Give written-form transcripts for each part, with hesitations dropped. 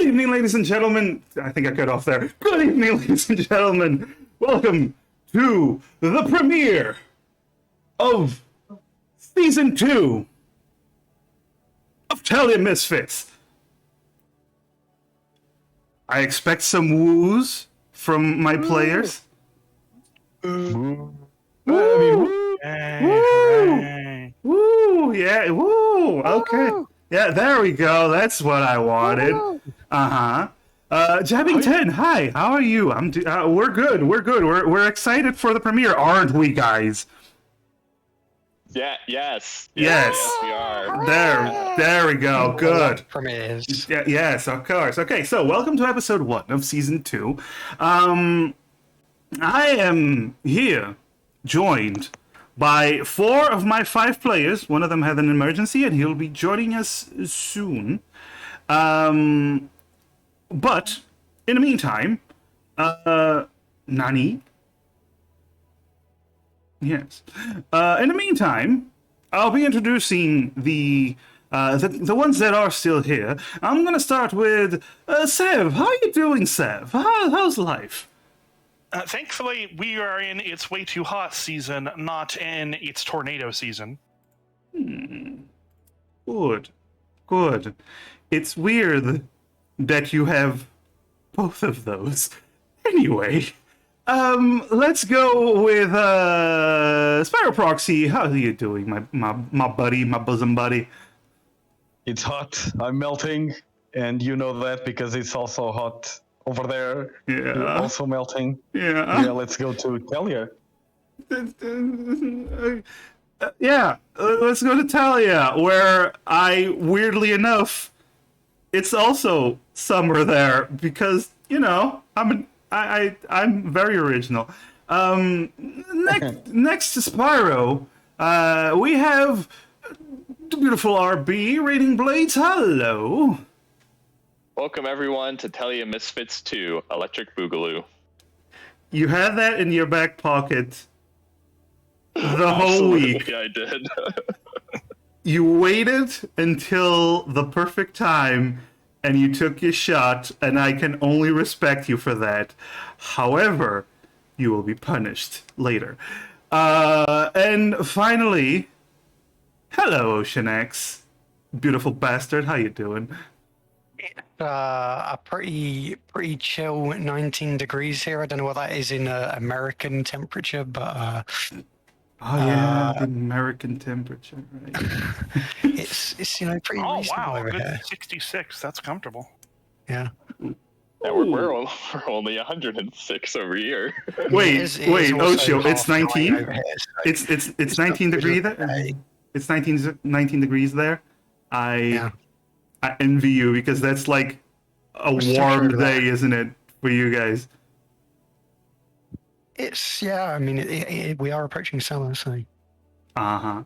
evening, ladies and gentlemen. I think I cut off there. Good evening, ladies and gentlemen. Welcome to the premiere of Season 2 of Telia Misfits. I expect some woos from my players. Woo! Woo! Woo! Yeah, woo! Okay. Yeah, there we go. That's what I wanted. Jabbing 10, hi. How are you? We're good. We're good. We're excited for the premiere, aren't we, guys? Yes, we are. There we go. Good. Premieres. Yeah, yes, of course. Okay, so welcome to episode 1 of season 2. I am here joined by 4 of my 5 players. One of them had an emergency and he'll be joining us soon. But in the meantime, Nani? Yes. In the meantime, I'll be introducing the ones that are still here. I'm gonna start with Sev. How are you doing, Sev? How's life? Thankfully, we are in It's Way Too Hot season, not in It's Tornado season. Good. It's weird that you have both of those. Anyway, let's go with Sparrow Proxy. How are you doing, my buddy, my bosom buddy? It's hot. I'm melting, and you know that because it's also hot over there. Yeah. You're also melting. Yeah. Yeah. Let's go to Telia. Let's go to Talia, where weirdly enough, it's also summer there because I'm very original. Next to Spyro, we have the beautiful RB Rating Blades. Hello. Welcome everyone to Telia Misfits 2, Electric Boogaloo. You had that in your back pocket the whole week. Yeah, I did. You waited until the perfect time and you took your shot, and I can only respect you for that. However, you will be punished later. And finally, hello, Ocean X. Beautiful bastard, how you doing? A pretty chill 19 degrees here. I don't know what that is in American temperature, but the American temperature, right? it's pretty Oh reasonable wow, over good here. 66. That's comfortable. Yeah. Yeah, we're only 106 over here. Wait, It is also Oshio, it's half 19? over here, so It's 19 degrees there? It's 19 degrees there? I envy you because that's like a warm day, isn't it, for you guys? I mean, we are approaching summer, so. All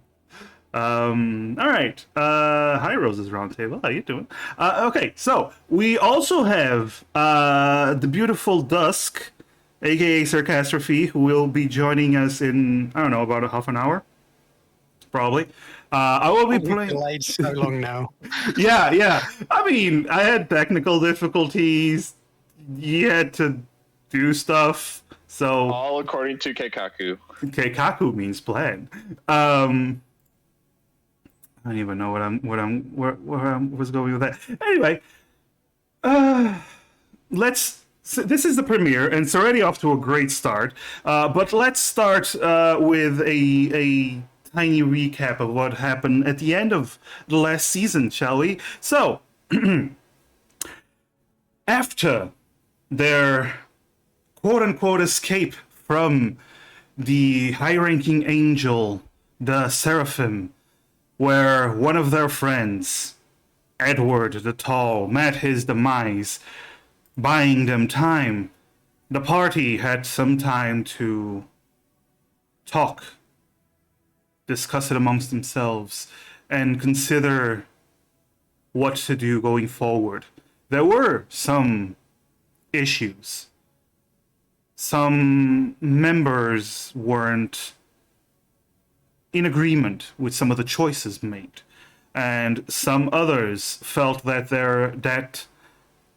right. Hi, Rose's Roundtable. How you doing? Okay, so we also have the beautiful Dusk, aka Sarcastrophe, who will be joining us in, I don't know, about a half an hour, probably. I will be playing. Delayed so long now. Yeah. I mean, I had technical difficulties. You had to do stuff, so. All according to Keikaku. Keikaku means plan. I don't even know where I was going with that. Anyway, this is the premiere, and it's already off to a great start. But let's start with a tiny recap of what happened at the end of the last season, shall we? So, after their quote-unquote escape from the high-ranking angel, the Seraphim, where one of their friends, Edward the Tall, met his demise, buying them time, the party had some time to talk, discuss it amongst themselves, and consider what to do going forward. There were some issues. Some members weren't in agreement with some of the choices made, and some others felt that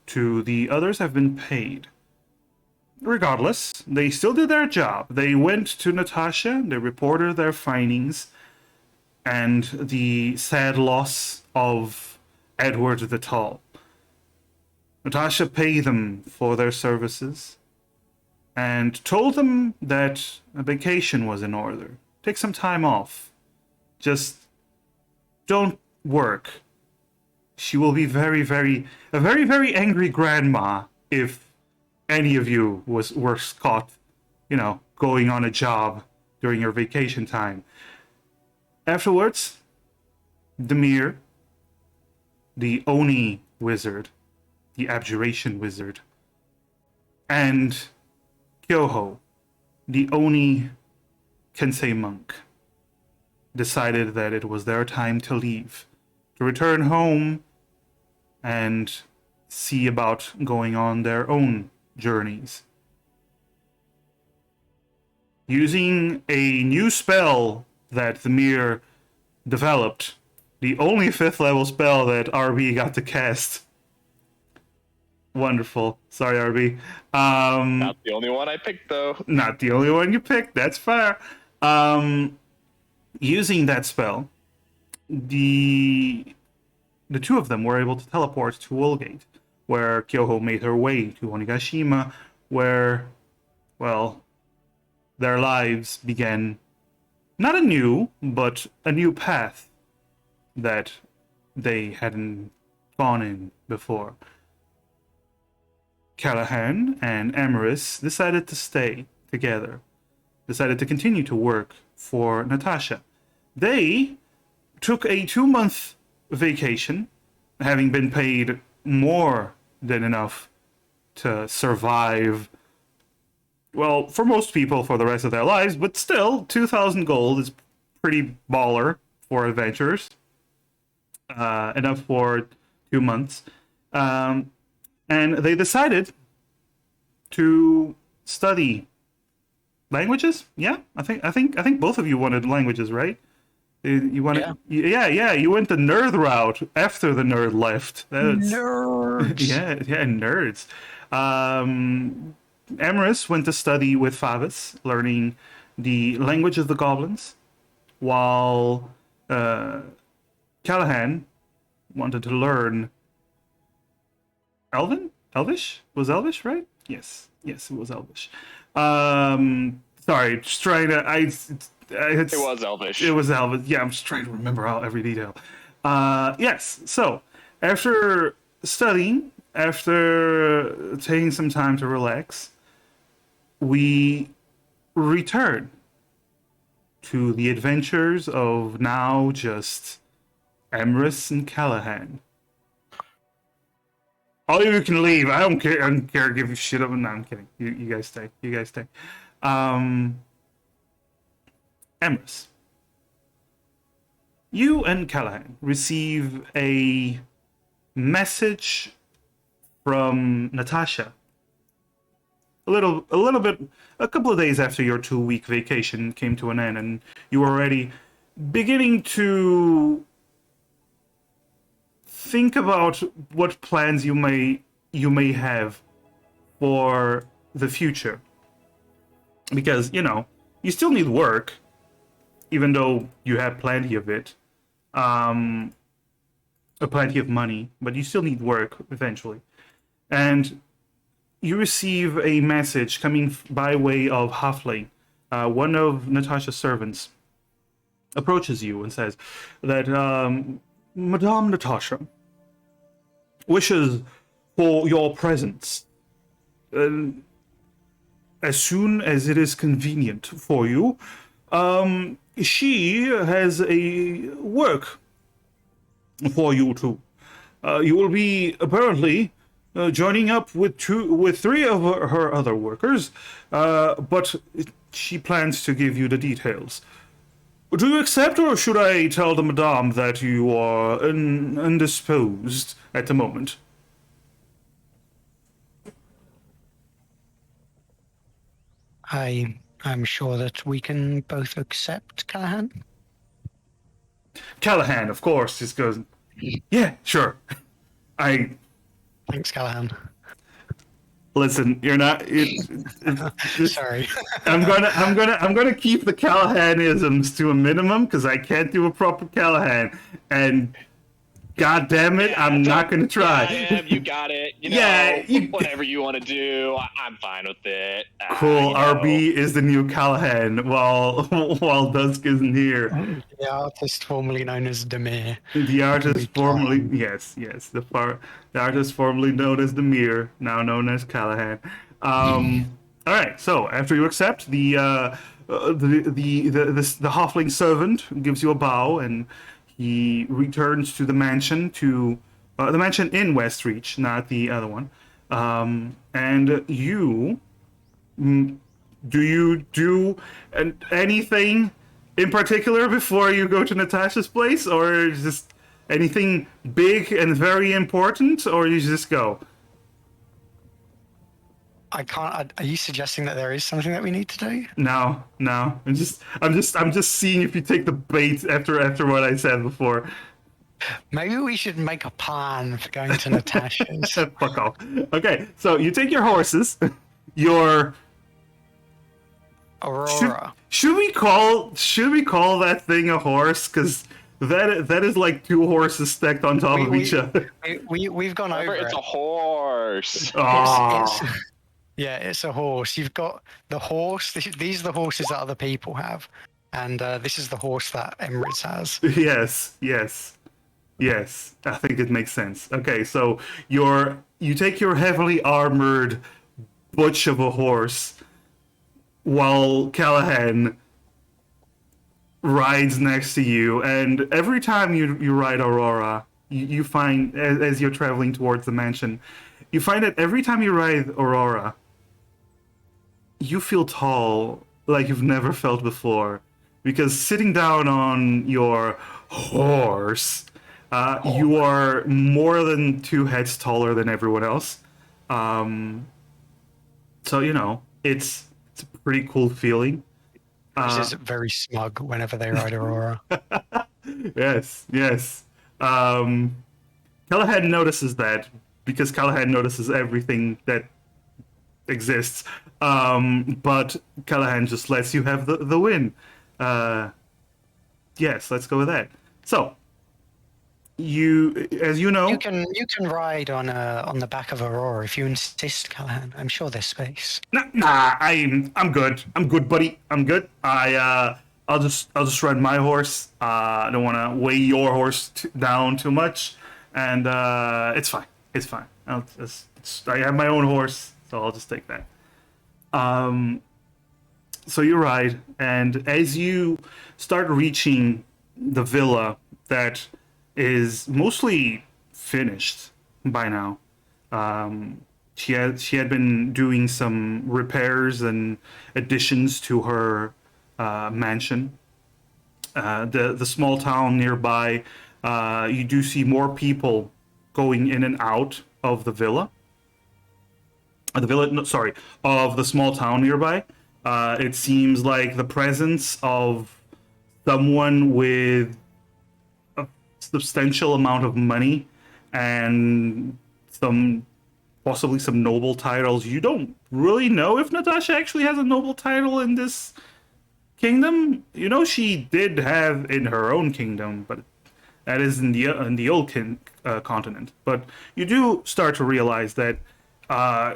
to the others have been paid. Regardless, they still did their job. They went to Natasha, they reported their findings, and the sad loss of Edward the Tall. Natasha paid them for their services and told them that a vacation was in order. Take some time off. Just don't work. She will be very, very angry grandma if any of you were caught, going on a job during your vacation time. Afterwards, Demir, the Oni wizard, the abjuration wizard, and Kyoho, the Oni Kensei monk, decided that it was their time to leave, to return home and see about going on their own journeys. Using a new spell that the Mir developed, the only 5th level spell that RB got to cast. Wonderful. Sorry, RB. Not the only one I picked, though. Not the only one you picked. That's fair. Using that spell, the two of them were able to teleport to Woolgate, where Kyoho made her way to Onigashima, where, well, their lives began not anew, but a new path that they hadn't gone in before. Callahan and Amaris decided to stay together, decided to continue to work for Natasha. They took a 2-month vacation, having been paid more than enough to survive, well, for most people for the rest of their lives, but still, 2,000 gold is pretty baller for adventurers. Enough for 2 months. And they decided to study languages. Yeah, I think both of you wanted languages, right? You wanted, yeah. You went the nerd route after the nerd left. Nerds. yeah, nerds. Amaris went to study with Favis, learning the language of the goblins, while Callahan wanted to learn Elvish? Was Elvish, right? Yes, it was Elvish. Sorry, just trying to. It was Elvish. It was Elvish. Yeah, I'm just trying to remember every detail. Yes. So after studying, after taking some time to relax, we return to the adventures of now just Emrys and Callahan. All of you can leave. I don't care. I don't care. Give you shit up. No, I'm kidding. You guys stay. Emrys, you and Callahan receive a message from Natasha. A couple of days after your 2-week vacation came to an end, and you were already beginning to think about what plans you may have for the future, because you still need work, even though you have plenty of it, plenty of money, but you still need work eventually. And you receive a message coming by way of Halfling. One of Natasha's servants approaches you and says that Madame Natasha wishes for your presence as soon as it is convenient for you. She has a work for you too. You will be apparently joining up with 3 of her other workers, but she plans to give you the details. Do you accept, or should I tell the madame that you are indisposed at the moment? I'm sure that we can both accept, Callahan. Callahan, of course, just goes, yeah, sure. Thanks, Callahan. Listen, you're not. Sorry. I'm gonna keep the Callahanisms to a minimum because I can't do a proper Callahan, and God damn it, I'm not gonna try. Yeah, you got it. Yeah, Whatever you want to do, I'm fine with it. Cool. RB is the new Callahan, while while Dusk isn't here. The artist formerly known as Demir. The artist be formerly, Callahan. yes, the artist formerly known as Demir, now known as Callahan. All right. So after you accept the halfling servant gives you a bow, and he returns to the mansion the mansion in Westreach, not the other one. And you do you do anything in particular before you go to Natasha's place, or just anything big and very important, or you just go? I can't. Are you suggesting that there is something that we need to do? No. I'm just seeing if you take the bait after what I said before. Maybe we should make a plan for going to Natasha's. Fuck off. Okay, so you take your horses, your Aurora. should we call that thing a horse? Because that is like two horses stacked on top of each other. We've gone over It's it. a horse. Oh. Yeah, it's a horse. You've got the horse. These are the horses that other people have, and this is the horse that Emirates has. Yes. I think it makes sense. Okay, so you take your heavily armored butch of a horse, while Callahan rides next to you, and every time you ride Aurora, you find, as you're traveling towards the mansion, you find that every time you ride Aurora, you feel tall like you've never felt before, because sitting down on your horse, you are more than 2 heads taller than everyone else. So it's a pretty cool feeling. This is very smug whenever they ride Aurora. Yes. Callahan notices that, because Callahan notices everything that exists. But Callahan just lets you have the win. Yes, let's go with that. So, as you know, You can ride on the back of Aurora if you insist, Callahan. I'm sure there's space. Nah, I'm good. I'm good, buddy. I'm good. I'll just ride my horse. I don't want to weigh your horse down too much, and it's fine. It's fine. I have my own horse, so I'll just take that. So you ride, and as you start reaching the villa that is mostly finished by now, she had been doing some repairs and additions to her mansion. The small town nearby, you do see more people going in and out of the villa. Of the small town nearby. It seems like the presence of someone with a substantial amount of money and possibly some noble titles. You don't really know if Natasha actually has a noble title in this kingdom. She did have in her own kingdom, but that is in the old continent. But you do start to realize that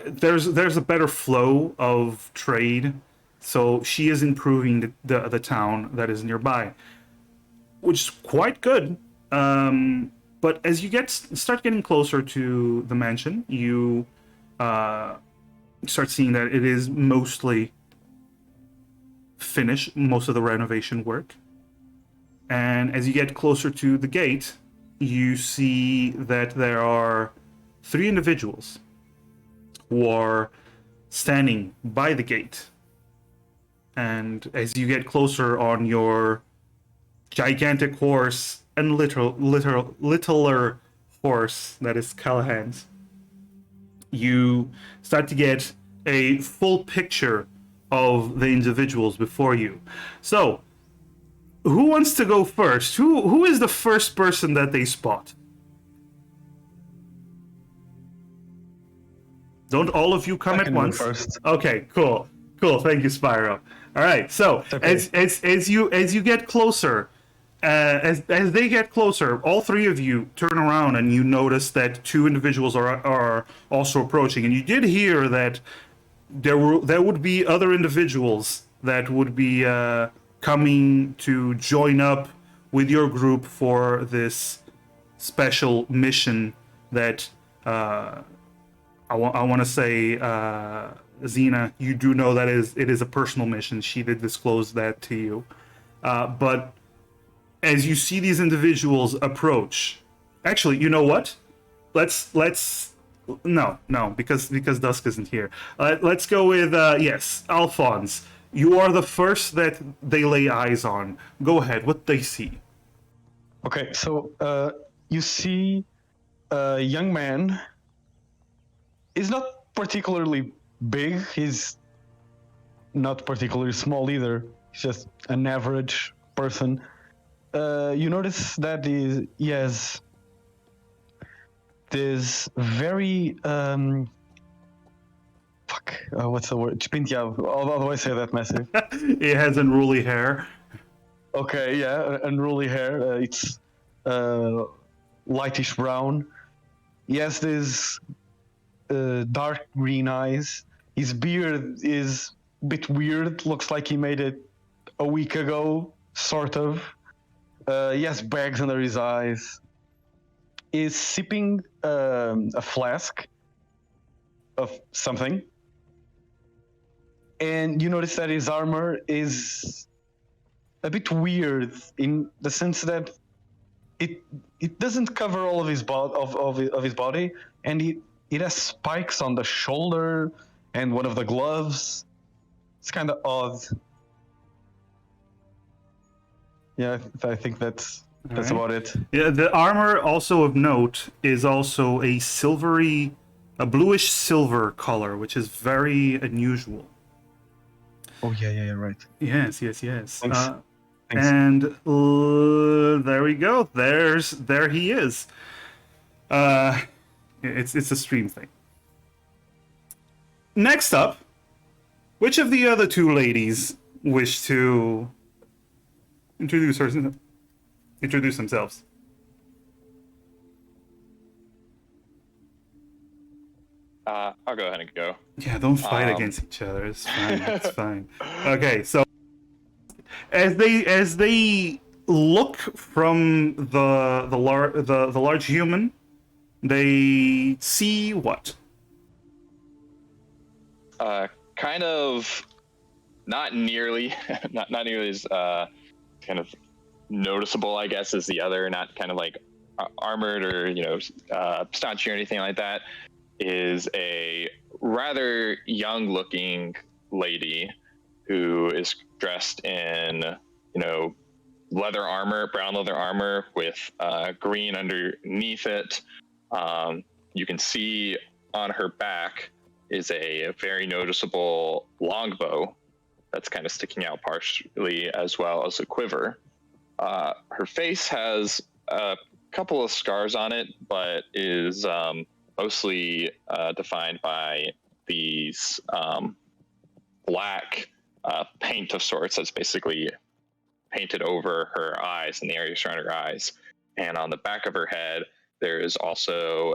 there's a better flow of trade, so she is improving the town that is nearby, which is quite good. But as you start getting closer to the mansion, you start seeing that it is mostly finished, most of the renovation work. And as you get closer to the gate, you see that there are 3 individuals who are standing by the gate. And as you get closer on your gigantic horse and littler horse that is Callahan's, you start to get a full picture of the individuals before you. So, who wants to go first? Who is the first person that they spot? Don't all of you come I at can do it once? first. Okay, cool. Thank you, Spyro. All right, so okay. as you get closer, as they get closer, all three of you turn around and you notice that two individuals are also approaching, and you did hear that there would be other individuals that would be coming to join up with your group for this special mission that I want to say, Xena, you do know that it is a personal mission. She did disclose that to you. But as you see these individuals approach, actually, you know what? Let's no, because Dusk isn't here. Let's go with yes, Alphonse. You are the first that they lay eyes on. Go ahead. What they see? Okay, so you see a young man. He's not particularly big. He's not particularly small either. He's just an average person. You notice that he has this very what's the word? Spintia. How do I say that, Messi? It has unruly hair. Okay, yeah, unruly hair. It's lightish brown. He has this dark green eyes. His beard is a bit weird. Looks like he made it a week ago, sort of. He has bags under his eyes. Is sipping a flask of something. And you notice that his armor is a bit weird in the sense that it doesn't cover all of his his body, and it has spikes on the shoulder and one of the gloves. It's kind of odd. Yeah, I think that's right. about it. Yeah, the armor also of note is also a bluish silver color, which is very unusual. Oh yeah, right. Yes. Thanks. And there we go. There he is. It's a stream thing. Next up, which of the other two ladies wish to introduce themselves? I'll go ahead and go. Yeah, don't fight against each other. It's fine. It's fine. Okay, so as they look from the large human, they see what? Kind of not nearly not nearly as kind of noticeable, I guess, as the other, not kind of like armored or staunchy or anything like that, is a rather young looking lady who is dressed in leather armor, brown leather armor with green underneath it. You can see on her back is a very noticeable longbow that's kind of sticking out partially, as well as a quiver. Her face has a couple of scars on it, but is mostly defined by these black paint of sorts that's basically painted over her eyes and the areas around her eyes. And on the back of her head, there is also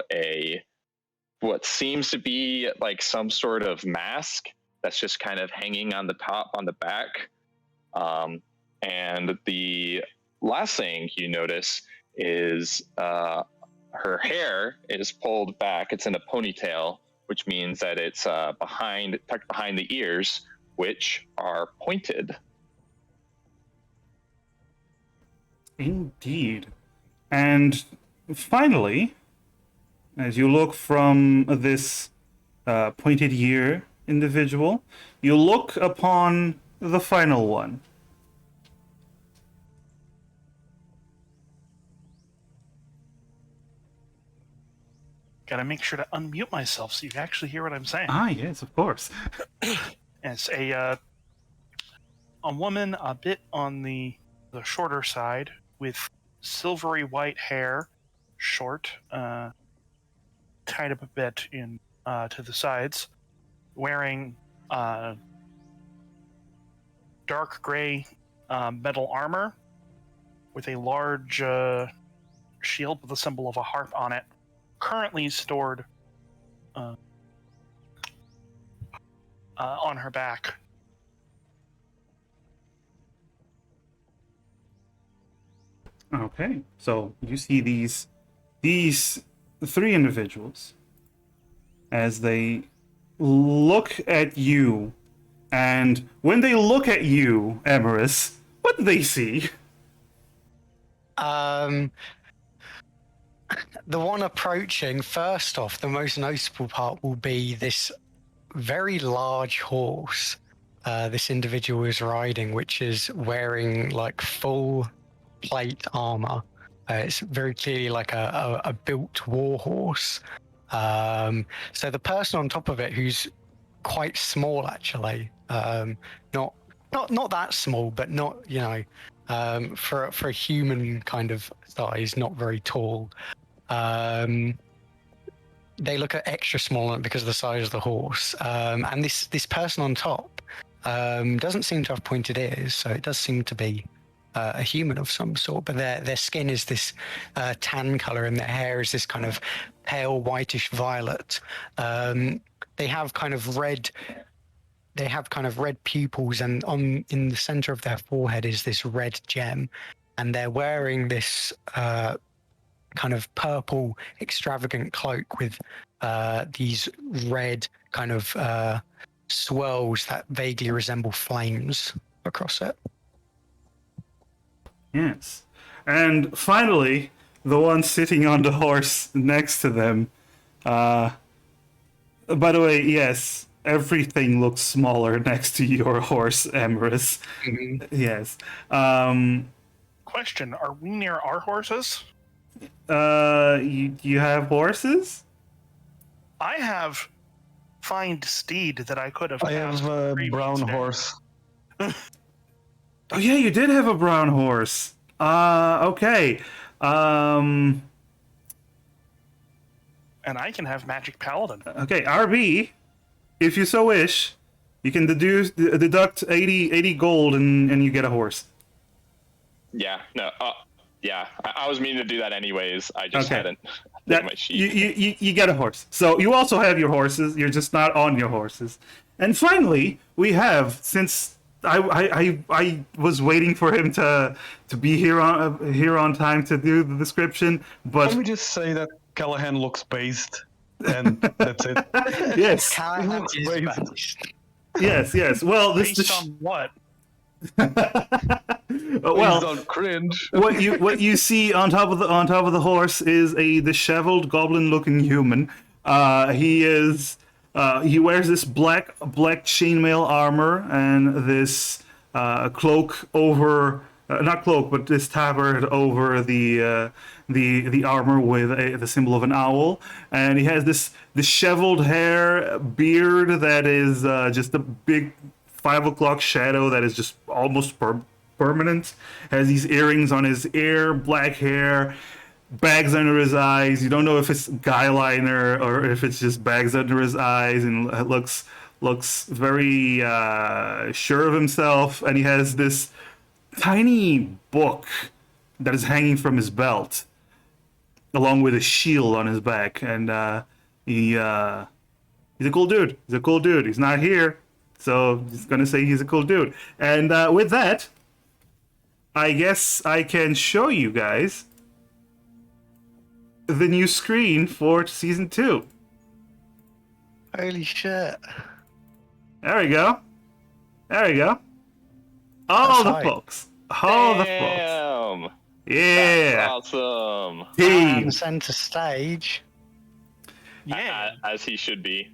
what seems to be like some sort of mask that's just kind of hanging on the top on the back. And the last thing you notice is her hair is pulled back. It's in a ponytail, which means that it's tucked behind the ears, which are pointed. Indeed. And finally, as you look from this pointed ear individual, you look upon the final one. Gotta make sure to unmute myself so you can actually hear what I'm saying. Ah, yes, of course. It's a woman a bit on the shorter side with silvery white hair, short, tied up a bit in to the sides, wearing dark gray metal armor with a large shield with the symbol of a harp on it, currently stored on her back. Okay, so you see these three individuals as they look at you, and when they look at you, Emerus, what do they see? The one approaching, first off, the most noticeable part will be this very large horse this individual is riding, which is wearing like full plate armor. It's very clearly like a built war horse. So the person on top of it, who's quite small actually, not that small, but not, you know, for a human kind of size, not very tall. They look extra small because of the size of the horse. And this person on top doesn't seem to have pointed ears, so it does seem to be a human of some sort. But their skin is this tan color, and their hair is this kind of pale whitish violet. They have kind of red pupils, and in the center of their forehead is this red gem, and they're wearing this kind of purple extravagant cloak with these red kind of swirls that vaguely resemble flames across it. Yes. And finally, the one sitting on the horse next to them. By the way, yes, everything looks smaller next to your horse, Emerus. Mm-hmm. Yes. Question: are we near our horses? You have horses? I have find steed that I could have. I have asked a previous brown day. horse. Oh yeah, you did have a brown horse. Okay. And I can have magic paladin. Okay, RB, if you so wish, you can deduct 80 gold and you get a horse. Yeah, no, yeah, I was meaning to do that anyways. I just Okay. hadn't taken That my sheet. you get a horse. So you also have your horses. You're just not on your horses. And finally, we have, since I was waiting for him to be here on time to do the description, Let me but just say that Callahan looks based, and that's it. yes, Callahan looks is brave. yes, yes. Well, Based on what? well, don't cringe. what you see on top of the horse is a disheveled goblin-looking human. He wears this black chainmail armor and this cloak over, not cloak, but this tabard over the armor with the symbol of an owl, and he has this disheveled hair, beard that is just a big 5 o'clock shadow that is just almost permanent. Has these earrings on his ear, black hair, bags under his eyes. You don't know if it's guy liner or if it's just bags under his eyes, and it looks very sure of himself. And he has this tiny book that is hanging from his belt, along with a shield on his back. And he's a cool dude. He's a cool dude. He's not here, so he's gonna say he's a cool dude. And with that, I guess I can show you guys the new screen for season 2. Holy shit. There we go. There we go. All That's the hype. folks. All the folks. Damn! Yeah. That's awesome. Team. And center stage. Yeah. As he should be.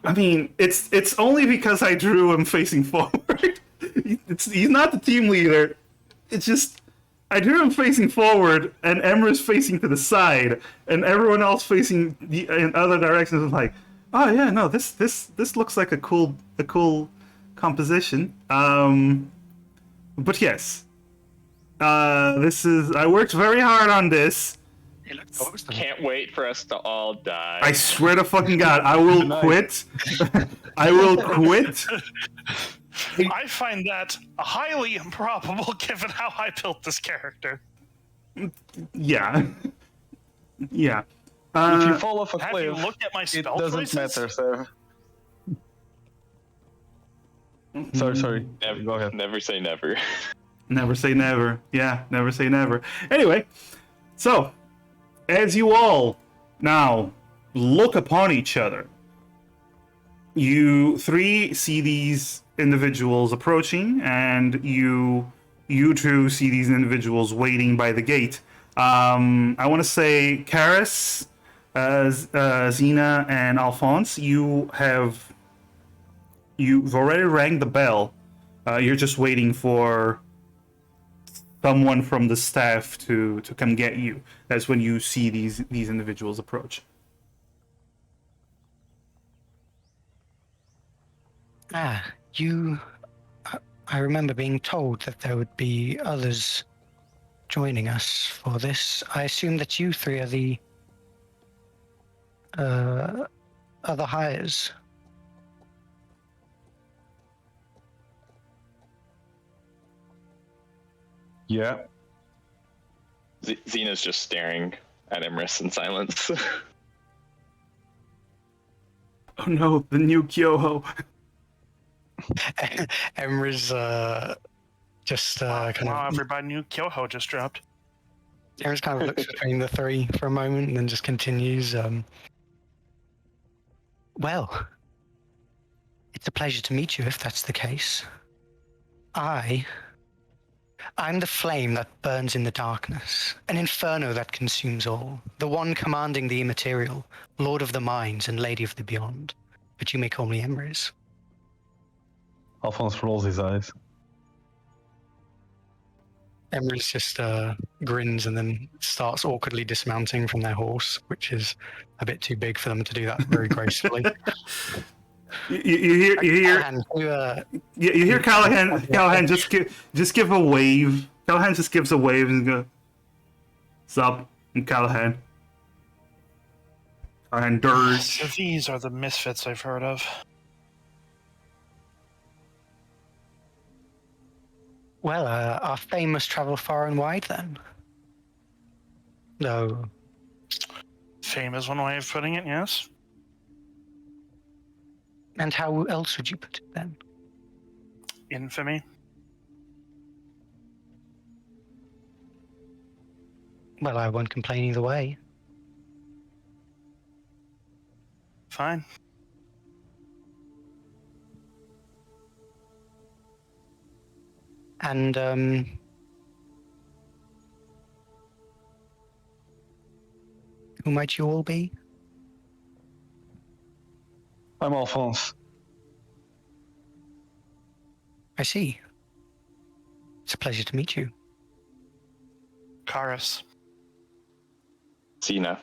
I mean, it's only because I drew him facing forward. He's not the team leader. It's just I drew him facing forward, and Emra's facing to the side, and everyone else facing in other directions. Was like, oh yeah, no, this looks like a cool composition. But yes, I worked very hard on this, It looks awesome. Can't wait for us to all die. I swear to fucking God, I will quit. I will quit. I find that highly improbable given how I built this character. Yeah. Yeah. If you fall off a Have you cliff, looked at my it spell doesn't choices? matter, so. Sorry. Go ahead. Never say never. Never say never. Yeah, never say never. Anyway, so as you all now look upon each other, you three see these individuals approaching, and you two see these individuals waiting by the gate. I want to say Karis, Xena, and Alphonse, you've already rang the bell. You're just waiting for someone from the staff to come get you. That's when you see these individuals approach. I remember being told that there would be others joining us for this. I assume that you three are the other hires. Yeah. Xena's just staring at Emrys in silence. Oh no, the new Kyoho. Emra's just kind Wow, of. everybody knew Kyoho just dropped. Emra's kind of looks between the three for a moment and then just continues. Well, it's a pleasure to meet you if that's the case. I'm the flame that burns in the darkness, an inferno that consumes all, the one commanding the immaterial, lord of the mines and lady of the beyond. But you may call me Emrys. Alphonse rolls his eyes. Emrys just grins and then starts awkwardly dismounting from their horse, which is a bit too big for them to do that very gracefully. You hear And you hear Callahan just give a wave. Callahan just gives a wave and go, "Sup?" And Callahan dirge. So these are the misfits I've heard of. well, our fame must travel far and wide then. No. Fame is one way of putting it, yes. And how else would you put it then? Infamy. Well, I won't complain either way. Fine. And who might you all be? I'm Alphonse. I see. It's a pleasure to meet you. Karis. Xena.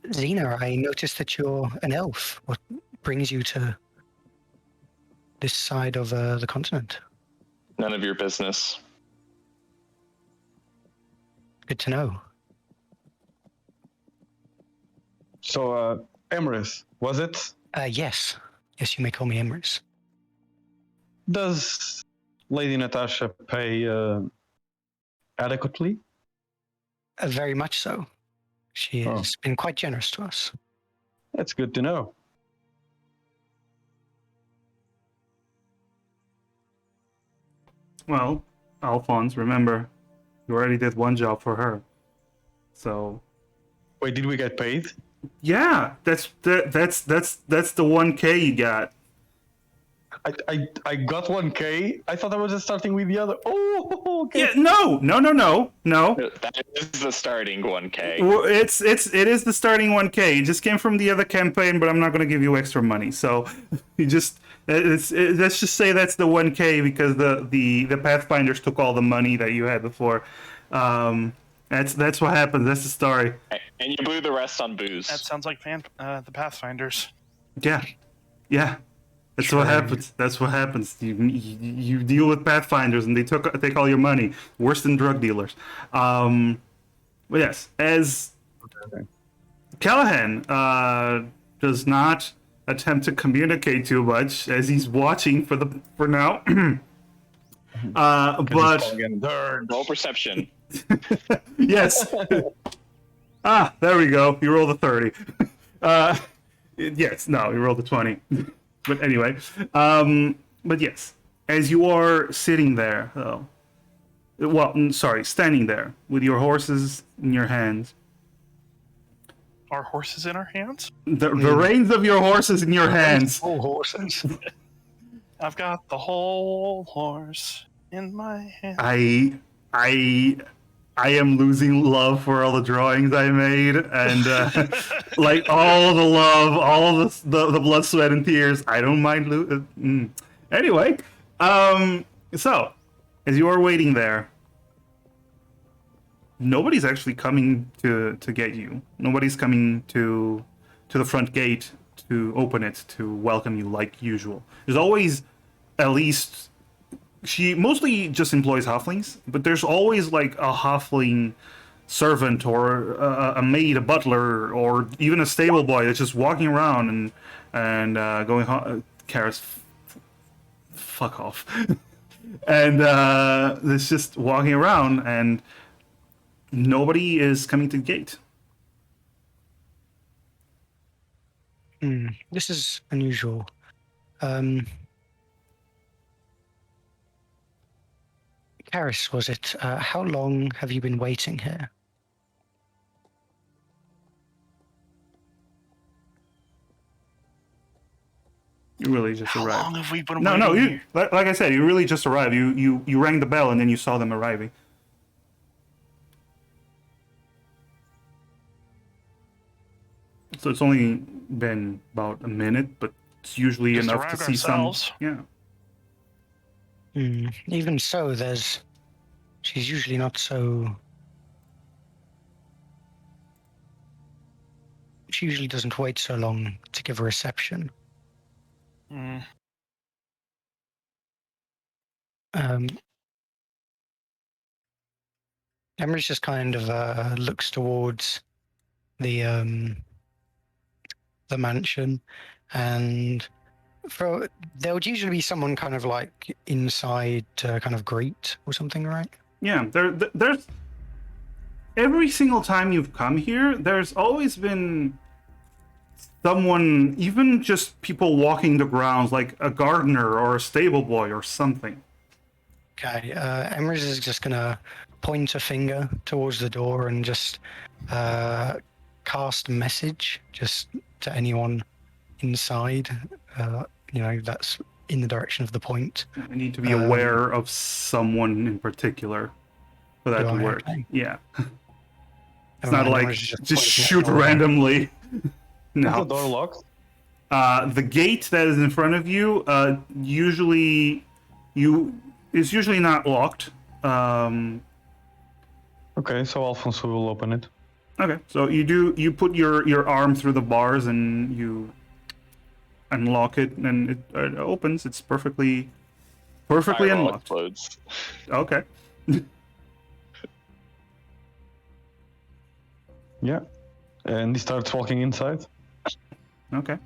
Xena, I noticed that you're an elf. What brings you to this side of the continent? None of your business. Good to know. So, Emrys, was it? Yes. Yes, you may call me Emrys. Does Lady Natasha pay adequately? Very much so. She has Oh. been quite generous to us. That's good to know. Well, Alphonse, remember, you already did one job for her. So Wait, did we get paid? yeah, that's the 1K you got. I got 1K. I thought I was just starting with the other. Oh, okay. Yeah, no. That is the starting 1K. Well, it is the starting 1K. It just came from the other campaign, but I'm not going to give you extra money. So you just let's just say that's the 1K because the Pathfinders took all the money that you had before. That's what happened. That's the story. And you blew the rest on booze. That sounds like the Pathfinders. Yeah. That's True. what happens. That's what happens. You deal with pathfinders, and they take all your money. Worse than drug dealers. But yes, as Callahan does not attempt to communicate too much, as he's watching for now. But Roll perception. yes. There we go. You rolled a 30. Yes, no, you rolled a 20. But anyway, but yes, as you are sitting there, though, standing there with your horses in your hands, Our horses in our hands? the reins of your horses in your hands. All horses. I've got the whole horse in my hand. I am losing love for all the drawings I made, and like all the love, all the blood, sweat, and tears. I don't mind Anyway, so as you are waiting there, nobody's actually coming to get you. Nobody's coming to the front gate to open it to welcome you like usual. There's always at least. She mostly just employs halflings, but there's always like a halfling servant or a maid, a butler, or even a stable boy that's just walking around and going, Karis, fuck off. And it's just walking around, and nobody is coming to the gate. This is unusual. Karis, was it? How long have you been waiting here? You really just How arrived. long have we been No, waiting you here? like I said, you really just arrived. You rang the bell and then you saw them arriving. So it's only been about a minute, but it's usually Just enough to arrived see ourselves. some. Yeah. Even so, she's usually not so. She usually doesn't wait so long to give a reception. Mm. Emery's just kind of looks towards the mansion, and there would usually be someone kind of like inside to kind of greet or something, right? Yeah, there's every single time you've come here, there's always been someone, even just people walking the grounds, like a gardener or a stable boy or something. Okay, Emery's is just gonna point a finger towards the door and just cast a message just to anyone inside. That's in the direction of the point. I need to be aware of someone in particular for that to work. Okay. Yeah. It's And not then like Emery's just pointing at shoot the door. randomly. Is the No. door locked? The gate that is in front of you is usually not locked. Okay, so Alfonso will open it. Okay, so you put your arm through the bars and you unlock it, and it opens. It's perfectly Firewall unlocked. explodes. Okay. Yeah. And he starts walking inside. Okay.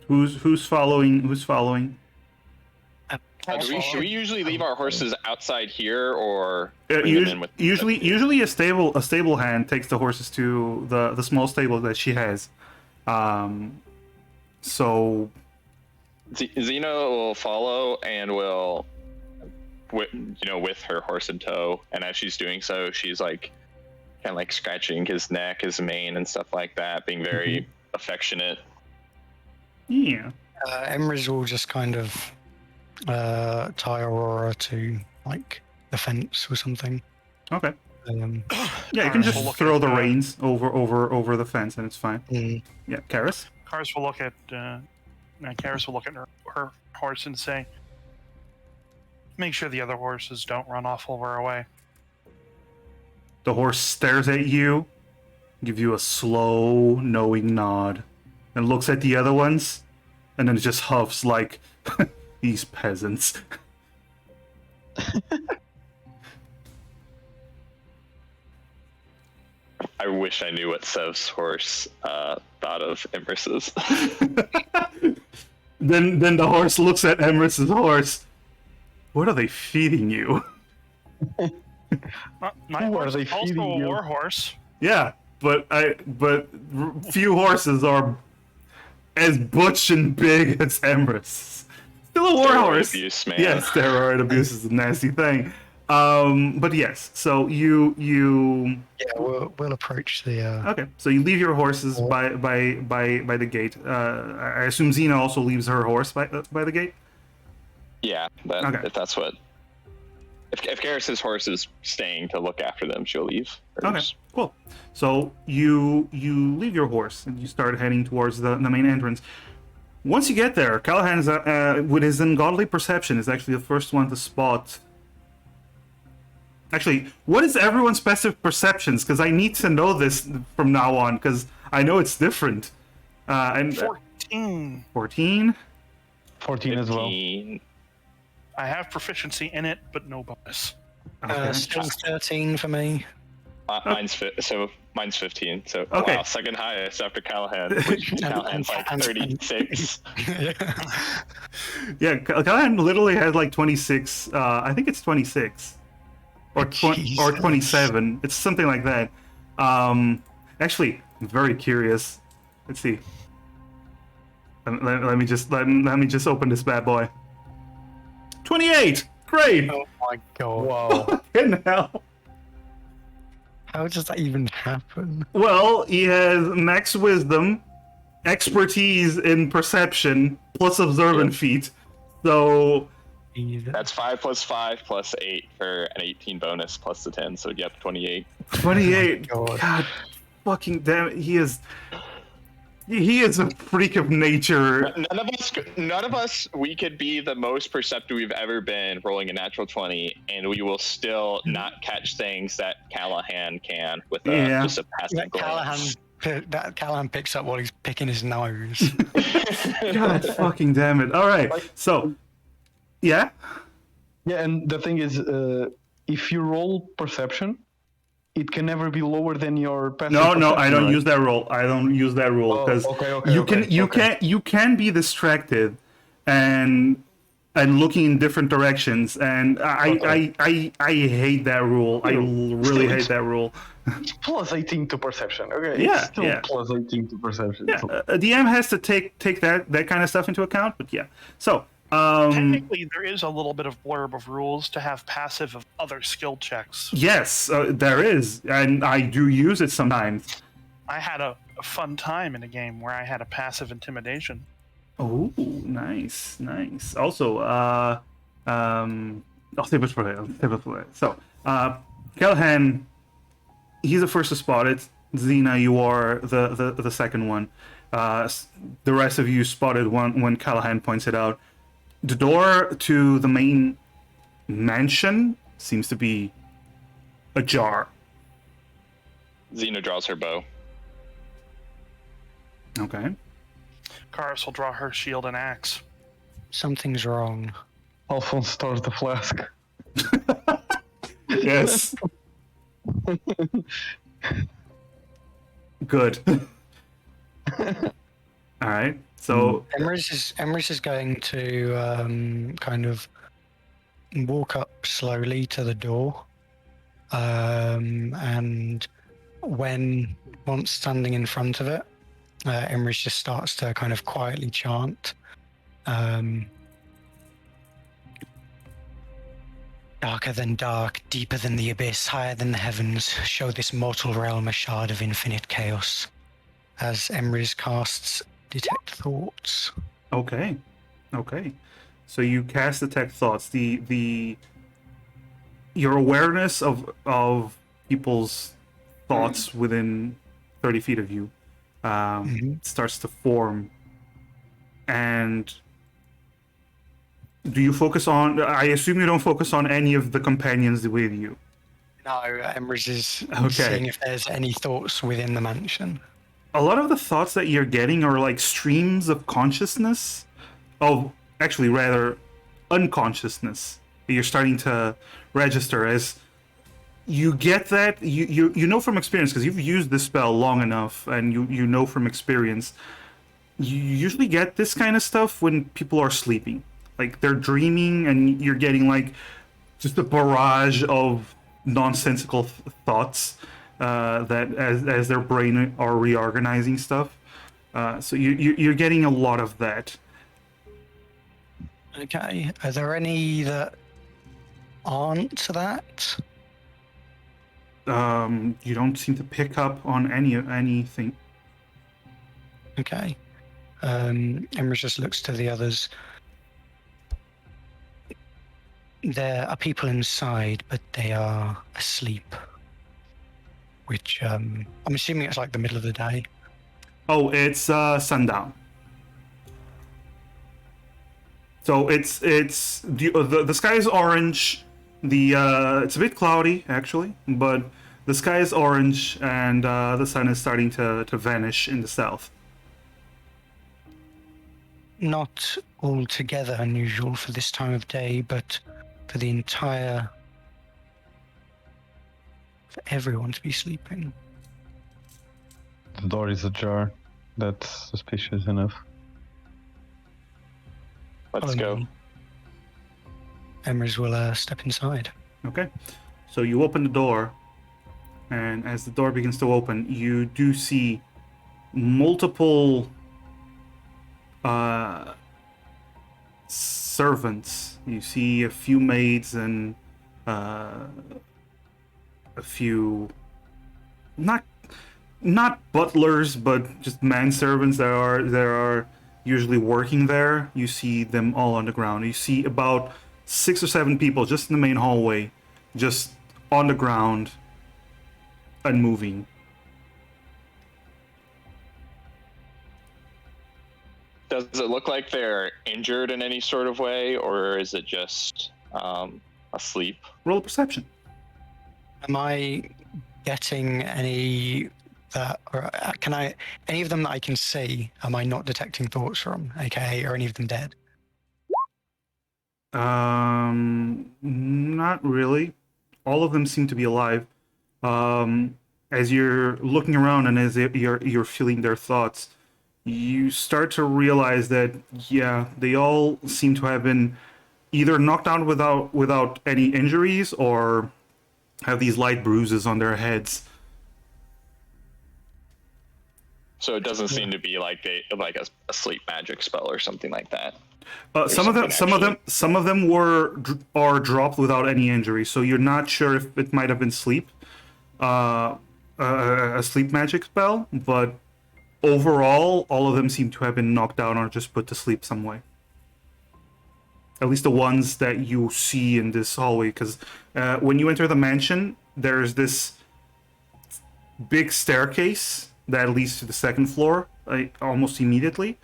Who's following? Who's following? Should we usually leave our horses outside here, or bring them in with Usually a stable hand takes the horses to the small stable that she has. So Xena will follow and will, with her horse in tow. And as she's doing so, she's like, kind of like scratching his neck, his mane, and stuff like that, being very affectionate. yeah. Emery's will just kind of tie Aurora to like the fence or something. Okay. Yeah, you can Alright, just we'll look throw at the the- reins over the fence and it's fine. Yeah, Karis. Karis will look at Karis will look at her horse and say, "Make sure the other horses don't run off while we're away." The horse stares at you, gives you a slow, knowing nod, and looks at the other ones, and then it just huffs like these peasants. I wish I knew what Sev's horse thought of Emrys's. Then the horse looks at Emrys's horse. What are they feeding you? My Who are horse they is also feeding a you? war horse. Yeah, but few horses are as butch and big as Emrys. Still a war Steroid horse. abuse, man. Yes, steroid abuse is a nasty thing. But yes, so you Yeah, we'll approach the. okay. So you leave your horses by the gate. I assume Xena also leaves her horse by the gate. Yeah, Okay. if that's what. If Garrus's horse is staying to look after them, she'll leave. Okay, cool. So you leave your horse and you start heading towards the main entrance. Once you get there, Callahan is, with his ungodly perception, is actually the first one to spot. Actually, what is everyone's passive perceptions? Because I need to know this from now on, because I know it's different. And 14. 14. 14 as well. 15. I have proficiency in it, but no bonus. Okay. Still 13 for me. Mine's 15. So Okay. wow, second highest after Callahan. Which Callahan's like 36. Yeah, Callahan literally has like 26. I think it's 26, or Jesus. 27. It's something like that. Actually, I'm very curious. Let's see. Let me just open this bad boy. 28. Great. Oh my god. Wow. Fucking hell. How does that even happen? Well, he has max wisdom, expertise in perception, plus observant feat. So That's 5 plus 5 plus 8 for an 18 bonus plus the 10. So yep, 28. 28. Oh my God. God, fucking damn it. He is a freak of nature. None of us, we could be the most perceptive we've ever been rolling a natural 20, and we will still not catch things that Callahan can with just a passive glance. Callahan picks up while he's picking his nose. God fucking damn it. All right. So, yeah. Yeah, and the thing is, if you roll perception, it can never be lower than your passive No, perception, I don't right? use that rule. I don't use that rule Oh, because okay, you can be distracted and looking in different directions, and I hate that rule. I really hate that rule. It's plus 18 to perception. Okay, Yeah, it's still yeah. plus 18 to perception. Yeah, So- a DM has to take that kind of stuff into account. But yeah, so Technically, there is a little bit of blurb of rules to have passive of other skill checks. yes, there is, and I do use it sometimes. I had a fun time in a game where I had a passive intimidation. Oh, nice. Also, I'll save it for it. So, Callahan, he's the first to spot it. Xena, you are the second one. The rest of you spotted when Callahan points it out. The door to the main mansion seems to be ajar. Xena draws her bow. Okay. Karis will draw her shield and axe. Something's wrong. Alphonse stars the flask. Yes. Good. All right. So Emrys is going to kind of walk up slowly to the door, and once standing in front of it, Emrys just starts to kind of quietly chant. Darker than dark, deeper than the abyss, higher than the heavens, show this mortal realm a shard of infinite chaos. As Emrys casts Detect Thoughts. okay. So you cast Detect Thoughts. Your awareness of people's thoughts within 30 feet of you starts to form. And do you focus on? I assume you don't focus on any of the companions with you. No, Emrys is Okay. seeing if there's any thoughts within the mansion. a lot of the thoughts that you're getting are like streams of consciousness, of actually rather unconsciousness that you're starting to register as you get that you know from experience because you've used this spell long enough and you know from experience you usually get this kind of stuff when people are sleeping, like they're dreaming and you're getting like just a barrage of nonsensical thoughts that as their brain are reorganizing stuff. So you're getting a lot of that. Okay. Are there any that aren't that? You don't seem to pick up on anything. Okay. Emrys just looks to the others. There are people inside, but they are asleep. Which I'm assuming it's like the middle of the day. Oh, it's sundown. So it's the sky is orange. It's a bit cloudy actually, but the sky is orange and the sun is starting to vanish in the south. Not altogether unusual for this time of day, but for everyone to be sleeping. The door is ajar. That's suspicious enough. Let's go. Emrys will step inside. Okay, so you open the door, and as the door begins to open, you do see multiple servants. You see a few maids and a few not butlers, but just manservants that are usually working there. You see them all on the ground. You see about 6 or 7 people just in the main hallway, just on the ground, unmoving. Does it look like they're injured in any sort of way, or is it just asleep? Roll a perception. Am I getting any that, or any of them that I can see? Am I not detecting thoughts from? AKA, are any of them dead? Not really. All of them seem to be alive. As you're looking around and as you're feeling their thoughts, you start to realize that yeah, they all seem to have been either knocked down without any injuries or have these light bruises on their heads. So it doesn't seem to be like a sleep magic spell or something like that. Some of them are dropped without any injury, so you're not sure if it might have been sleep, a sleep magic spell, but overall, all of them seem to have been knocked down or just put to sleep some way. At least the ones that you see in this hallway, because when you enter the mansion, there's this big staircase that leads to the second floor, almost immediately.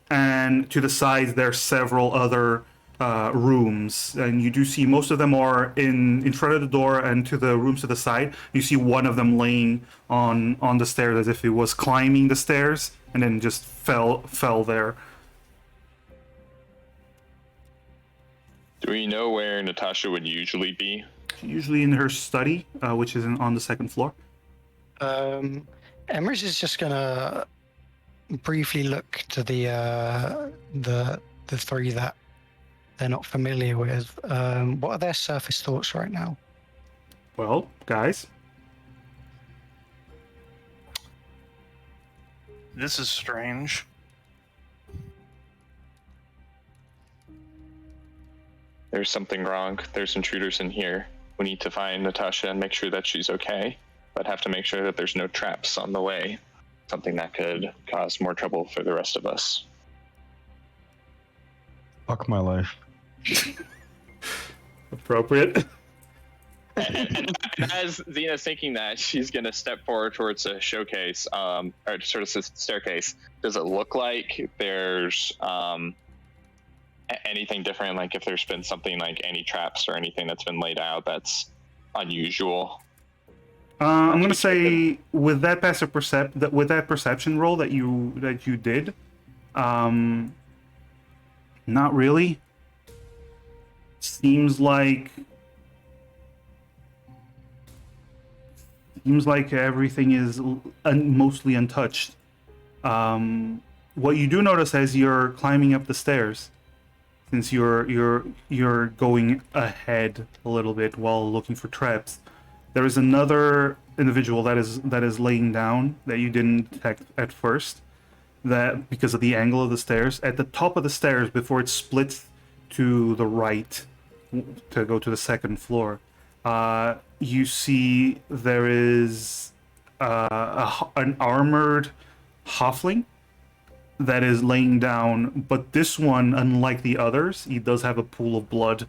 And to the sides, there are several other rooms. And you do see most of them are in front of the door, and to the rooms to the side, you see one of them laying on the stairs as if he was climbing the stairs and then just fell there. Do we know where Natasha would usually be? Usually in her study, which is on the second floor. Emrys is just gonna briefly look to the three that they're not familiar with. What are their surface thoughts right now? Well, guys, This is strange. There's something wrong. There's intruders in here. We need to find Natasha and make sure that she's okay, but have to make sure that there's no traps on the way. Something that could cause more trouble for the rest of us. Fuck my life. appropriate. And as Zena's thinking that, she's going to step forward towards a showcase, or sort of staircase. Does it look like there's anything different? Like if there's been something like any traps or anything that's been laid out that's unusual? I'm gonna say with that with that perception roll that you did, not really. Seems like everything is mostly untouched. What you do notice as you're climbing up the stairs, since you're going ahead a little bit while looking for traps, there is another individual that is laying down that you didn't detect at first, that because of the angle of the stairs at the top of the stairs before it splits to the right to go to the second floor. You see there is an armored halfling that is laying down, but this one, unlike the others, he does have a pool of blood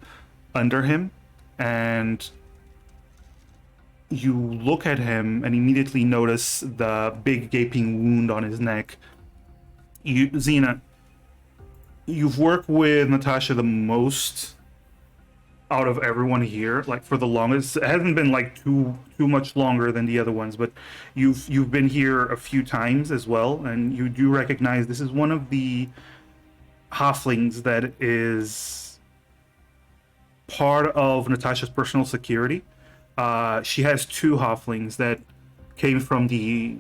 under him, and you look at him and immediately notice the big gaping wound on his neck. Xena, you've worked with Natasha the most out of everyone here, like for the longest. It hasn't been like too much longer than the other ones, but you've been here a few times as well, and you do recognize this is one of the halflings that is part of Natasha's personal security. She has two halflings that came from the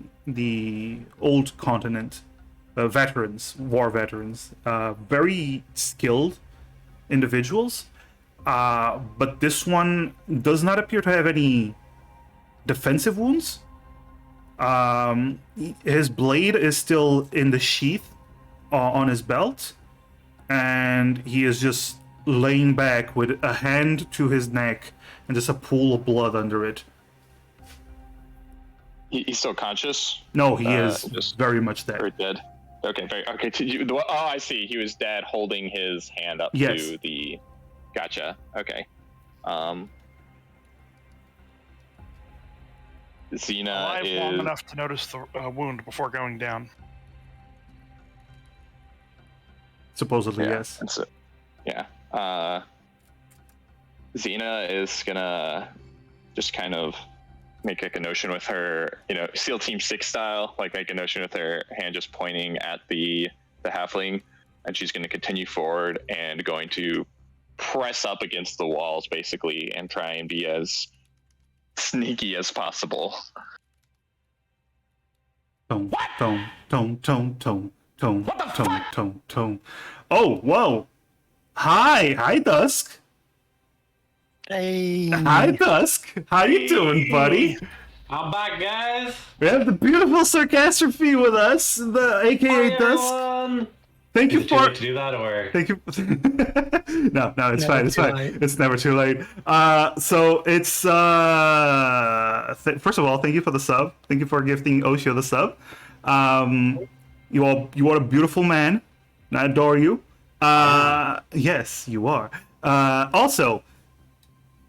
old continent, war veterans, very skilled individuals. But this one does not appear to have any defensive wounds. His blade is still in the sheath on his belt, and he is just laying back with a hand to his neck and just a pool of blood under it. He's still conscious? No, he is just very much dead. Very dead. Okay, okay. I see. He was dead holding his hand up Yes. to the... Gotcha. Okay. Xena Alive is... long enough to notice the wound before going down. Supposedly, Yeah, yes. that's it. Yeah. Xena is gonna just kind of make like a notion with her, SEAL Team 6 style, like make a notion with her hand just pointing at the halfling, and she's going to continue forward and going to press up against the walls basically and try and be as sneaky as possible. Tone, tone, tone, tone, tone, tone, tone, tone, tone. Oh, whoa. Hi, Dusk. Hey. Hi, Dusk. How you doing, buddy? I'm back, guys. We have the beautiful Sarcastrophe with us, the AKA Hi, Dusk. everyone. Thank you Is it too for... late to do that, or Thank you. No, it's Never fine. It's too fine. late. It's never too late. So it's first of all, thank you for the sub. Thank you for gifting Osho the sub. You are a beautiful man, and I adore you. Yes, you are. Also,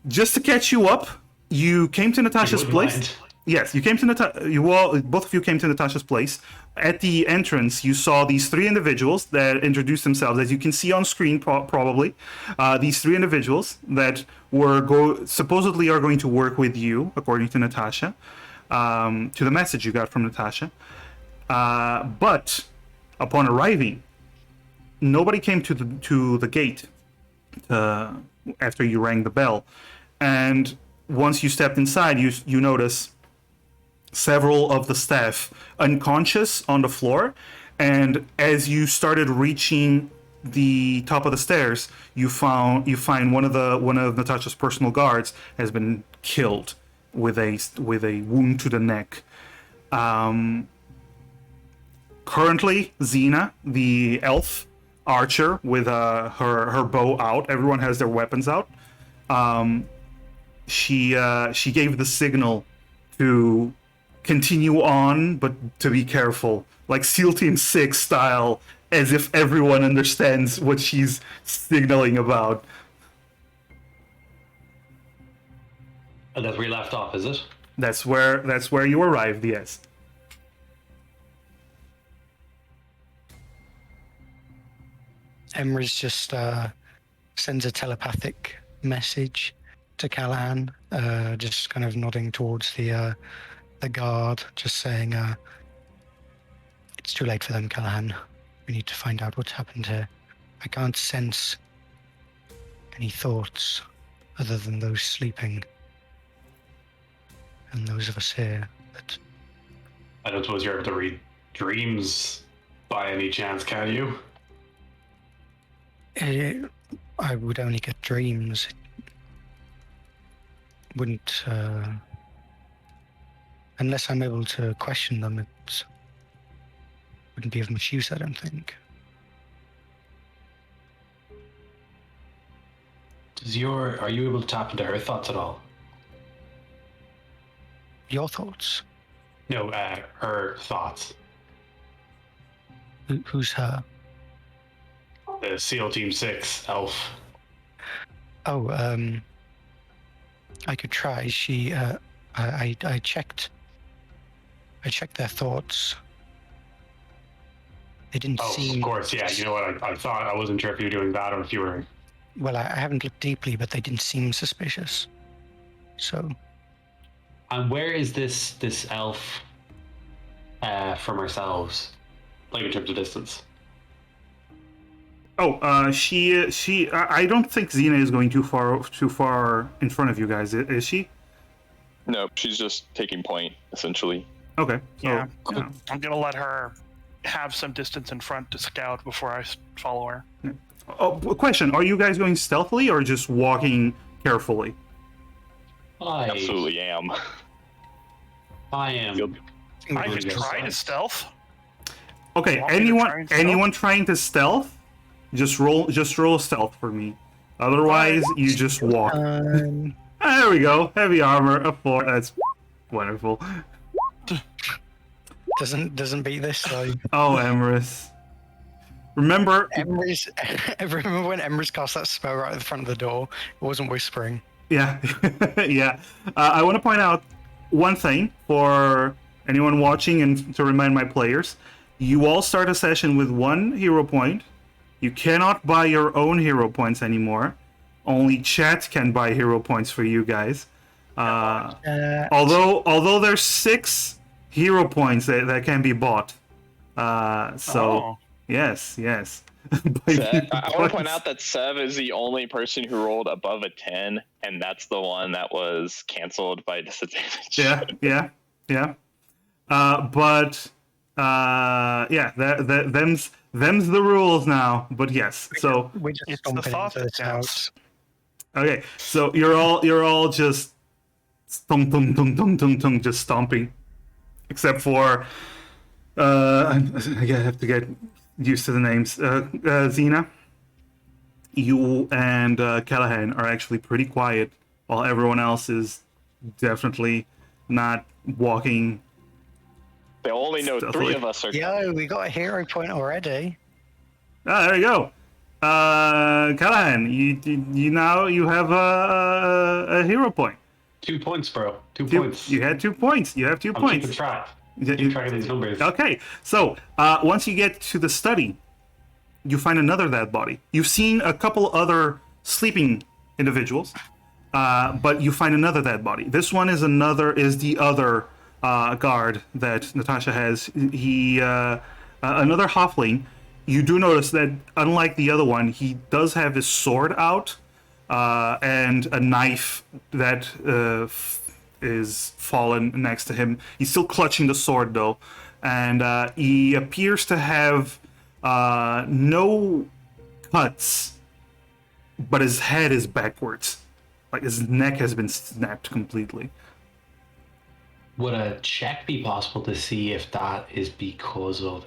just to catch you up, you came to Natasha's wouldn't place. mind. Yes, you came to both of you came to Natasha's place. At the entrance, you saw these three individuals that introduced themselves, as you can see on screen, probably. These three individuals that supposedly are going to work with you, according to Natasha, to the message you got from Natasha. But upon arriving, nobody came to the gate after you rang the bell, and once you stepped inside, you notice several of the staff unconscious on the floor, and as you started reaching the top of the stairs, you find one of Natasha's personal guards has been killed with a wound to the neck. Currently, Xena, the elf archer, with her bow out. Everyone has their weapons out. She gave the signal to continue on, but to be careful, like SEAL Team 6 style, as if everyone understands what she's signaling about. And that's where we left off, is it? That's where you arrived, yes. Emrys just sends a telepathic message Callahan, just kind of nodding towards the guard, just saying, "It's too late for them, Callahan. We need to find out what's happened here. I can't sense any thoughts other than those sleeping, and those of us here that." I don't suppose you're able to read dreams by any chance, can you? I would only get dreams. It wouldn't, unless I'm able to question them, it wouldn't be of much use, I don't think. Are you able to tap into her thoughts at all? Your thoughts? No, her thoughts. Who's her? The SEAL Team 6 elf. Oh, I could try. I checked their thoughts. They didn't Oh, seem... of course, yeah. You know what? I thought, I wasn't sure if you were doing that or if you were... Well, I haven't looked deeply, but they didn't seem suspicious. So... And where is this elf from ourselves? Like in terms of distance? Oh, I don't think Xena is going too far in front of you guys, is she? No, she's just taking point, essentially. Okay. So, Yeah. I'm gonna let her have some distance in front to scout before I follow her. Oh, question: are you guys going stealthily or just walking carefully? I Absolutely am. I am. I could try to stealth. Okay. Want me to try and stealth? Anyone trying to stealth? Just roll stealth for me. Otherwise, you just walk. There we go. Heavy armor, a 4. That's wonderful. Doesn't beat this though. Oh, Emrys. Remember Remember when Emrys cast that spell right at the front of the door? It wasn't whispering. Yeah, yeah. I want to point out one thing for anyone watching and to remind my players. You all start a session with 1 hero point. You cannot buy your own hero points anymore. Only chat can buy hero points for you guys. Although there's 6 hero points that can be bought. Yes. I want to point out that Sev is the only person who rolled above a 10, and that's the one that was canceled by disadvantage. Yeah. Them's the rules now. But yes, so We just It's the stomping thought into that this house. okay, so you're all just stomp, just stomping, except for I have to get used to the names. Xena, you and Callahan are actually pretty quiet, while everyone else is definitely not walking. They only know Stealthily. 3 of us are. Yo, we got a hero point already. Ah, there you go. Callahan, you have a hero point. 2 points, bro. 2 points. You had 2 points. You have 2 I'm points. keeping track. Yeah, Keep track of these numbers. Okay, so once you get to the study, you find another dead body. You've seen a couple other sleeping individuals, but you find another dead body. This one is the other guard that Natasha has. He another halfling. You do notice that unlike the other one, he does have his sword out and a knife that is fallen next to him. He's still clutching the sword though, and he appears to have no cuts, but his head is backwards, like his neck has been snapped completely. Would a check be possible to see if that is because of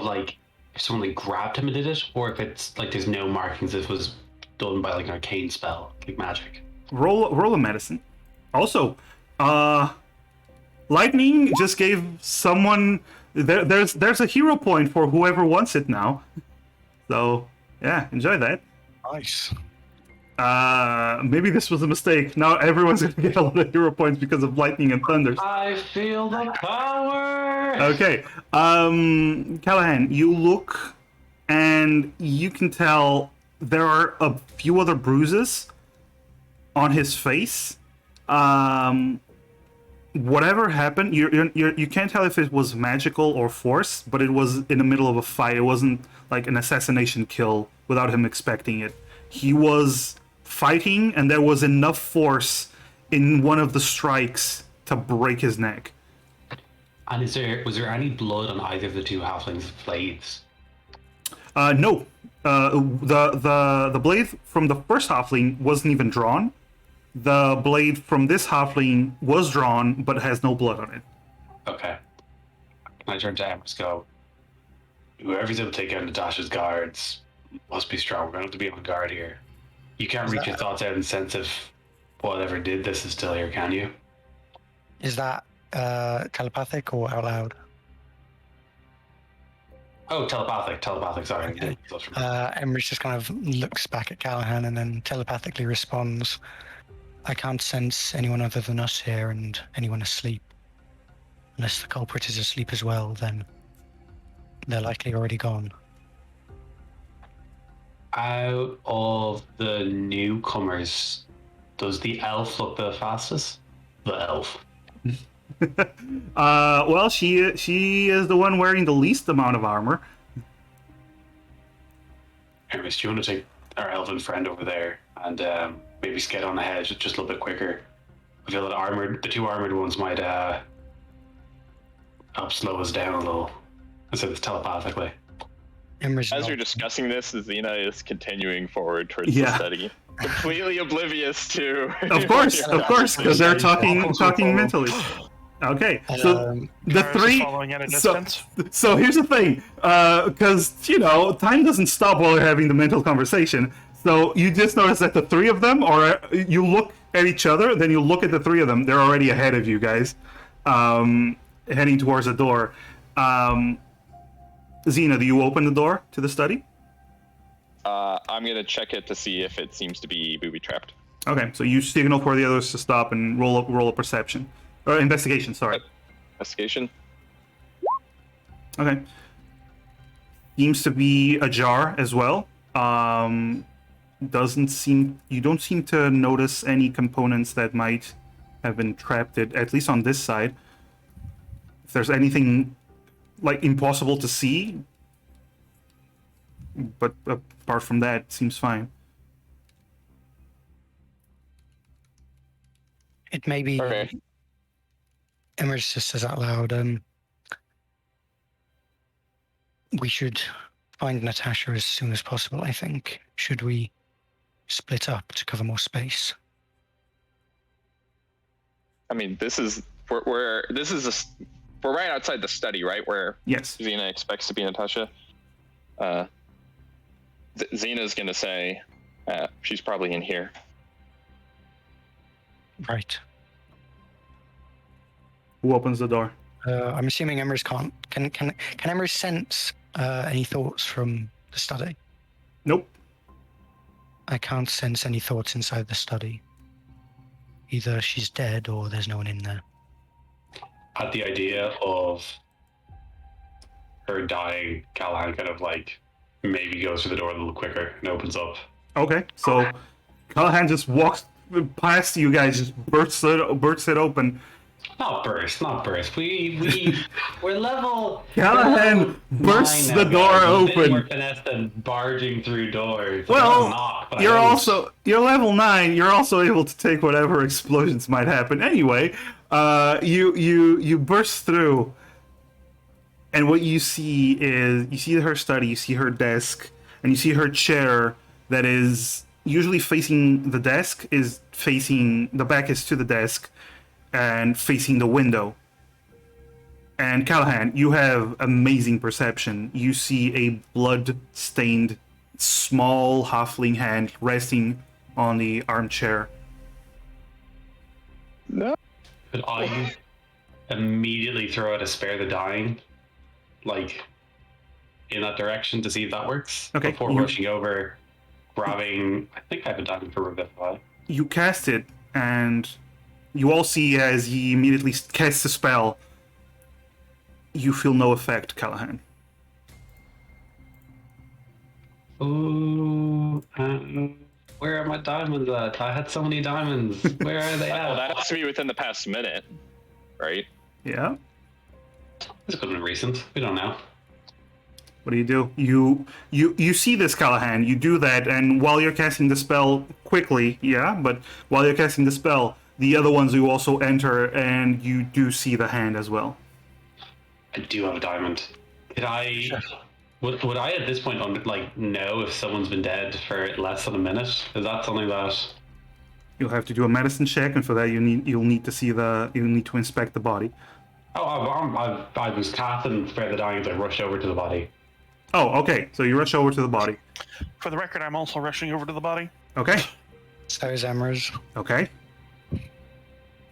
like if someone like grabbed him and did it, or if it's like there's no markings, this was done by like an arcane spell, like magic? Roll a medicine. Also, lightning just gave someone there's a hero point for whoever wants it now. So yeah, enjoy that. Nice. Maybe this was a mistake. Now everyone's gonna get a lot of hero points because of lightning and thunder. I feel the power. Okay, Callahan, you look and you can tell there are a few other bruises on his face. Whatever happened, you can't tell if it was magical or force, but it was in the middle of a fight. It wasn't like an assassination kill without him expecting it. He was fighting, and there was enough force in one of the strikes to break his neck. And was there any blood on either of the two halflings' blades? No. The blade from the first halfling wasn't even drawn. The blade from this halfling was drawn, but has no blood on it. Okay. Can I turn to Emrys, go, whoever's able to take out Natasha's guards must be strong. We're going to have to be on guard here. You can't reach your thoughts out in the sense of whatever did this is still here, can you? Is that telepathic or out loud? Oh, telepathic, sorry. Okay. Emrys just kind of looks back at Callahan and then telepathically responds, I can't sense anyone other than us here and anyone asleep. Unless the culprit is asleep as well, then they're likely already gone. Out of the newcomers, does the elf look the fastest? The elf. Well, she is the one wearing the least amount of armor. Anyways, do you want to take our elven friend over there and maybe skate on ahead just a little bit quicker? I feel that the two armored ones might help slow us down a little instead of telepathically. Emrys As you're nods. discussing this, Xena is continuing forward towards Yeah. the study, completely oblivious to. Of course, because they're talking mentally. Okay, so the Kara's three. following at a So, distance. so here's the thing, because time doesn't stop while you're having the mental conversation. So you just notice that the three of them, or you look at each other, then you look at the three of them. They're already ahead of you guys, heading towards the door. Xena, do you open the door to the study? I'm gonna check it to see if it seems to be booby trapped. Okay, so you signal for the others to stop and roll a perception or investigation. Sorry. Investigation. Okay. Seems to be ajar as well. You don't seem to notice any components that might have been trapped, at least on this side. If there's anything like impossible to see, but apart from that, it seems fine. It may be. Okay. Emrys just says out loud, we should find Natasha as soon as possible, I think. Should we split up to cover more space? I mean, we're right outside the study, right, where Yes. Xena expects to be Natasha. Xena's gonna say she's probably in here. Right. Who opens the door? I'm assuming Emrys can't. Can Emrys sense any thoughts from the study? Nope. I can't sense any thoughts inside the study. Either she's dead or there's no one in there. At the idea of her dying, Callahan kind of maybe goes through the door a little quicker and opens up. Okay, so Callahan just walks past you guys, just bursts it open. Not burst. We're level. Callahan bursts nine the now, door guys. A bit more open. finesse than barging through doors. Well, you're also. you're level 9. You're also able to take whatever explosions might happen. Anyway, you burst through, and what you see is her study, you see her desk, and you see her chair that is usually facing the desk. The back is to the desk, and facing the window. And Callahan, you have amazing perception. You see a blood-stained, small halfling hand resting on the armchair. No. Could I immediately throw out a spare the dying, in that direction to see if that works? Okay, Before rushing over, grabbing. I think I have a diamond for Revivify. You cast it, and you all see as he immediately casts a spell. You feel no effect, Callahan. Oh, Where are my diamonds at? I had so many diamonds. Where are they Well, at? that has to be within the past minute, right? Yeah. This could have been recent. We don't know. What do? You see this, Callahan. You do that, and while you're casting the spell quickly, yeah, but while you're casting the spell, the other ones you also enter, and you do see the hand as well. I do have a diamond. Could I? Would I at this point know if someone's been dead for less than a minute? Is that something that? You'll have to do a medicine check, and for that you'll need to inspect the body. Oh, I was casting Spare the Dying as I rushed over to the body. Oh, okay. So you rush over to the body. For the record, I'm also rushing over to the body. Okay. So is Emra's. Okay.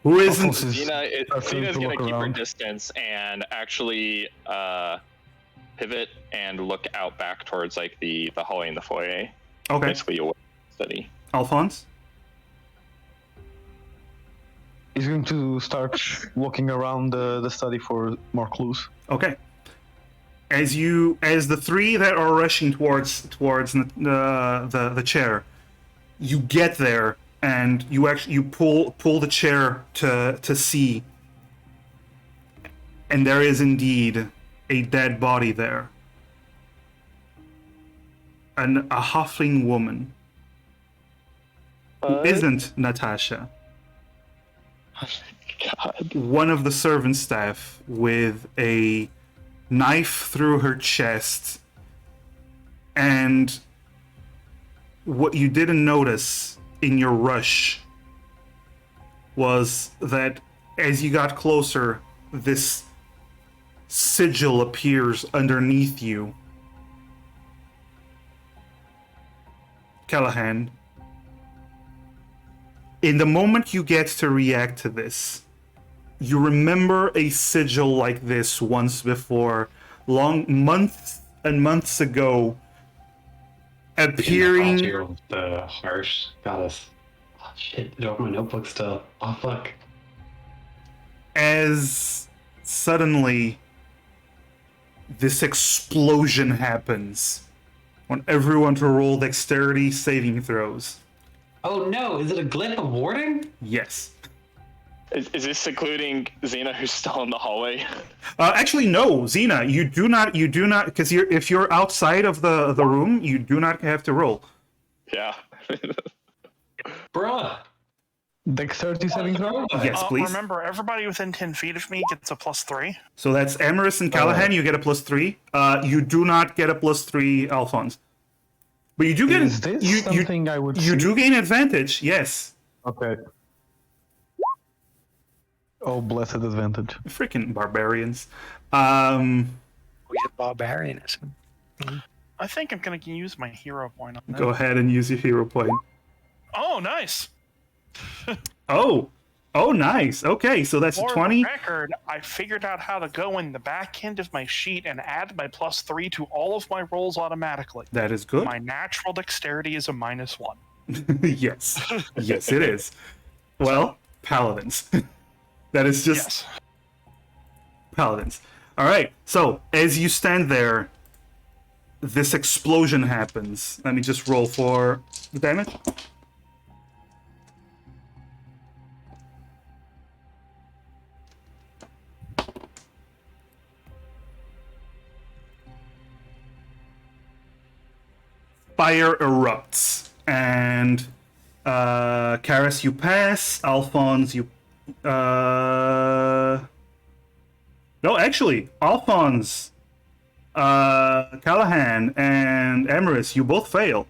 Who isn't? Zena's gonna keep her distance and actually pivot and look out back towards like the hallway and the foyer. Okay. Basically, away study. Alphonse? He's going to start walking around the study for more clues. Okay. As the three that are rushing towards the chair, you get there and you pull the chair to see, and there is indeed a dead body there. A halfling woman who isn't Natasha. God. One of the servant staff with a knife through her chest, and what you didn't notice in your rush was that as you got closer, this sigil appears underneath you. Callahan, in the moment you get to react to this, you remember a sigil like this once before, months and months ago, appearing. The harsh goddess. Oh shit! I don't have my notebook still. Oh fuck! As suddenly, this explosion happens. I want everyone to roll dexterity saving throws. Oh no! Is it a glyph of warding? Yes. Is this including Xena, who's still in the hallway? Actually, no, Xena, you do not, because if you're outside of the room, you do not have to roll. Yeah. Bruh. Dexterity saving throw? Yes, please. Remember, everybody within 10 feet of me gets a +3. So that's Amaris and Callahan, you get a +3. You do not get a +3, Alphonse. But you do get... Is this something I would You see? do gain advantage, yes. Okay. Oh, blessed advantage. Freaking barbarians. Weird barbarianism. I think I'm going to use my hero point on that. Go ahead and use your hero point. Oh, nice. Oh, nice. Okay, so that's For 20. the record, I figured out how to go in the back end of my sheet and add my +3 to all of my rolls automatically. That is good. My natural dexterity is a -1. Yes. Yes, it is. Well, paladins. That is just... Yes. Paladins. All right. So as you stand there, this explosion happens. Let me just roll for the damage. Fire erupts, and Karis, you pass. Alphonse, you. No, actually, Alphonse, Callahan, and Amaris, you both fail.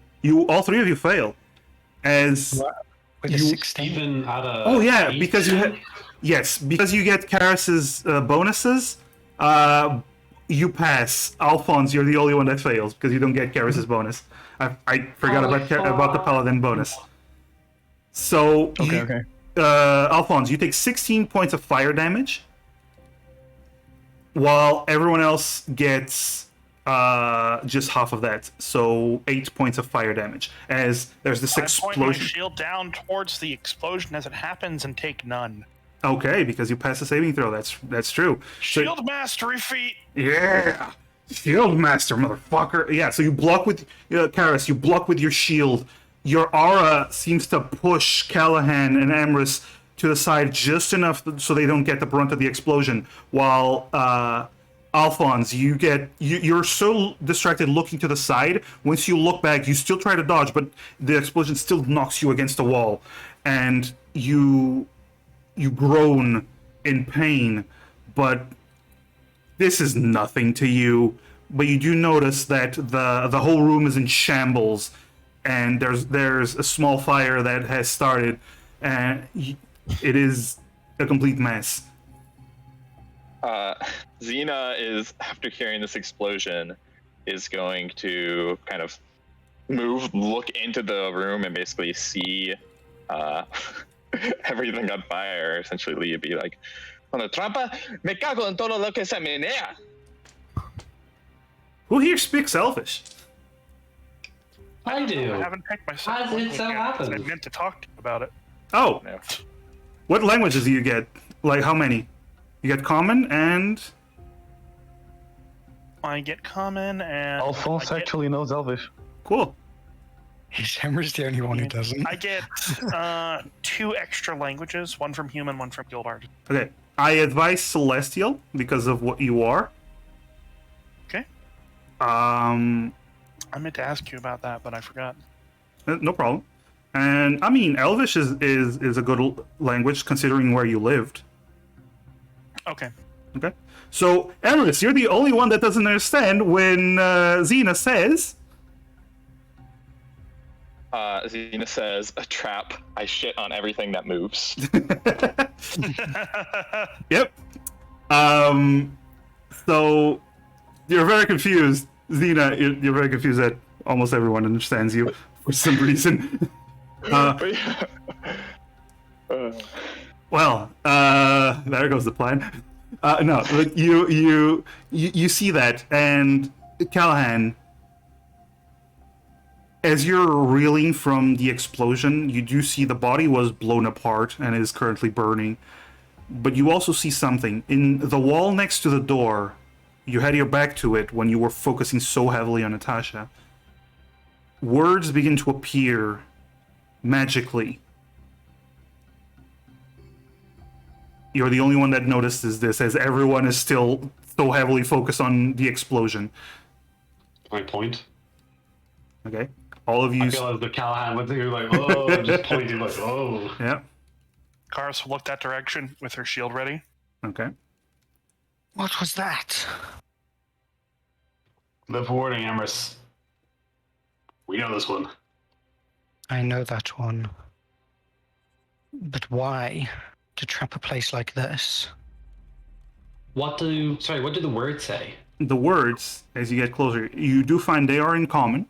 All three of you fail. As With a 16. Even at a. oh yeah, because you had because you get Karis's bonuses. You pass. Alphonse, you're the only one that fails because you don't get Karis's bonus. I forgot about the paladin bonus. So Okay. Alphonse, you take 16 points of fire damage, while everyone else gets just half of that. So 8 points of fire damage. As there's this I point my explosion. shield down towards the explosion as it happens and take none. Okay, because you pass the saving throw. That's true. So- Shield mastery feat. Yeah, shield master, motherfucker. Yeah, so you block with Karis. You block with your shield. your aura seems to push Callahan and Emrys to the side just enough so they don't get the brunt of the explosion, while Alphonse, you're so distracted looking to the side. Once you look back, you still try to dodge, but the explosion still knocks you against the wall, and you groan in pain. But this is nothing to you. But you do notice that the whole room is in shambles, and there's a small fire that has started, and it is a complete mess. Xena is, after hearing this explosion, is going to kind of look into the room and basically see everything on fire. Essentially, be like, "Cuando trampa, me cago en todo lo que se menea." Who here speaks Elvish? I do. I haven't picked myself. How did that happen? I meant to talk to you about it. Oh, No. what languages do you get? Like, how many? You get Common and... I get common and Alphonse actually knows Elvish. Cool. Emrys the only one who doesn't. I get 2 extra languages, one from human, one from guild artist. Okay. I advise Celestial because of what you are. Okay. I meant to ask you about that, but I forgot. No problem. And I mean, Elvish is a good language considering where you lived. Okay. Okay. So, Emrys, you're the only one that doesn't understand when Xena says... Xena says, "A trap. I shit on everything that moves." Yep. So, you're very confused. Xena, you're very confused that almost everyone understands you for some reason. Well, there goes the plan. No, like you see that, and Callahan, as you're reeling from the explosion, you do see the body was blown apart and is currently burning. But you also see something in the wall next to the door. You had your back to it when you were focusing so heavily on Natasha. Words begin to appear magically. You're the only one that notices this, as everyone is still so heavily focused on the explosion. My point. Okay? All of you... I feel as the Callahan went through like, oh, just pointing like, oh. Yeah. Karis will look that direction with her shield ready. Okay. What was that? Live warning, Emrys. We know this one. I know that one. But why? To trap a place like this? What do the words say? The words, as you get closer, you do find they are in common.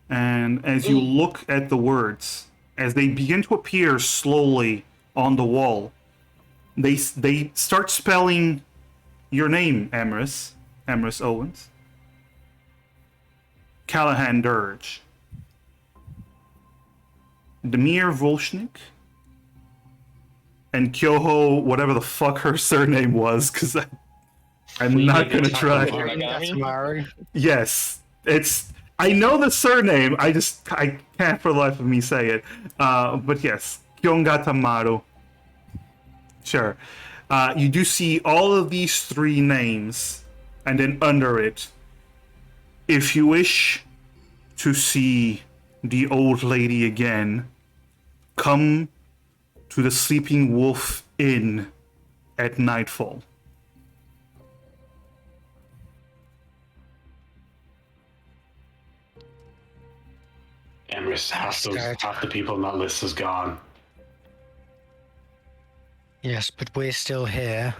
And as you look at the words, as they begin to appear slowly on the wall, they start spelling your name, Emrys Owens. Callahan Dirge. Demir Volshnik. And Kyoho, whatever the fuck her surname was, because I'm not gonna try. Maru. Yes, I know the surname. I can't for the life of me say it. But yes, Kyongatamaru. Sure. You do see all of these 3 names, and then under it, if you wish to see the old lady again, come to the Sleeping Wolf Inn at nightfall. Emrys, half the people on that list is gone. Yes, but we're still here.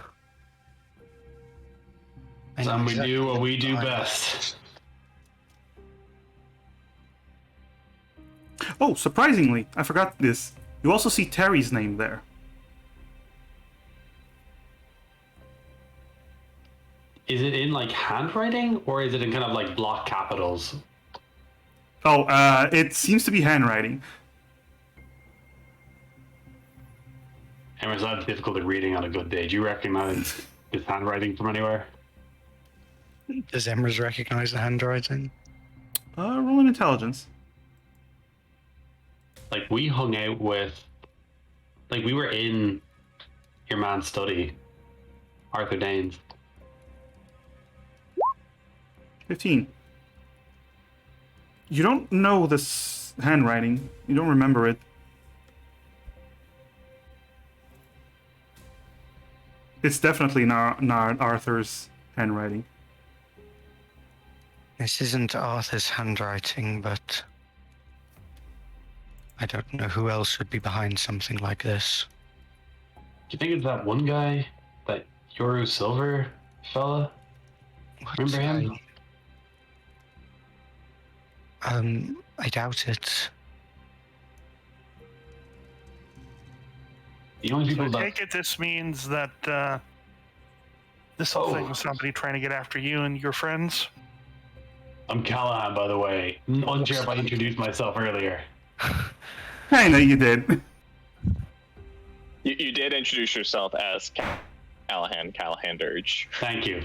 And we do what we do best. Oh, surprisingly, I forgot this. You also see Terry's name there. Is it in like handwriting or is it in kind of like block capitals? Oh, it seems to be handwriting. Emrys, I have difficulty reading on a good day. Do you recognize his handwriting from anywhere? Does Emrys recognize the handwriting? Roll an intelligence. Like we hung out with, like we were in your man's study, Arthur Danes. 15. You don't know this handwriting. You don't remember it. It's definitely not Arthur's handwriting. This isn't Arthur's handwriting, but I don't know who else would be behind something like this. Do you think it's that one guy, that Yoru Silver fella? What Remember him? I doubt it. The only So people I that take it this means that this whole thing was somebody trying to get after you and your friends. I'm Callahan, by the way. Unsure if I introduced myself earlier. I know you did. You did introduce yourself as Callahan Dirge. Thank you,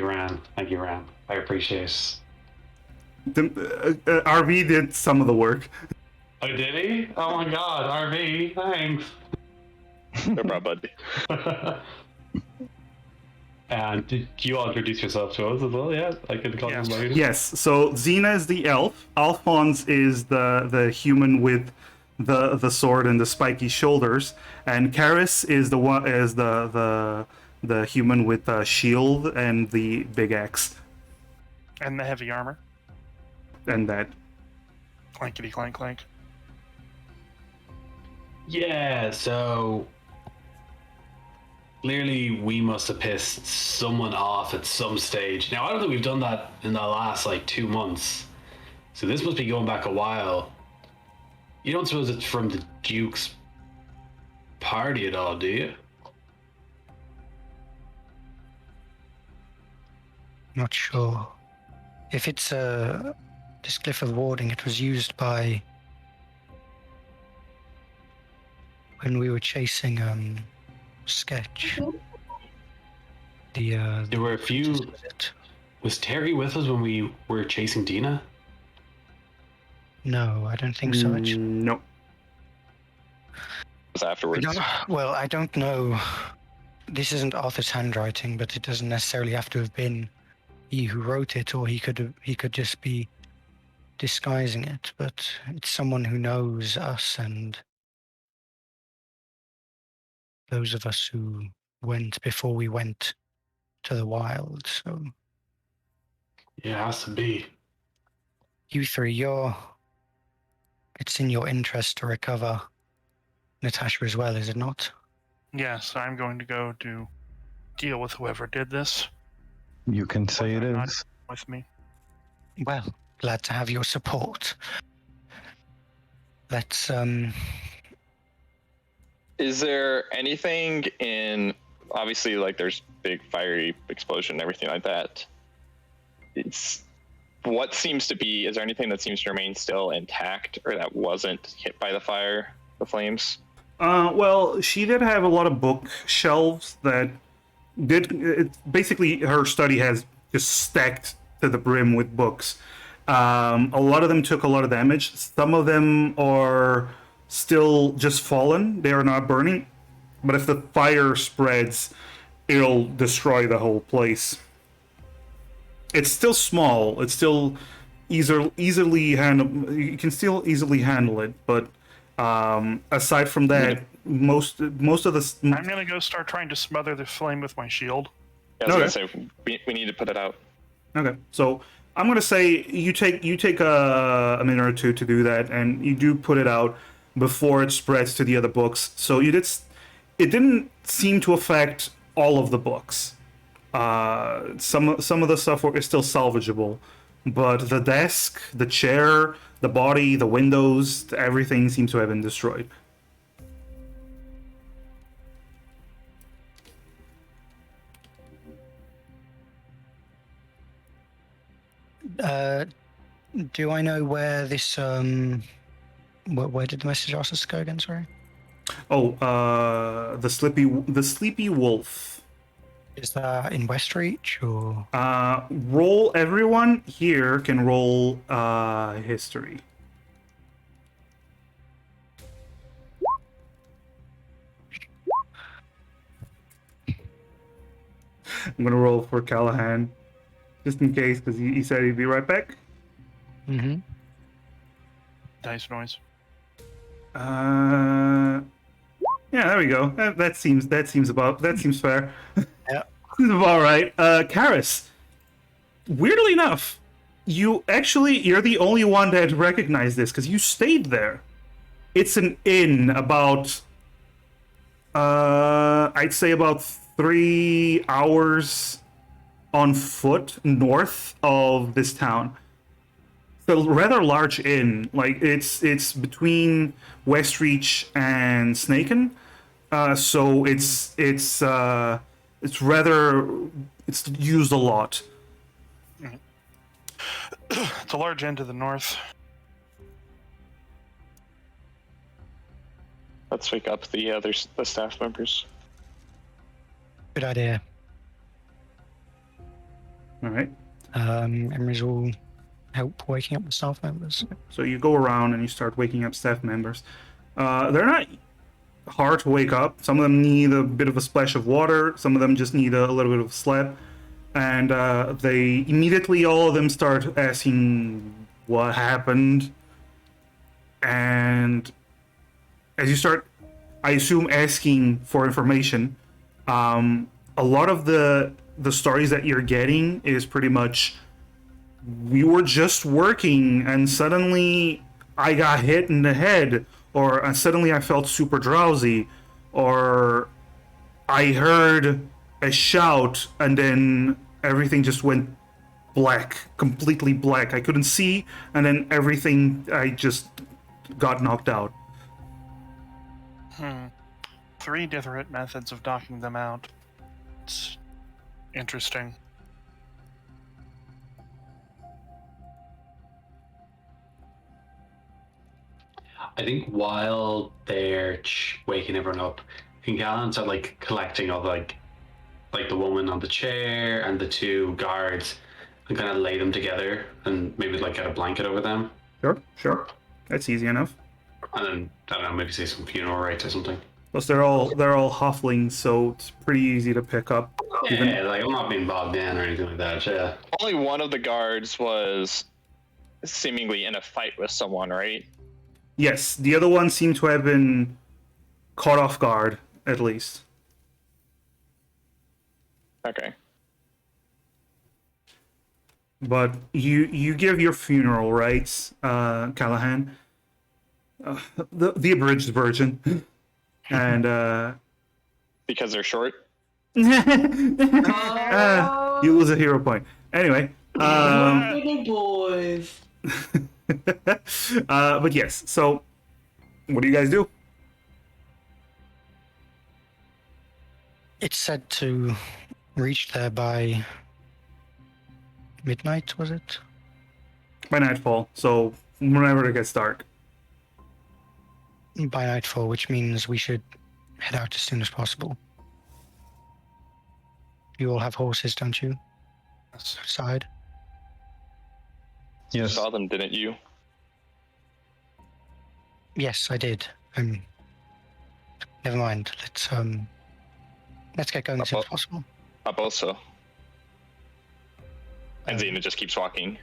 Ran. Thank you, Ran. I appreciate it. RV did some of the work. Oh, did he? Oh my God, RV, thanks. No problem, bud. And did you all introduce yourself to us as well? Yeah, I could call Yes. you later. Yes, so Xena is the elf. Alphonse is the human with the sword and the spiky shoulders, and Karis is the human with the shield and the big axe, And the heavy armor. and that. Clankety clank clank. Yeah, so clearly we must have pissed someone off at some stage. Now I don't think we've done that in the last like 2 months, so this must be going back a while. You don't suppose it's from the Duke's party at all, do you? Not sure. If it's this glyph of warding, it was used by when we were chasing Sketch. The There were a few. was it? Was Terry with us when we were chasing Dina? No, I don't think so. Actually, No. Was afterwards. I don't know. This isn't Arthur's handwriting, but it doesn't necessarily have to have been he who wrote it, or he could just be disguising it. But it's someone who knows us and those of us who went before we went to the wild. So Yeah, it has to be. you three, it's in your interest to recover Natasha as well, is it not? Yes, I'm going to go to deal with whoever did this You can say it Not- is. with me. Well, glad to have your support. Let's Is there anything in, obviously, like there's big fiery explosion and everything like that. Is there anything that seems to remain still intact or that wasn't hit by the fire, the flames? Well, she did have a lot of bookshelves that basically her study has just stacked to the brim with books. A lot of them took a lot of damage. Some of them are still just fallen. They are not burning. But if the fire spreads, it'll destroy the whole place. It's still small. It's still easily handle. You can still easily handle it, but aside from that, most of the I'm going to go start trying to smother the flame with my shield. Yeah, I was gonna say we need to put it out. Okay, so I'm gonna say you take a minute or two to do that, and you do put it out before it spreads to the other books. So it didn't seem to affect all of the books. Some of the stuff is still salvageable, but the desk, the chair, the body, the windows, everything seems to have been destroyed. Do I know where this where did the message ask us to go again? Sorry. Oh, the sleepy wolf. Is that in Westreach or? Roll. Everyone here can roll history. I'm gonna roll for Callahan, just in case, because he said he'd be right back. Mm-hmm. Dice noise. Yeah, there we go. That seems fair. Yeah. Seems about right. Karis, weirdly enough, you're the only one that recognized this because you stayed there. It's an inn about I'd say about 3 hours on foot north of this town. It's a rather large inn. Like it's between Westreach and Snaken. So it's used a lot. It's a large inn to the north. Let's wake up the staff members. Good idea. All right. Emery's will help waking up the staff members. So you go around and you start waking up staff members. They're not hard to wake up. Some of them need a bit of a splash of water. Some of them just need a little bit of a slap. And they immediately, all of them start asking what happened. And as you start, I assume, asking for information, a lot of the stories that you're getting is pretty much, we were just working and suddenly I got hit in the head, or suddenly I felt super drowsy, or I heard a shout and then everything just went black, completely black. I couldn't see, and then everything, I just got knocked out. 3 different methods of knocking them out. It's interesting. I think while they're waking everyone up, can Callan start like collecting all like the woman on the chair and the 2 guards and kind of lay them together and maybe like get a blanket over them, Sure. That's easy enough. and then I don't know, maybe say some funeral rites or something. Plus, they're all halflings, so it's pretty easy to pick up. Yeah, like I'm not being bogged in or anything like that. Yeah. Only one of the guards was seemingly in a fight with someone, right? Yes, the other one seemed to have been caught off guard, at least. Okay. But you give your funeral rites, Callahan. The abridged version. And Because they're short? you lose a hero point. Anyway, Little boys. but yes, so what do you guys do? It's said to reach there by midnight, was it? By nightfall, so whenever it gets dark. By nightfall, which means we should head out as soon as possible. You all have horses, don't you? Outside. You Yes. saw them, didn't you? Yes, I did. Never mind. Let's get going as soon as possible. Up also. And Xena just keeps walking.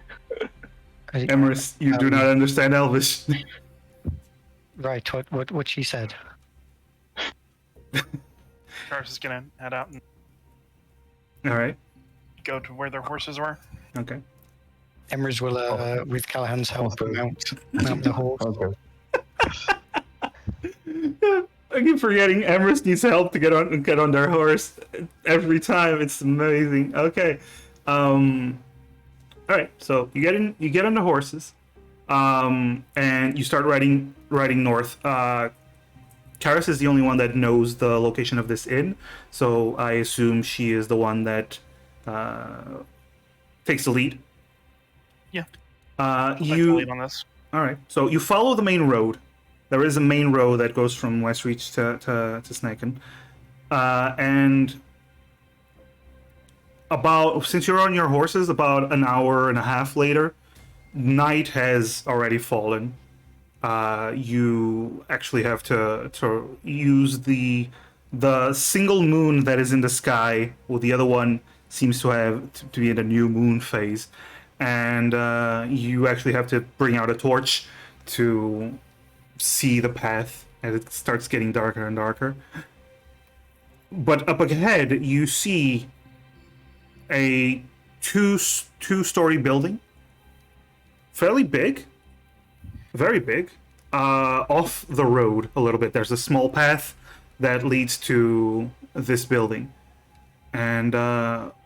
Emerus, you do not understand Elvish. Right. What she said. Karis is gonna head out and All right. go to where their horses were. Okay. Emrys will, with Callahan's help, mount the horse. Okay. I keep forgetting Emerus needs help to get on their horse every time. It's amazing. Okay. All right. So you get on the horses, and you start riding north. Karis is the only one that knows the location of this inn, so I assume she is the one that takes the lead. Yeah. You Take the lead on this. All right. So you follow the main road. There is a main road that goes from Westreach to Snaken. And since you're on your horses, about an hour and a half later, night has already fallen. You actually have to use the the single moon that is in the sky, well, the other one seems to be in a new moon phase, and you actually have to bring out a torch to see the path as it starts getting darker and darker. But up ahead, you see a two-story building, fairly big, very big. Off the road a little bit, there's a small path that leads to this building, and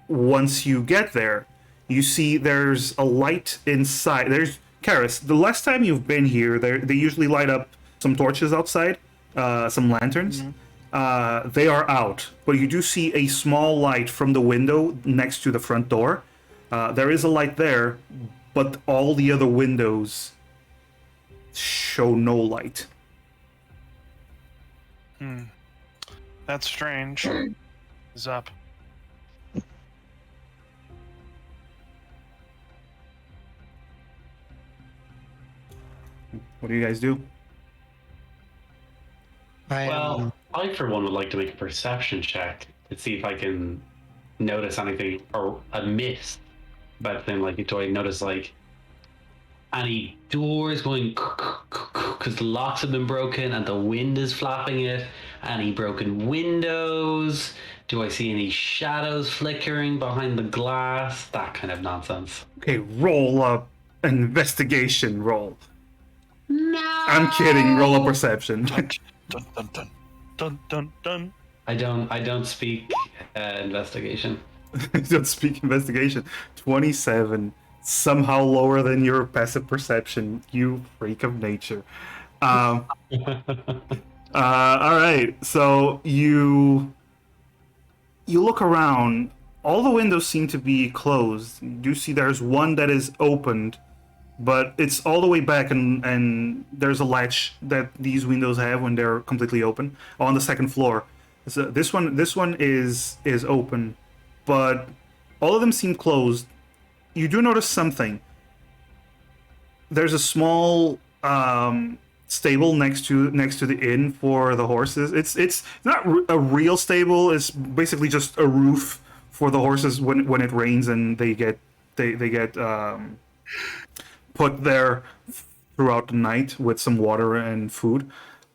once you get there, you see there's a light inside. There's Karis. The last time you've been here, they usually light up some torches outside, some lanterns. They are out, but you do see a small light from the window next to the front door. There is a light there, but all the other windows show no light. That's strange. Is up. What do you guys do? Well, I for one would like to make a perception check to see if I can notice anything or a miss about thing. Like, do I notice like any doors going because the locks have been broken and the wind is flapping it? Any broken windows? Do I see any shadows flickering behind the glass? That kind of nonsense. Okay, roll up investigation roll. No, I'm kidding. Roll a perception. Dun dun dun dun dun dun. I don't speak investigation. Don't speak investigation. 27. Somehow lower than your passive perception. You freak of nature. All right. So you look around. All the windows seem to be closed. You do see there's one that is opened, but it's all the way back, and there's a latch that these windows have when they're completely open on the second floor. So this one is open, but all of them seem closed. You do notice something. There's a small stable next to the inn for the horses. It's not a real stable. It's basically just a roof for the horses when it rains and they get put there throughout the night with some water and food.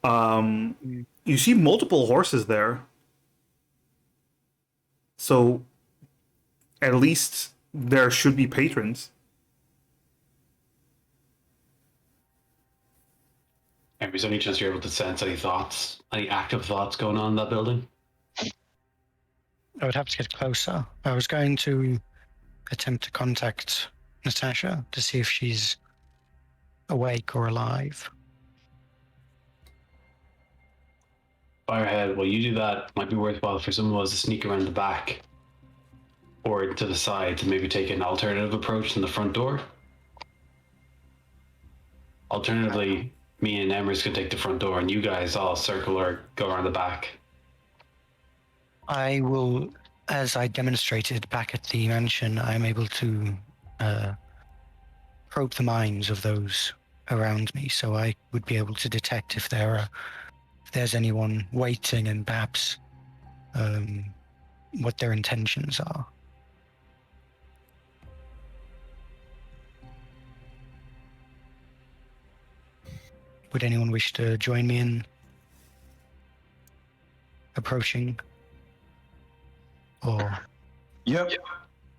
You see multiple horses there. So at least there should be patrons. And is there any chance you're able to sense any thoughts, any active thoughts going on in that building? I would have to get closer. I was going to attempt to contact Natasha to see if she's awake or alive. Firehead, while you do that, might be worthwhile for some of us to sneak around the back or to the side to maybe take an alternative approach than the front door. Alternatively, me and Emrys can take the front door and you guys all circle or go around the back. I will, as I demonstrated back at the mansion, I'm able to probe the minds of those around me, so I would be able to detect if there's anyone waiting and perhaps what their intentions are. Would anyone wish to join me in approaching? Or Yep.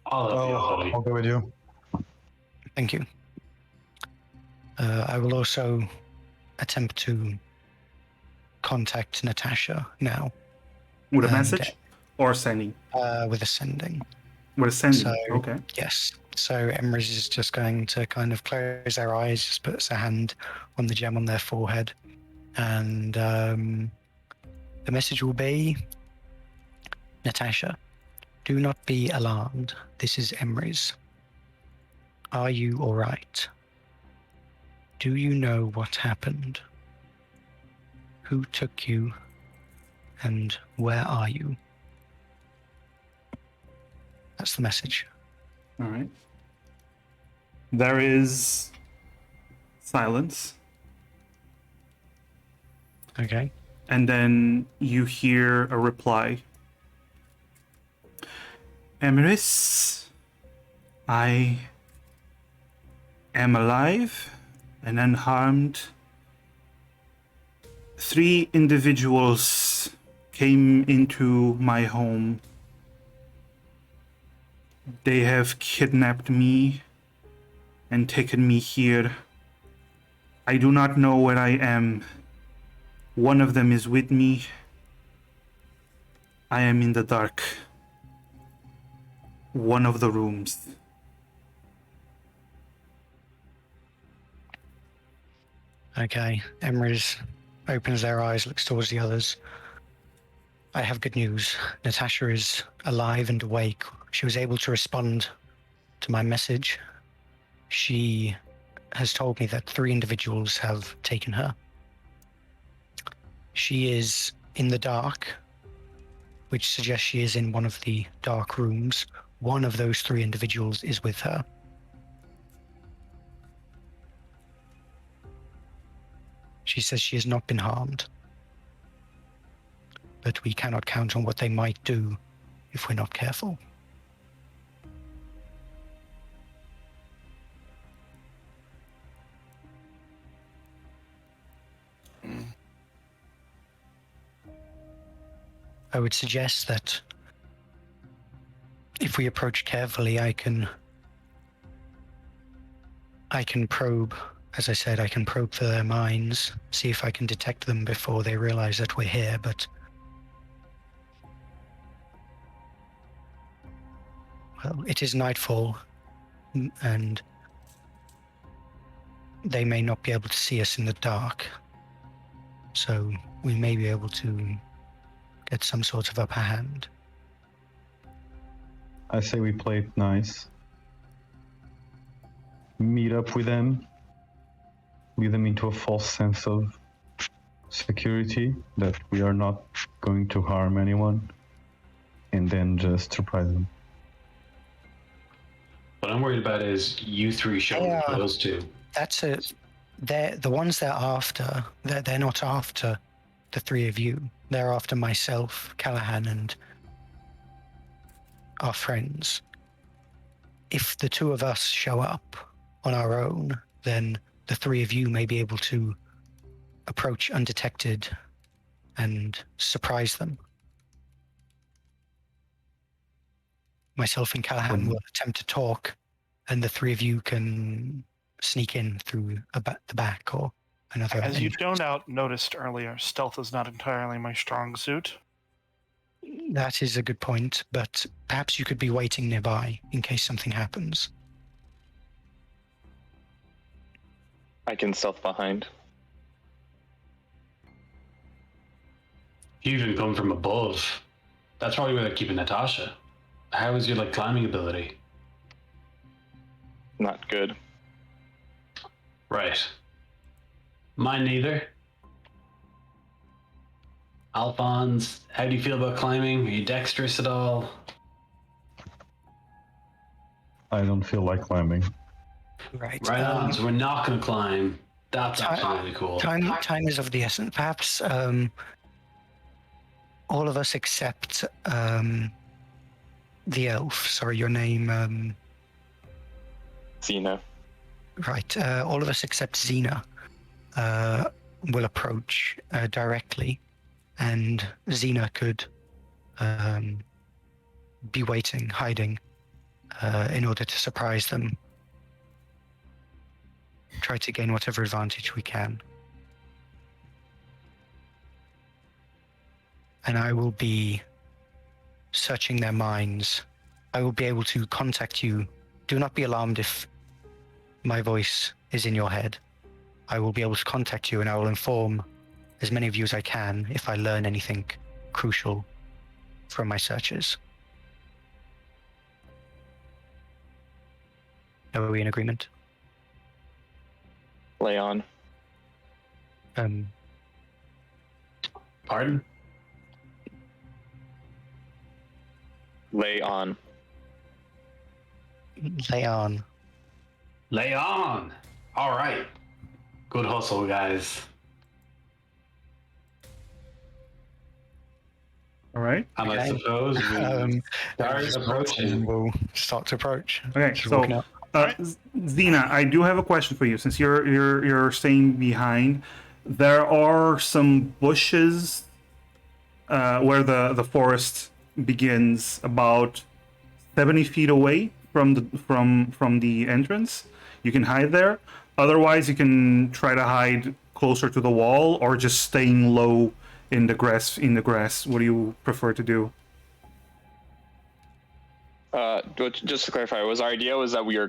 I'll go with you. thank you. I will also attempt to contact Natasha now With a And, message? Or sending? with a sending. With a sending, So, okay. yes. So Emrys is just going to kind of close their eyes, just puts her hand on the gem on their forehead. And the message will be, Natasha, do not be alarmed. This is Emrys. Are you all right? Do you know what happened? Who took you? And where are you? That's the message. All right. There is silence. Okay. And then you hear a reply. Emrys, I am alive and unharmed. 3 individuals came into my home. They have kidnapped me and taken me here. I do not know where I am. One of them is with me. I am in the dark. One of the rooms. Okay, Emrys opens their eyes, looks towards the others. I have good news. Natasha is alive and awake. She was able to respond to my message. She has told me that 3 individuals have taken her. She is in the dark, which suggests she is in one of the dark rooms. One of those 3 individuals is with her. She says she has not been harmed, but we cannot count on what they might do if we're not careful. I would suggest that if we approach carefully, I can probe. As I said, I can probe for their minds, see if I can detect them before they realize that we're here, but well, it is nightfall, and they may not be able to see us in the dark, so we may be able to get some sort of upper hand. I say we play it nice. Meet up with them. Lead them into a false sense of security that we are not going to harm anyone, and then just surprise them. What I'm worried about is you 3 showing Yeah. those 2. That's it. They're the ones they're after. They're not after the 3 of you. They're after myself, Callahan, and our friends. If the 2 of us show up on our own, then the 3 of you may be able to approach undetected and surprise them. Myself and Callahan will attempt to talk, and the 3 of you can sneak in through the back or another. As you entrance. noticed earlier, stealth is not entirely my strong suit. That is a good point, but perhaps you could be waiting nearby in case something happens. I can stealth behind. You even come from above. That's probably where they're keeping Natasha. How is your climbing ability? Not good. Right. Mine neither. Alphonse, how do you feel about climbing? Are you dexterous at all? I don't feel like climbing. Right. Right on. So we're not going to climb. That's actually really cool. Time is of the essence. Perhaps all of us except the elf. Sorry, your name. Xena. Right. All of us except Xena will approach directly, and Xena could be waiting, hiding, in order to surprise them. Try to gain whatever advantage we can. And I will be searching their minds. I will be able to contact you. Do not be alarmed if my voice is in your head. I will be able to contact you, and I will inform as many of you as I can if I learn anything crucial from my searches. Are we in agreement? Lay on. Pardon? Lay on. Lay on. Lay on! All right. Good hustle, guys. All right. And I Okay. suppose we Um, start just approaching. We'll start to approach. Okay. Just So, walking up. Xena, I do have a question for you. Since you're staying behind, there are some bushes where the forest begins, about 70 feet away from the entrance. You can hide there. Otherwise, you can try to hide closer to the wall, or just staying low in the grass. What do you prefer to do? Just to clarify, our idea was that we were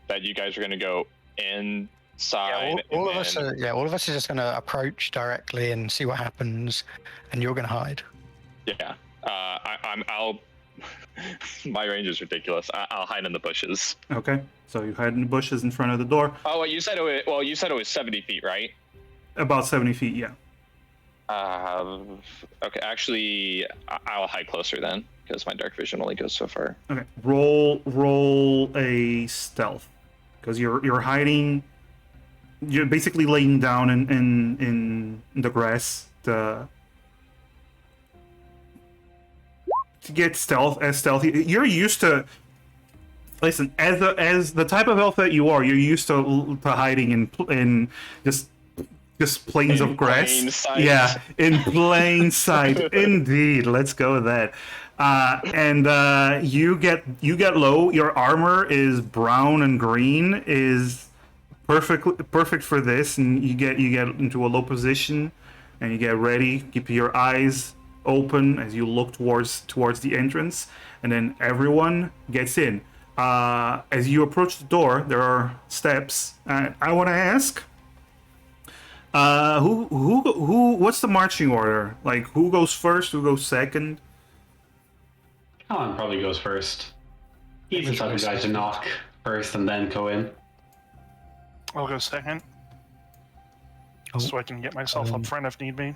that you guys were going to go inside. All of us are. Yeah, all of us are just going to approach directly and see what happens, and you're going to hide. Yeah. I'll. My range is ridiculous. I'll hide in the bushes. Okay, so you hide in the bushes in front of the door. Oh, you said it was 70 feet, right? About 70 feet, yeah. Okay, actually, I'll hide closer then, because my dark vision only goes so far. Okay, roll a stealth, because you're hiding. You're basically laying down in the grass to get stealthy. You're used to. Listen, as the type of elf that you are, you're used to hiding in just plains of grass. Plain sight. Yeah, in plain sight. Indeed. Let's go with that. And you get low. Your armor is brown and green. Is perfect for this, and you get into a low position, and you get ready. Keep your eyes open as you look towards the entrance, and then everyone gets in. As you approach the door, there are steps. I want to ask. Who? What's the marching order? Like, who goes first? Who goes second? Colin probably goes first. Even type of guy to knock first and then go in. I'll go second. So I can get myself up front if need be.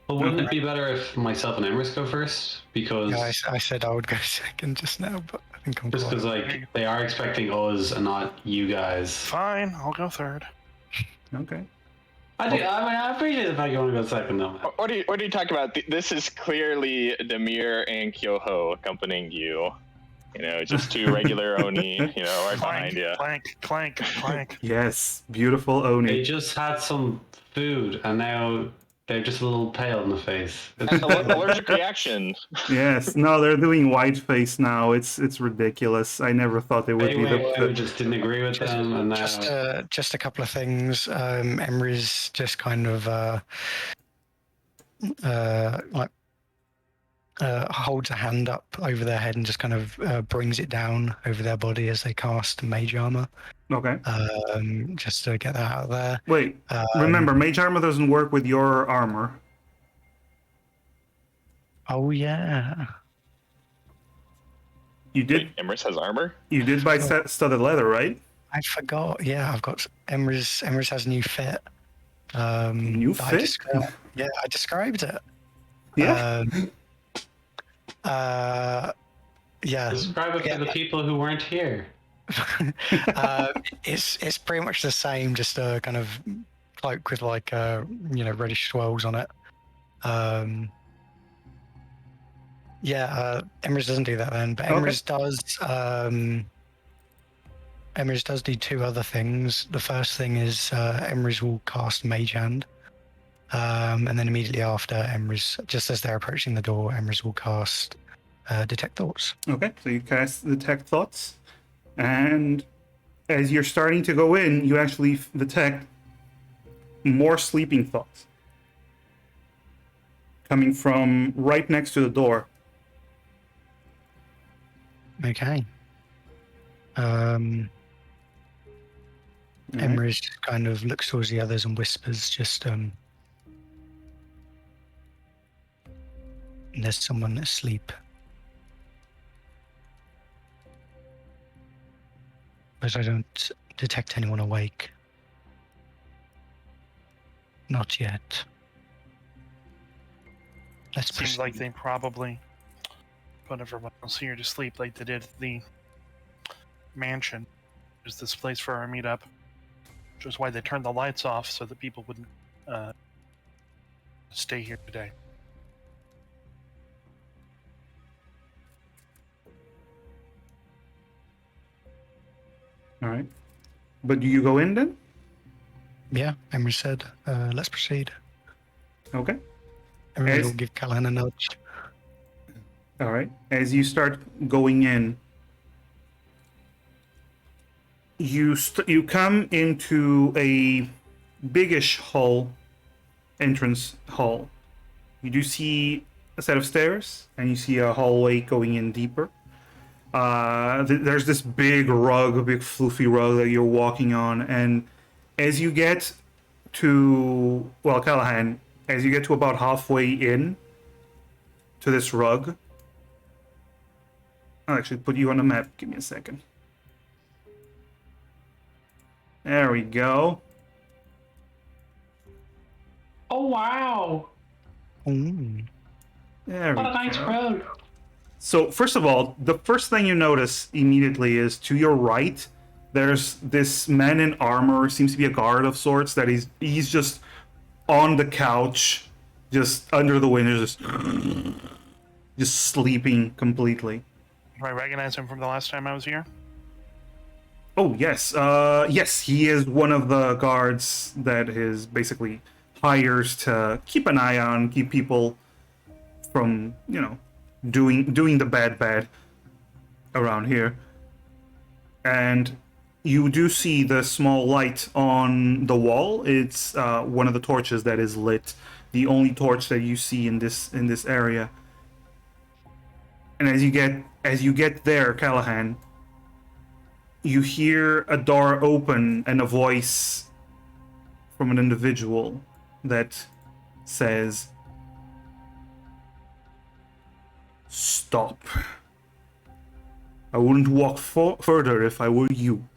Well, wouldn't it be better if myself and Emrys go first? Because Yeah, I said I would go second just now, but I think I'm. just because they are expecting us and not you guys. Fine, I'll go third. Okay. I appreciate the fact you want to go second though. What are you talking about? This is clearly Demir and Kyoho accompanying you. You know, just two regular Oni, you know, right behind you. Clank. Yes, beautiful They Oni. just had some food and now they're just a little pale in the face. Allergic reaction. Yes, no, they're doing white face now. It's ridiculous. I never thought they would be We just didn't agree with them, and now Just a couple of things. Emery's just kind of holds a hand up over their head and just kind of brings it down over their body as they cast mage armor. Okay. Just to get that out of there. Wait, remember, mage armor doesn't work with your armor. Oh yeah. You did. Wait, Emrys has armor? You did buy studded leather, right? I forgot. Yeah, I've got Emrys has a new fit. New fit? I described it. Yeah. Yeah. describe it for the people who weren't here. It's pretty much the same, just a kind of cloak with like reddish swirls on it. Emrys doesn't do that then, but Emrys does do two other things. The first thing is Emrys will cast Mage Hand, and then immediately after Emrys, just as they're approaching the door, Emrys will cast Detect Thoughts. Okay, so you cast Detect Thoughts, and as you're starting to go in, you actually detect more sleeping thoughts coming from right next to the door. Okay. Emrys kind of looks towards the others and whispers, there's someone asleep. But I don't detect anyone awake. Not yet. Let's Seems like proceed. they probably put everyone else here to sleep like they did at the mansion. There's this place for our meetup, which is why they turned the lights off so that people wouldn't stay here today. All right. But do you go in then? Yeah, Emery said, let's proceed. Okay. Emery As- will give Callahan a nudge. All right. As you start going in, you come into a biggish hall, entrance hall. You do see a set of stairs, and you see a hallway going in deeper. There's this big rug, a big fluffy rug that you're walking on, and as you get to, well, Callahan, as you get to about halfway in to this rug, I'll actually put you on the map. Give me a second. There we go. Oh wow! Mm. There we What a nice go. road. So, first of all, the first thing you notice immediately is to your right, there's this man in armor, seems to be a guard of sorts, that he's just on the couch, just under the window, just sleeping completely. Do I recognize him from the last time I was here? Oh, yes. Yes, he is one of the guards that is basically hires to keep an eye on, keep people from, doing the bad around here. And you do see the small light on the wall. It's one of the torches that is lit, the only torch that you see in this area. And as you get there, Callahan, you hear a door open and a voice from an individual that says, "Stop. I wouldn't walk further if I were you."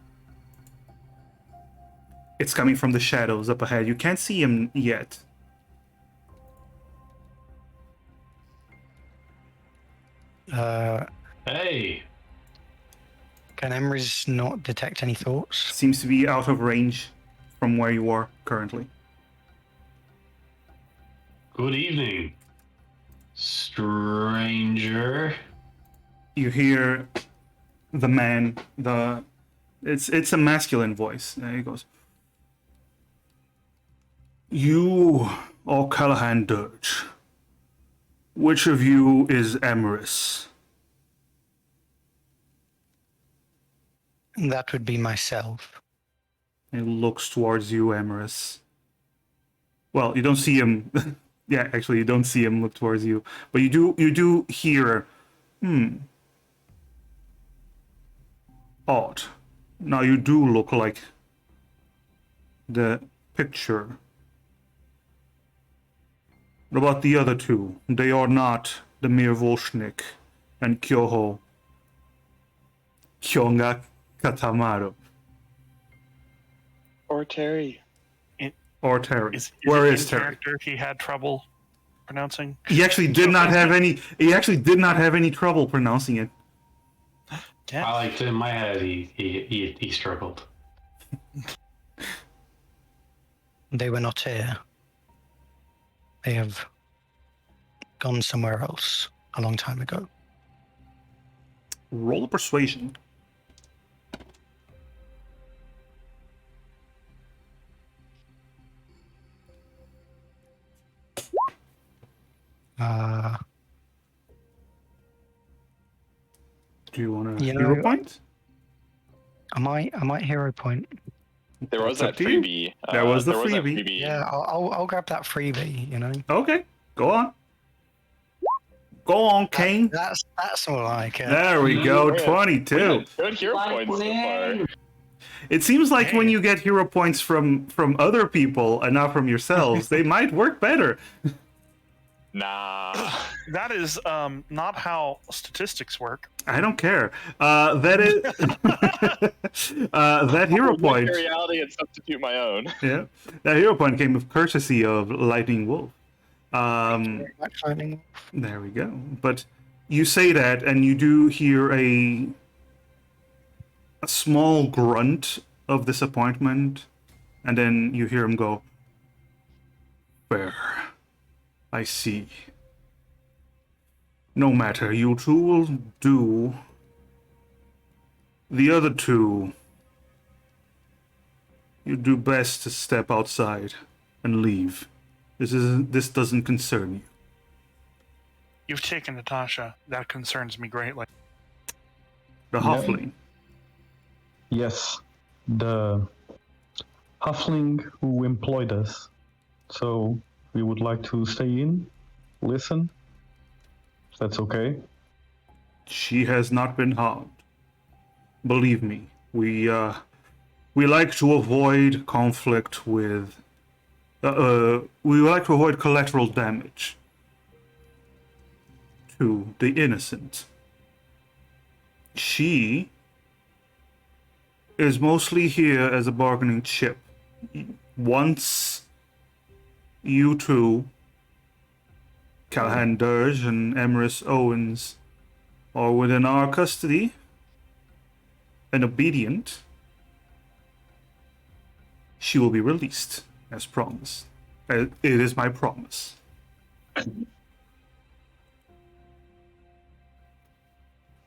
It's coming from the shadows up ahead. You can't see him yet. Hey, Can Emery's not detect any thoughts? Seems to be out of range from where you are currently. good evening, stranger. You hear the man, it's a masculine voice. There he goes. "You are Callahan Dirge. Which of you is Emerus?" That would be myself. He looks towards you, Emerus. Well, you don't see him. Yeah, actually, you don't see him look towards you, but you do hear, odd. Now you do look like the picture. What about the other two? They are not the mere Volshnik and Kyoho. Kyonga Katamaru. Or Terry. Or Terry. Where Where is is Terry? character he had trouble pronouncing? He actually did not have any. He actually did not have any trouble pronouncing it. Yeah. I liked in my head he struggled. They were not here. They have gone somewhere else a long time ago. Roll a persuasion. Do you want a You know, hero point? I might hero point. There was That's that up to you. freebie. There was the that freebie. Yeah, I'll grab that freebie. You know. Okay, go on. Go on, Kane. That's more like it. There we go, Yeah. 22. Good hero points so far. It seems like Hey. when you get hero points from other people and not from yourselves, they might work better. Nah. That is not how statistics work. I don't care. That is that hero Look point. at reality and substitute my own. Yeah, that hero point came with courtesy of Lightning Wolf. Lightning. There we go. But you say that, and you do hear a small grunt of disappointment, and then you hear him go, "Fair. I see. No matter, you two will do. The other two, You do best to step outside and leave. This doesn't concern you. You've taken Natasha. That concerns me greatly. The Yeah. Huffling. Yes, the halfling who employed us. So we would like to stay in, listen. If that's okay. She has not been harmed. Believe me, we like to avoid conflict with. We like to avoid collateral damage to the innocent. She is mostly here as a bargaining chip. Once you two, Callahan Dirge and Emerus Owens, are within our custody and obedient, she will be released, as promised. It is my promise.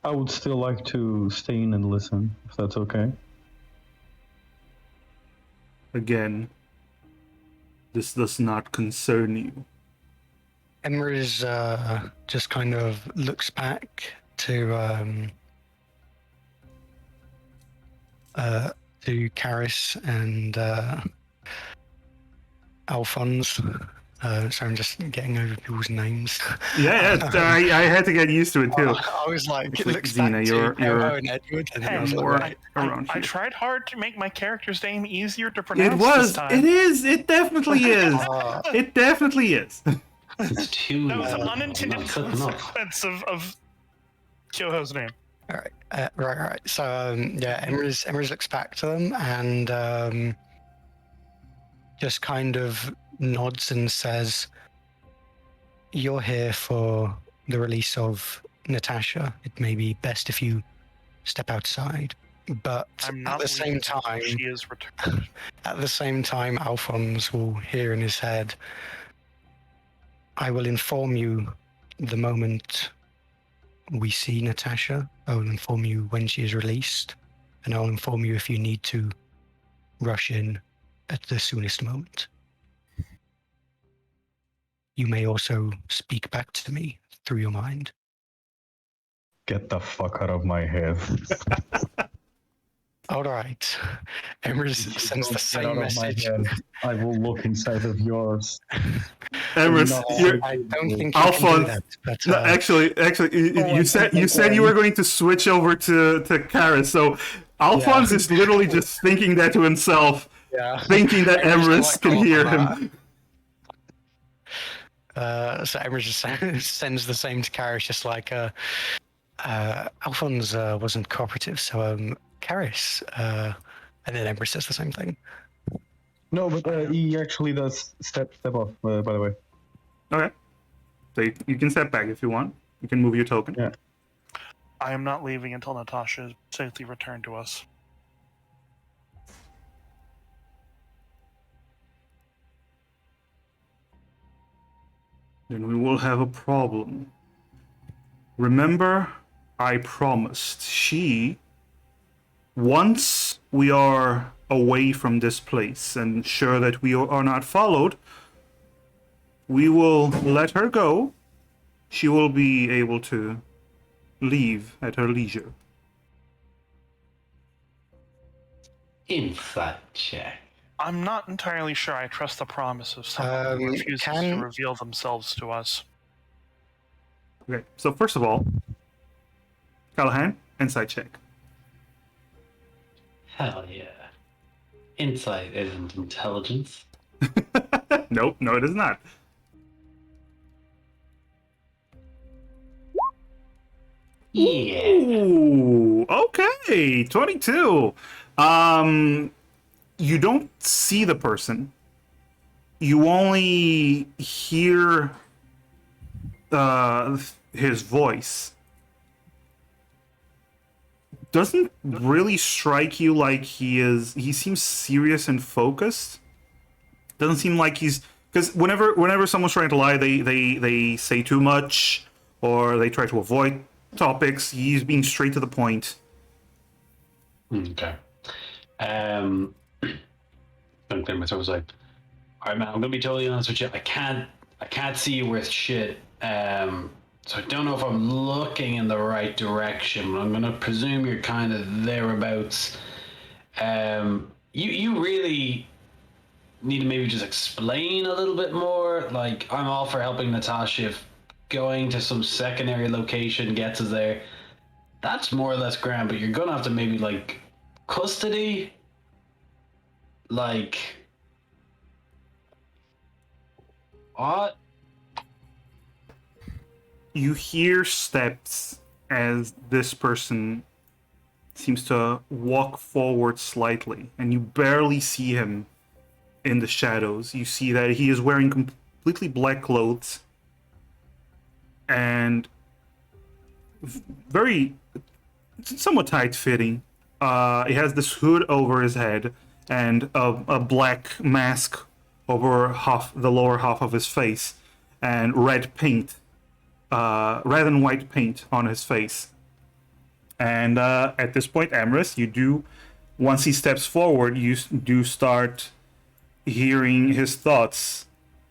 I would still like to stay in and listen, if that's okay. Again, this does not concern you. Emrys just kind of looks back to Karis and Alphonse. So I'm just getting over people's names. Yeah, I had to get used to it too. I was like, it Actually, looks Xena, back you're- to you're- Poho and Edward, and I was Hey, like, more right. around I here. tried hard to make my character's name easier to It pronounce was. this time. It is. It definitely is. Uh, It definitely is. It's too. That was an not unintended good enough. consequence of Kyoho's name. All right, right. So yeah, Emrys looks back to them and just kind of nods and says, "You're here for the release of Natasha. It may be best if you step outside, but I'm at not the same leaving. time, She is returned. at the same time, Alphonse will hear in his head, I will inform you the moment we see Natasha. I will inform you when she is released, and I'll inform you if you need to rush in at the soonest moment. You may also speak back to me through your mind." Get the fuck out of my head. All right. Emrys sends the Get same out of my message. head. I will look inside of yours. Emrys, No, you're, I don't think you can Alphonse. do that. But, No, actually, you said you were going to switch over to Karis. So Alphonse is literally just thinking that to himself, yeah. thinking that Emrys Emrys like, can "Oh, hear uh, him. So Emrys just sends the same to Karis, just like, Alphonse wasn't cooperative, so Karis, and then Emrys says the same thing. No, but he actually does step off, by the way. Okay. So you can step back if you want. You can move your token. Yeah. I am not leaving until Natasha is safely returned to us. Then we will have a problem. Remember, I promised. Once we are away from this place and sure that we are not followed, we will let her go. She will be able to leave at her leisure. Insight check. I'm not entirely sure I trust the promise of someone who refuses to reveal themselves to us. Okay, so first of all, Callahan, insight check. Hell yeah. Insight isn't intelligence. Nope, no, it is not. Yeah. Ooh, okay, 22. You don't see the person. You only hear his voice. Doesn't really strike you like he seems serious and focused. Doesn't seem like he's, because whenever someone's trying to lie, they say too much or they try to avoid topics. He's being straight to the point. Okay. Gonna clear my throat. I was like, all right, man, I'm gonna be totally honest with you. I can't see you worth shit. So I don't know if I'm looking in the right direction, but I'm gonna presume you're kind of thereabouts. You really need to maybe just explain a little bit more. Like, I'm all for helping Natasha if going to some secondary location gets us there. That's more or less grand, but you're gonna have to maybe like custody, like what? You hear steps as this person seems to walk forward slightly, and you barely see him in the shadows. You see that he is wearing completely black clothes and very somewhat tight fitting. He has this hood over his head and a black mask over the lower half of his face, and red and white paint on his face. And at this point, Amorous, once he steps forward, you do start hearing his thoughts,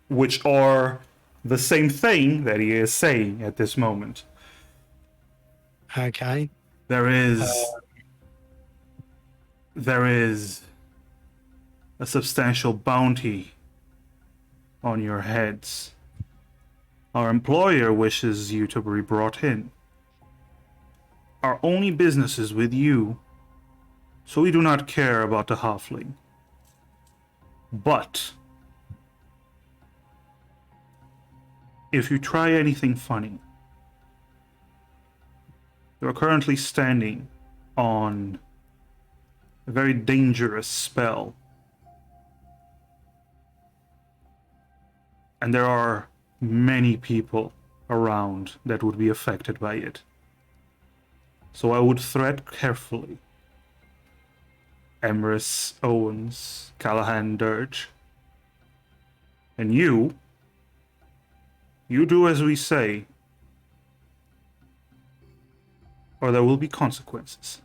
which are the same thing that he is saying at this moment. Okay. There is a substantial bounty on your heads. Our employer wishes you to be brought in. Our only business is with you, so we do not care about the halfling. But if you try anything funny, you are currently standing on a very dangerous spell. And there are many people around that would be affected by it. So I would tread carefully. Emrys, Owens, Callahan, Dirge. And you do as we say, or there will be consequences.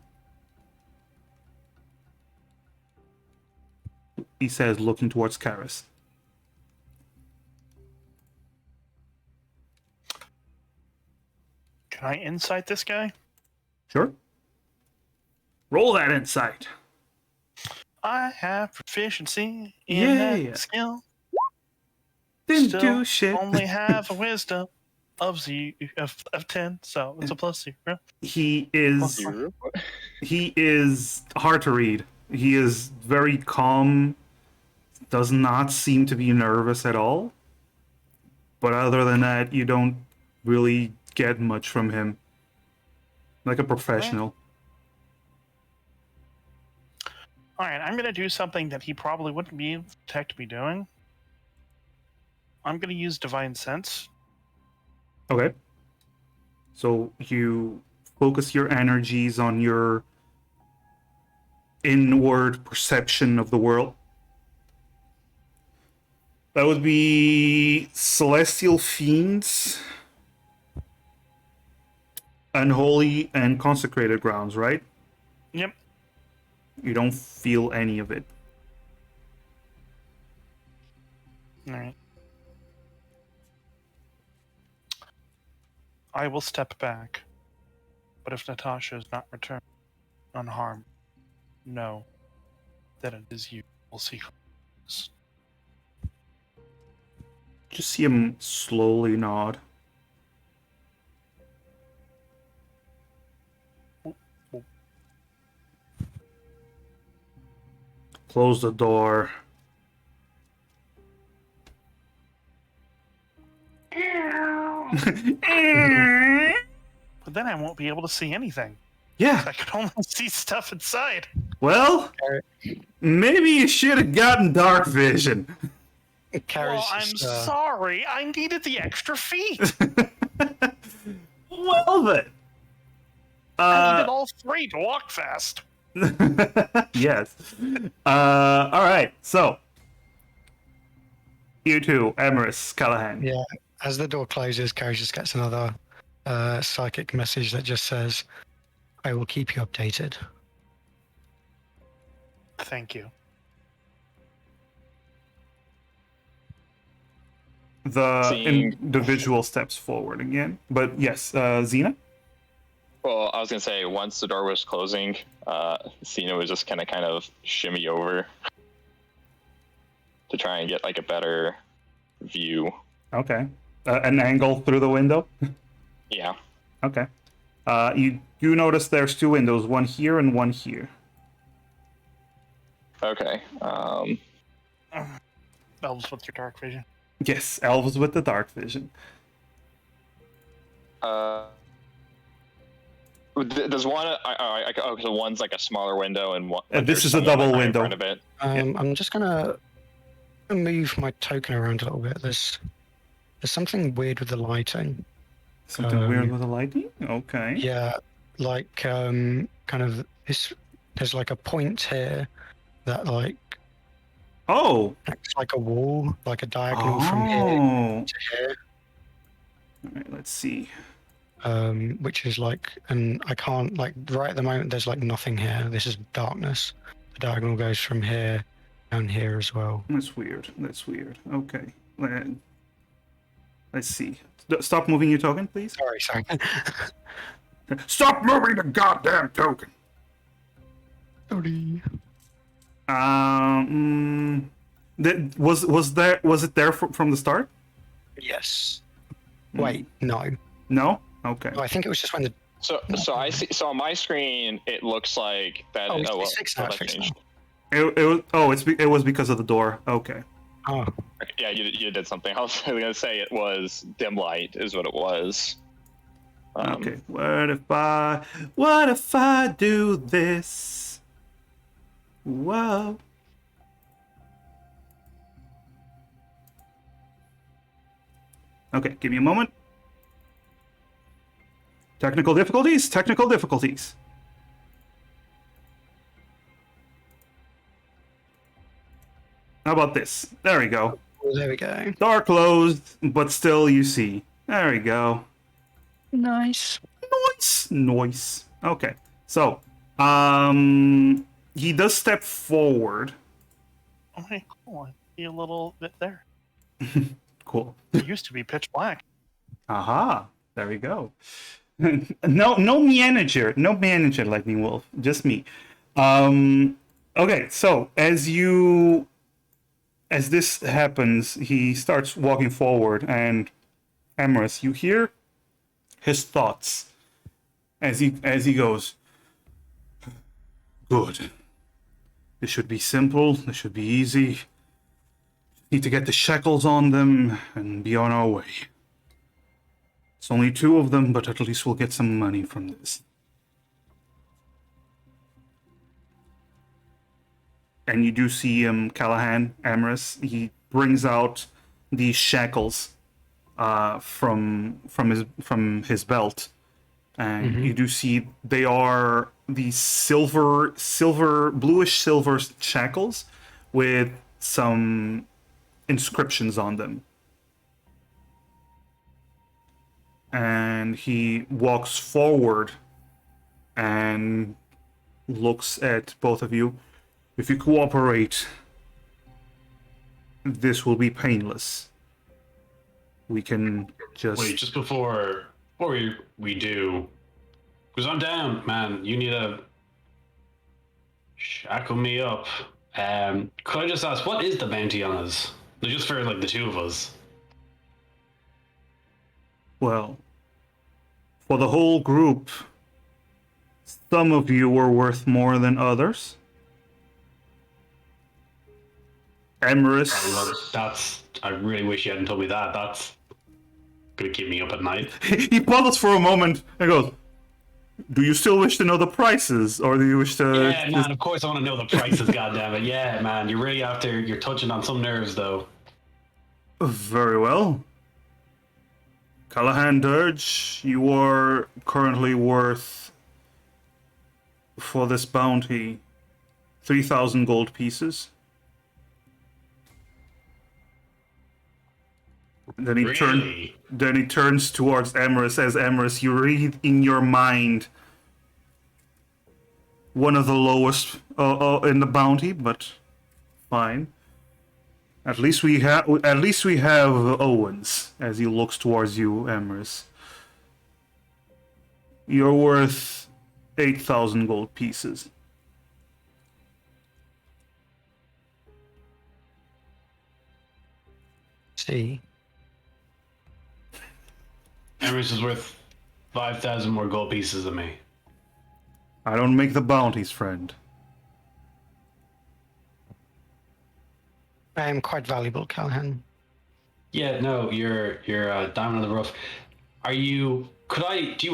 He says, looking towards Karis. Can I insight this guy? Sure. Roll that insight. I have proficiency in Yeah. that skill. Didn't Still do shit. only have a wisdom of 10, so it's a plus 0. He is hard to read. He is very calm, does not seem to be nervous at all. But other than that, you don't really get much from him. Like a professional. Alright, I'm going to do something that he probably wouldn't be able to detect me doing. I'm going to use Divine Sense. Okay. So you focus your energies on your inward perception of the world. That would be Celestial Fiends, Unholy, and Consecrated Grounds, right? Yep. You don't feel any of it. Alright. I will step back, but if Natasha is not returned unharmed, know that it is you who will see her. Just see him slowly nod. Close the door. But then I won't be able to see anything. Yeah. I can only see stuff inside. Well, maybe you should have gotten dark vision. Well, I'm sorry. I needed the extra feet. Well then. I needed all 3 to walk fast. Yes. All right. So, you two, Emrys, Callahan. Yeah. As the door closes, Carrie just gets another psychic message that just says, "I will keep you updated." Thank you. the Seeing- individual steps forward again. But yes, Xena? Well, I was gonna say once the door was closing, Cena was just kind of shimmy over to try and get like a better view. Okay. An angle through the window? Yeah. Okay. You notice there's two windows, one here and one here. Okay. Elves with your dark vision. Yes, elves with the dark vision. Does one? So one's like a smaller window, and one. This there's is a someone, double like, right in window. front of it. I'm just gonna move my token around a little bit. There's something weird with the lighting. Something weird with the lighting? Okay. Yeah, like kind of this. There's like a point here that like Oh! acts like a wall, like a diagonal from here Oh! to here. Alright, let's see. Which is like, and I can't like right at the moment. There's like nothing here. This is darkness. The diagonal goes from here down here as well. That's weird. That's weird. Okay. Let's see. Stop moving your token, please. Sorry. Stop moving the goddamn token! Sorry. Was it there from the start? Yes. Wait, no. No? Okay. I think it was just when the. So I see. So on my screen, it looks like that. Oh, Oh, well, it's fixed now. that It's fixed changed. It was because of the door. Okay. Oh, Yeah, you did something. I was gonna say it was dim light, is what it was. Okay. What if I do this? Whoa. Okay, give me a moment. Technical difficulties. How about this? There we go. well, there we go. Door closed, but still you see. There we go. Nice. Noise. Okay. So, he does step forward. Oh, hey, cool. I see a little bit there. Cool. It used to be pitch black. Aha. There we go. No manager. No manager, Lightning Wolf. Just me. Okay, so as this happens, he starts walking forward, and Amaris, you hear his thoughts as he goes. Good. This should be simple. This should be easy. Need to get the shackles on them and be on our way. It's only 2 of them, but at least we'll get some money from this. And you do see Callahan, Amaris, he brings out these shackles from his belt. And you do see they are these bluish silver shackles with some inscriptions on them. And he walks forward and looks at both of you. If you cooperate, this will be painless. We can just... Wait, just before we do, because I'm down, man. You need to shackle me up. Could I just ask, what is the bounty on us? Just for like the 2 of us. Well, for the whole group, some of you were worth more than others. Amaris... I really wish you hadn't told me that. That's gonna keep me up at night. He pauses for a moment and goes, do you still wish to know the prices, or do you wish to... Yeah, man, of course I want to know the prices, goddammit. Yeah, man, you're touching on some nerves, though. Very well. Callahan Dirge, you are currently worth, for this bounty, 3,000 gold pieces. Then he Really? Then he turns towards Amaris. As Amaris, you read in your mind one of the lowest in the bounty, but fine. At least we have Owens as he looks towards you, Emrys. You're worth 8,000 gold pieces. See. Emrys is worth 5,000 more gold pieces than me. I don't make the bounties, friend. I am quite valuable, Callahan. Yeah, no, you're diamond in the rough. Do you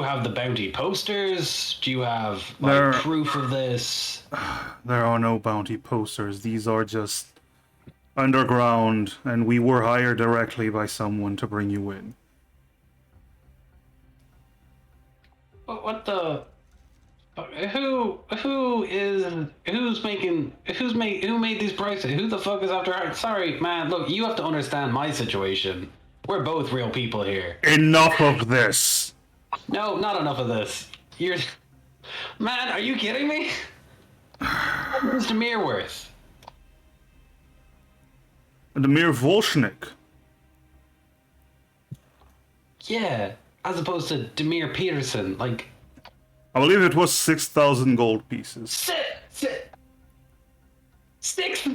have the bounty posters? Do you have There- proof of this? There are no bounty posters. These are just underground, and we were hired directly by someone to bring you in. What the? Who made these prices? Who the fuck is after her? Sorry, man. Look, you have to understand my situation. We're both real people here. Enough of this! No, not enough of this. Man, are you kidding me? What is Demir worth? Demir Volshnik. Yeah, as opposed to Demir Peterson. Like, I believe it was 6,000 gold pieces. Six.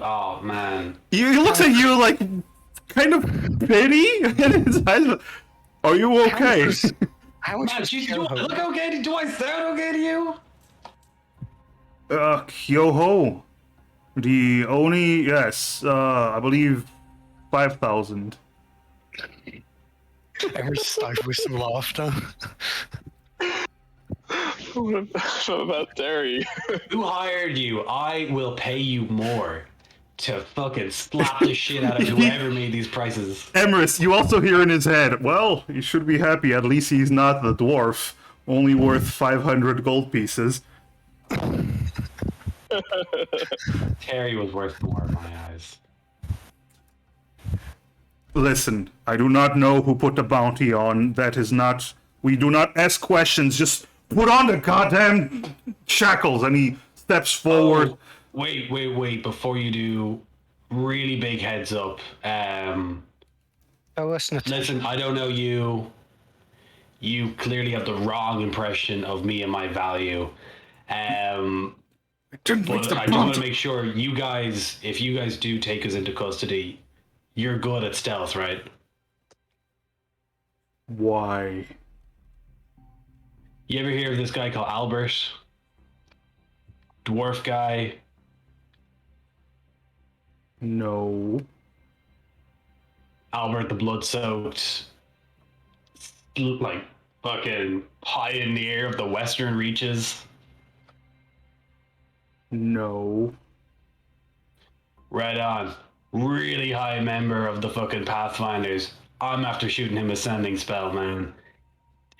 Oh man. He looks at you like kind of pity in his eyes. Are you okay? How much Man, was do I Kyoho? look okay? Do I sound okay to you? Kyoho. The Oni, yes, I believe 5,000. Every stifles some laughter. What about Derry? Who hired you? I will pay you more to fucking slap the shit out of whoever made these prices. Emrys, you also hear in his head, well, you should be happy, at least he's not the dwarf, only worth 500 gold pieces. Terry was worth more in my eyes. Listen, I do not know who put the bounty on. That is not... We do not ask questions, just put on the goddamn shackles. And he steps forward. Oh, wait. Before you do, really big heads up. Oh, listen, Listen, I don't know you. You clearly have the wrong impression of me and my value. I didn't make But the I do want bounty. to make sure you guys, if you guys do take us into custody, you're good at stealth, right? Why? You ever hear of this guy called Albert? Dwarf guy. No. Albert the blood-soaked, like, fucking pioneer of the Western Reaches. No. Right on. Really high member of the fucking Pathfinders. I'm after shooting him a sending spell, man.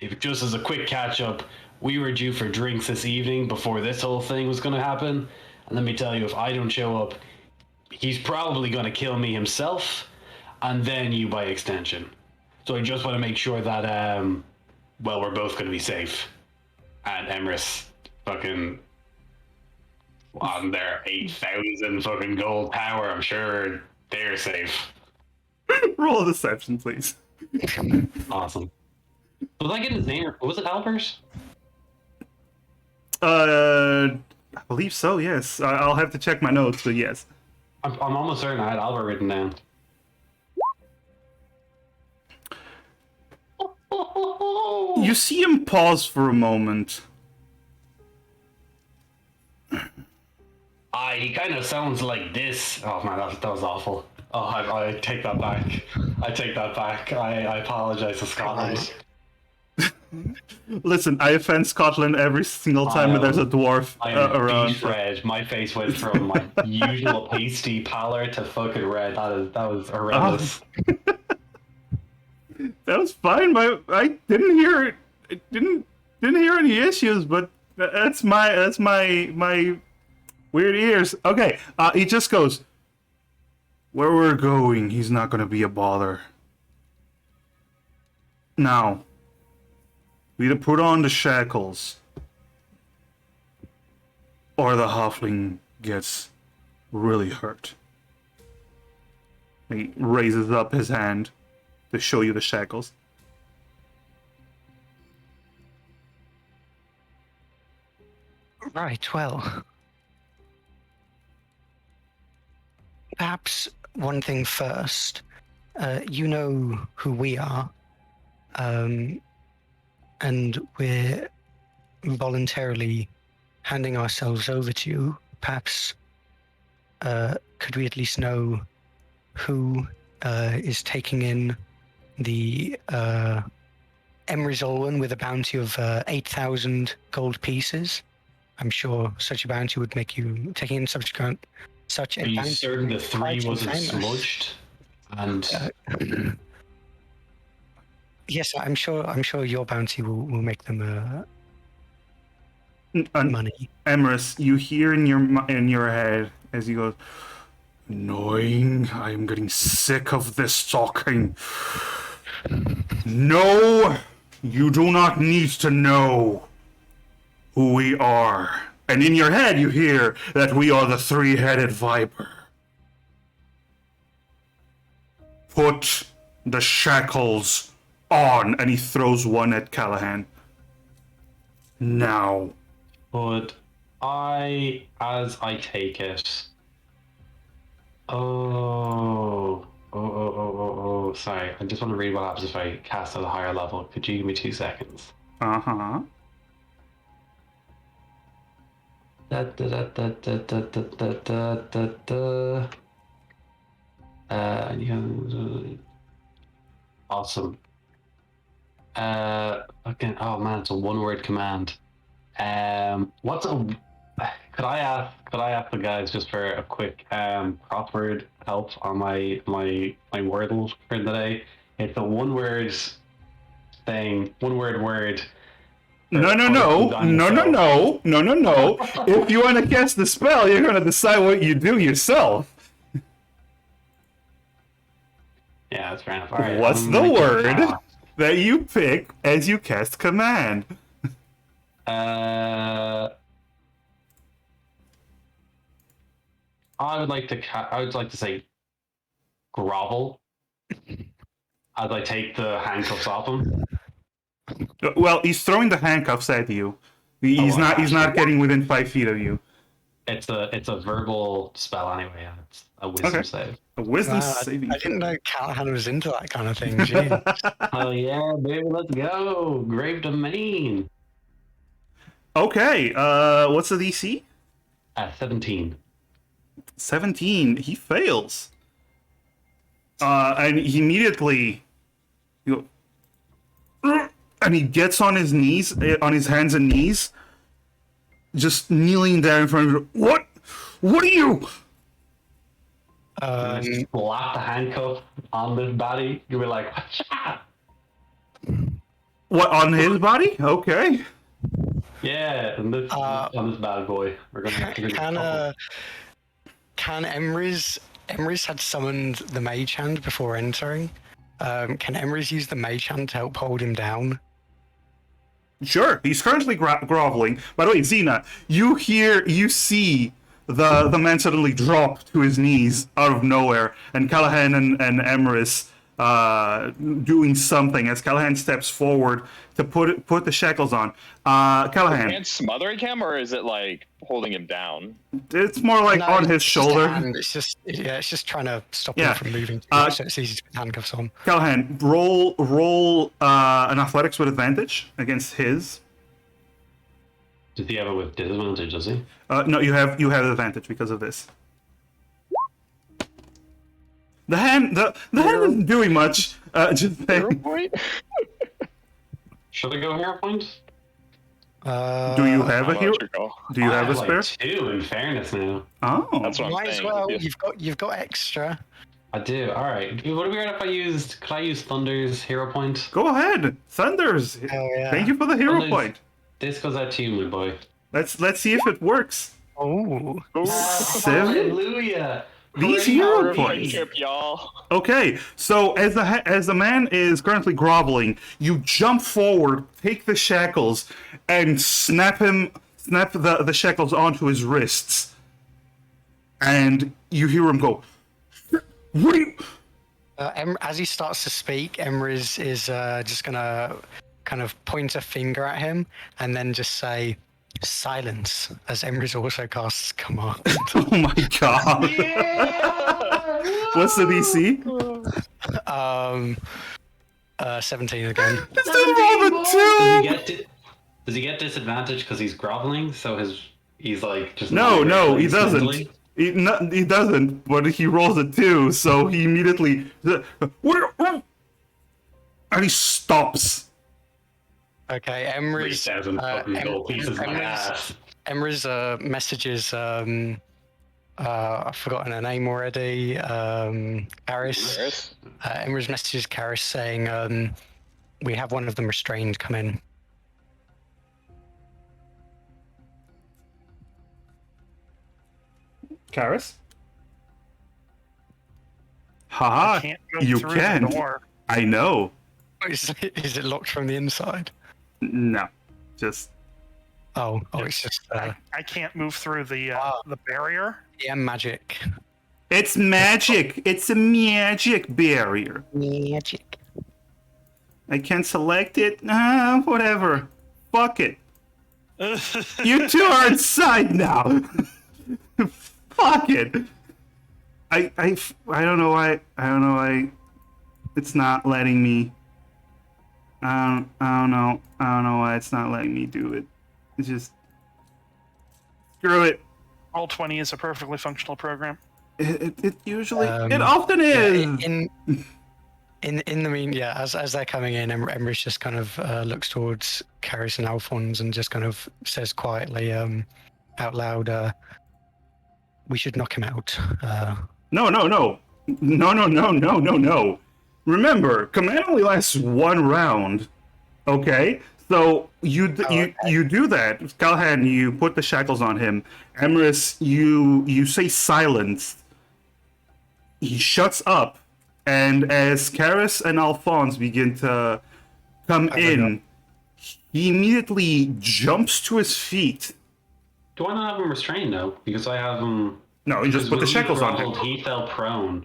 If just as a quick catch up, we were due for drinks this evening before this whole thing was gonna happen. And let me tell you, if I don't show up, he's probably gonna kill me himself, and then you by extension. So I just want to make sure that, well, we're both gonna be safe. And Emrys fucking on their 8,000 fucking gold tower, I'm sure they're safe. Roll a deception, please. Awesome. Was I getting his name? Was it Albert? I believe so, yes. I'll have to check my notes, but yes. I'm almost certain I had Albert written down. You see him pause for a moment. He kind of sounds like this. Oh man, that was awful. Oh, I take that back. I apologize to Scotland. Listen, I offend Scotland every single time there's a dwarf I am around. beet red. My face went from my usual pasty pallor to fucking red. That was horrendous. That was fine. I didn't hear it. Didn't hear any issues, but that's my weird ears. Okay, he just goes, where we're going, he's not gonna be a bother. Now, we either put on the shackles, or the halfling gets really hurt. He raises up his hand to show you the shackles. Right, well. Perhaps one thing first. You know who we are. And we're voluntarily handing ourselves over to you. Perhaps could we at least know who is taking in the Emrys Olwen with a bounty of 8,000 gold pieces? I'm sure such a bounty would make you taking in such a Are you bounty. certain the three quite wasn't famous. smudged? And Yes, I'm sure your bounty will make them And money. Emrys, you hear in your head as he goes, "Annoying. I am getting sick of this talking. No, you do not need to know who we are." And in your head, you hear that we are the three-headed viper. Put the shackles on, and he throws one at Callahan. Now. but as I take it, sorry, I just want to read what happens if I cast at a higher level. Could you give me 2 seconds? Uh-huh. Da, da, da, da, da, da, da, da, da, da. Awesome. Okay. Oh man, it's a one-word command. What's a? Could I ask the guys just for a quick crossword help on my wordle for today? It's a one-word thing, one-word word. No. If you want to cast the spell, you're going to decide what you do yourself. Yeah, that's fair enough. All right, What's the word that you pick as you cast command? I would like to say grovel as I take the handcuffs off him. Well, he's throwing the handcuffs at you. He's not getting within 5 feet of you. It's a verbal spell anyway. And it's a wisdom save. A wisdom Wow, saving. I didn't know Callahan was into that kind of thing. Jeez. Oh yeah, baby, let's go. Grave domain. Okay, what's the DC? 17. 17. He fails. And he immediately... And he gets on his knees, on his hands and knees, just kneeling there in front of you. What? What are you? Slap the handcuff on this body. You'll be like, "Whatcha?" What, on his body? Okay. Yeah, and this on this bad boy. We're gonna Can Emrys had summoned the mage hand before entering? Can Emrys use the mage hand to help hold him down? Sure. He's currently groveling. By the way, Xena, you see the man suddenly drop to his knees out of nowhere, and Callahan and Emrys doing something as Callahan steps forward to put the shackles on. Callahan. Is it smothering him, or is it like holding him down? It's more like on his shoulder. It's just trying to stop him from moving too much, so it's easy to put handcuffs on. Callahan, roll an athletics with advantage against his. Does he have it with disadvantage, does he? No, you have advantage because of this. The hand isn't doing much. Just saying. Should I go hero point? Do you have a hero? Do you have a spare? Like 2, in fairness now. Oh, That's what I'm Might as saying. well. Yeah. You've got extra. I do. All right. Would it be right if I used? Could I use Thunder's hero point? go ahead, Thunders. Hell yeah. Thank you for the hero Thunders. point. This goes out to you, my boy. Let's see if it works. Oh. 7. Hallelujah! These Great hero power points. Friendship, y'all. Okay, so as the man is currently groveling, you jump forward, take the shackles, and snap him snap the shackles onto his wrists, and you hear him go, "What are you?" As he starts to speak, Emra is just gonna kind of point a finger at him and then just say, "Silence," as Emrys also casts command. Oh my god! What's the DC? 17 again. This dude rolled a Does 2. does he get disadvantage because he's groveling? So he's like just No, not he very doesn't. spindly? He doesn't. But he rolls a 2, so he immediately. What? And he stops. Okay, 3,000 fucking gold pieces in my ass. Emra's messages. I've forgotten her name already. Karis. Emra's messages Karis saying, "We have one of them restrained. Come in." Karis? I Haha, can't go you through can. the door. I know. Is it locked from the inside? No, just Oh, it's just I can't move through the barrier. magic. it's magic. It's a magic barrier. Magic. I can select it. Whatever. Fuck it. You two are inside now. Fuck it. I don't know why. I don't know why. It's not letting me. I don't know. I don't know why it's not letting me do it. It's just screw it. Roll20 is a perfectly functional program. It usually Um, it often is. In the mean, yeah, as they're coming in, Emrys just kind of looks towards Karis and Alphonse and just kind of says quietly, out loud, "We should knock him out." No. Remember, command only lasts 1 round. Okay, so you do that. Callahan, you put the shackles on him. Emrys, you say silence. He shuts up, and as Karis and Alphonse begin to come in, he immediately jumps to his feet. Do I not have him restrained now? Because I have him. No, you just put the shackles on him. He fell prone,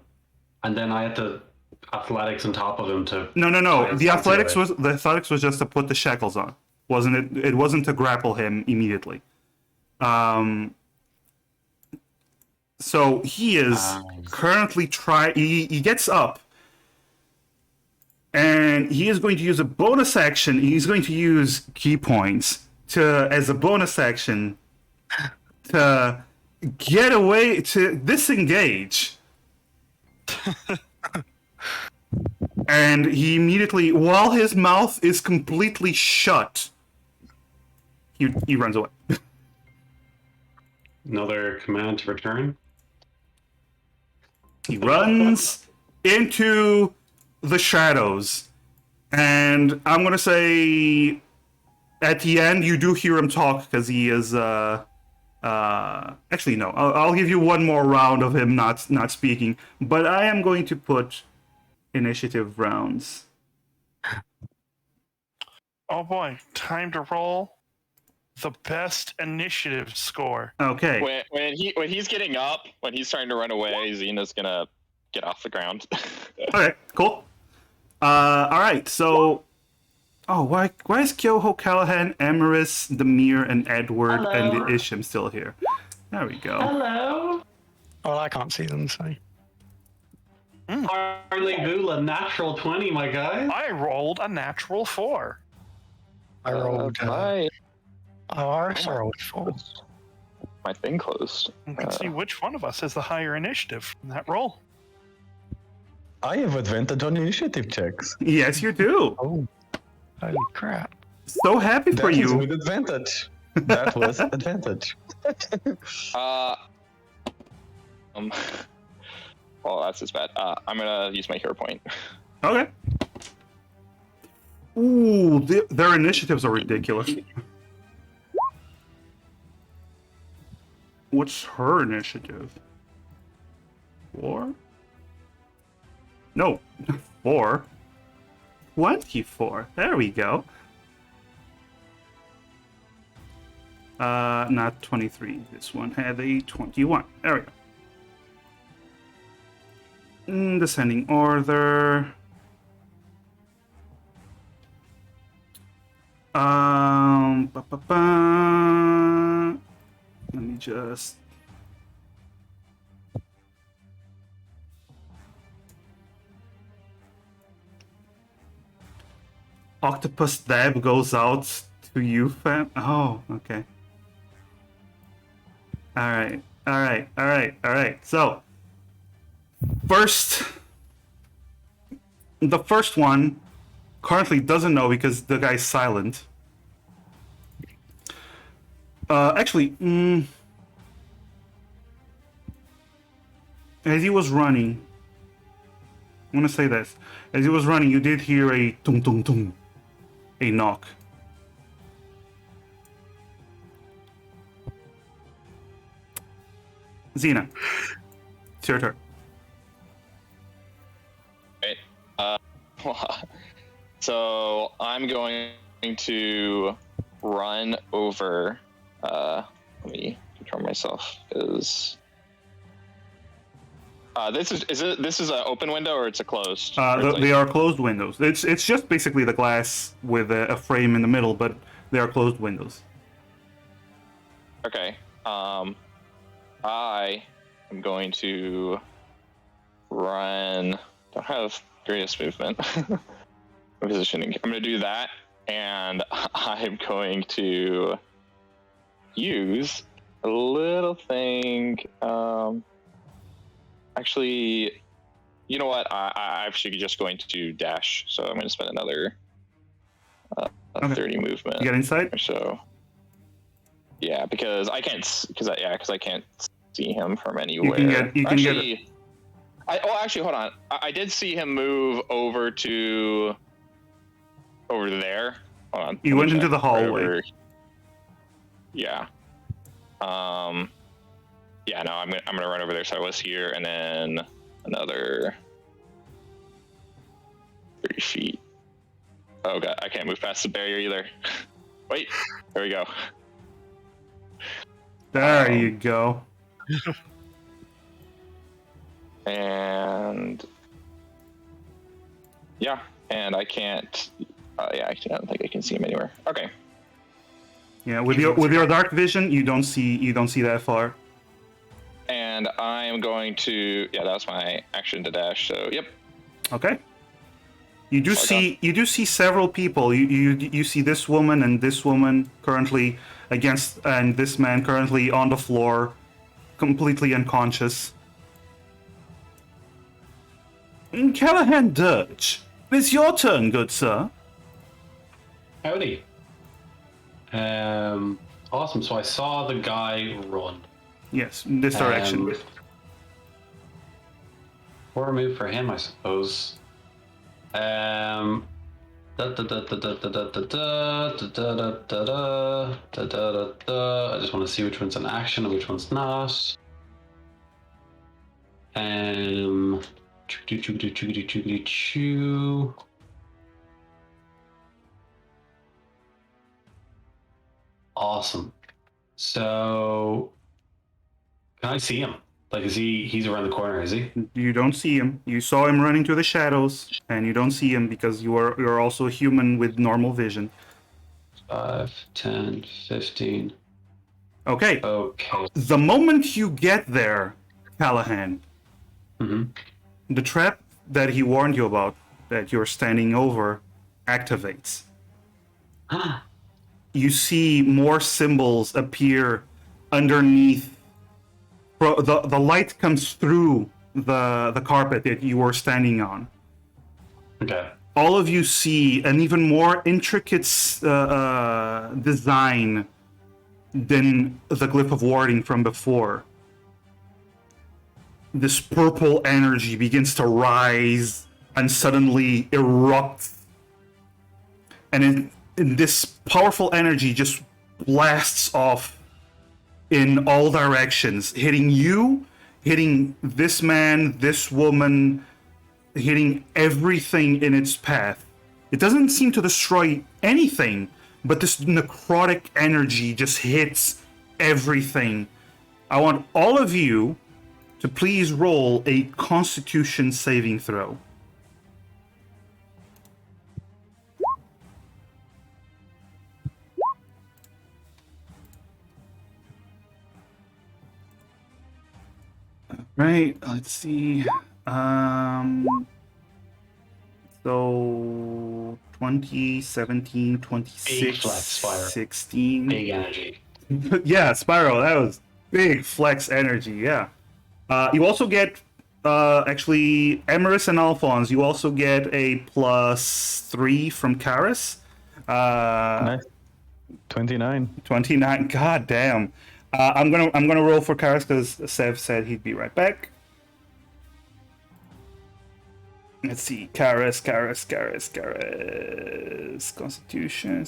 and then I had to athletics on top of him to. No. Right, The sounds athletics was just to put the shackles on, wasn't it? It wasn't to grapple him immediately. So he is currently he gets up, and he is going to use a bonus action. He's going to use key points as a bonus action to get away, to disengage. And he immediately, while his mouth is completely shut, he runs away. Another command to return. He runs into the shadows. And I'm going to say at the end, you do hear him talk because he is... actually, no. I'll give you one more round of him not speaking. But I am going to put initiative rounds. Oh boy, time to roll the best initiative score. Okay. When he's getting up, when he's trying to run away, Xena's gonna get off the ground. Okay, cool. All right, so... Oh, why is Kyoho, Callahan, Emrys, Demir, and Edward, and Hello. Isham still here? There we go. Hello. Well, I can't see them, so. Harley Vula, natural 20, my guy. I rolled a natural 4. I rolled. I also my- rolled 4. My thing closed. You can see which one of us has the higher initiative from that roll. I have advantage on initiative checks. Yes, you do. Oh, holy crap! So happy for That is you. with advantage. That was advantage. Well, that's just bad. I'm gonna use my hero point. Okay. Ooh, their initiatives are ridiculous. What's her initiative? 4? No, 4. 24. There we go. Not 23. This one had a 21. There we go. In descending order. Let me just. Octopus dab goes out to you, fam. Oh, okay. All right. So, the first one currently doesn't know because the guy's silent. Actually, as he was running, I want to say this. As he was running, you did hear a tung tung tung, a knock. Xena, it's your turn. Right. So I'm going to run over. Let me control myself. This is an open window or it's a closed? They are closed windows. It's just basically the glass with a frame in the middle, but they are closed windows. Okay. I am going to run. Don't have greatest movement. Positioning. I'm going to do that, and I'm going to use a little thing. Actually, you know what? I actually just going to dash, so I'm going to spend another Okay. 30 movement. You got inside? Or so. Yeah, because I can't. Because I can't see him from anywhere. Actually, hold on. I did see him move over there. Hold on. You went into the hallway. Yeah. Yeah. No, I'm gonna run over there. So I was here, and then another 30 feet. Oh god, I can't move past the barrier either. Wait. There we go. There you go. And yeah, and I can't. Yeah, actually, I don't think I can see him anywhere. Okay. Yeah, with your dark vision, you don't see that far. And I'm going to. Yeah, that was my action to dash. So yep. Okay. You do see several people. You see this woman and this woman currently against, and this man currently on the floor, completely unconscious. Callahan Dirge, it's your turn, good sir. Howdy. Awesome. So I saw the guy run. Yes, in this direction. Or a move for him, I suppose. I just want to see which one's an action and which one's not. Awesome. So, can I see him? Like, he's around the corner, is he? You don't see him. You saw him running through the shadows, and you don't see him because you're also a human with normal vision. 5, 10, 15. Okay. Okay. The moment you get there, Callahan, the trap that he warned you about, that you're standing over, activates. You see more symbols appear underneath. The light comes through the carpet that you were standing on. Okay. All of you see an even more intricate design than the glyph of warding from before. This purple energy begins to rise and suddenly erupt. And this powerful energy just blasts off in all directions, hitting you, hitting this man, this woman, hitting everything in its path. It doesn't seem to destroy anything, but this necrotic energy just hits everything. I want all of you to please roll a Constitution saving throw. Right, let's see. So 20, 17, 26, Big flex, Spyro. 16. Big energy. Yeah, Spyro, that was big flex energy, yeah. You also get, actually, Emerus and Alphonse, you also get a +3 from Karis. Nice. 29. 29, god damn. I'm gonna roll for Karis because Sev said he'd be right back. Let's see, Karis. Constitution.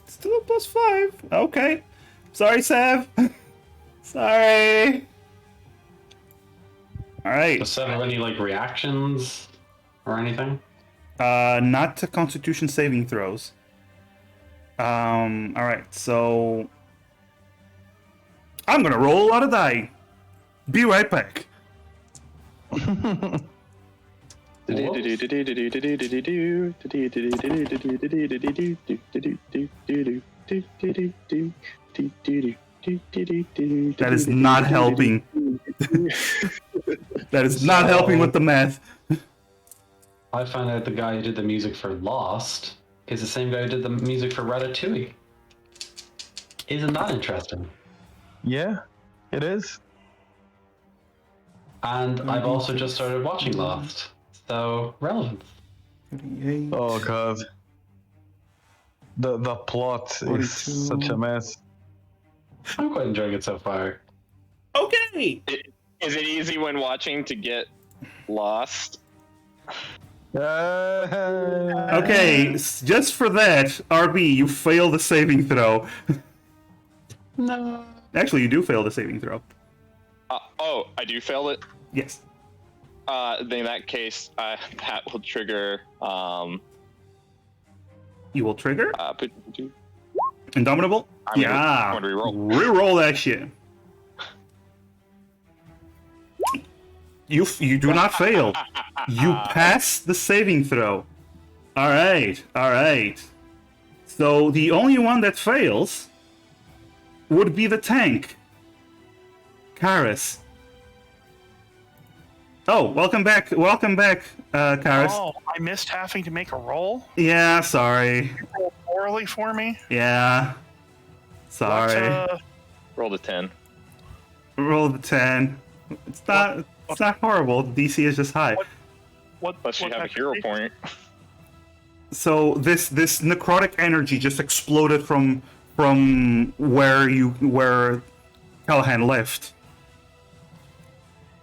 Still a +5. Okay. Sorry, Sev. Sorry. Alright. Does Sev have any like reactions or anything? Not to Constitution saving throws. Alright, so I'm gonna roll a lot of die. Be right back. That is not helping. That is not helping with the math. I found out the guy who did the music for Lost is the same guy who did the music for Ratatouille. Isn't that interesting? Yeah, it is. And I've also just started watching Lost, so relevant. 38. Oh god. The plot 42. is such a mess. I'm quite enjoying it so far. Okay. Is it easy when watching to get lost? Okay, just for that, RB, you fail the saving throw. No. Actually, you do fail the saving throw. Oh, I do fail it. Yes. Then in that case, that will trigger. You will trigger I'm Indomitable. gonna- Yeah. I'm gonna reroll. Reroll that shit. You do not fail. You pass the saving throw. All right. So the only one that fails would be the tank. Karis. Oh, welcome back, Karis. Oh, I missed having to make a roll? Yeah, sorry. Roll poorly for me? Yeah. Sorry. What, Roll the 10. Roll the 10. It's not horrible. The DC is just high. Plus you what have a type hero of- point. So this necrotic energy just exploded from where Callahan left,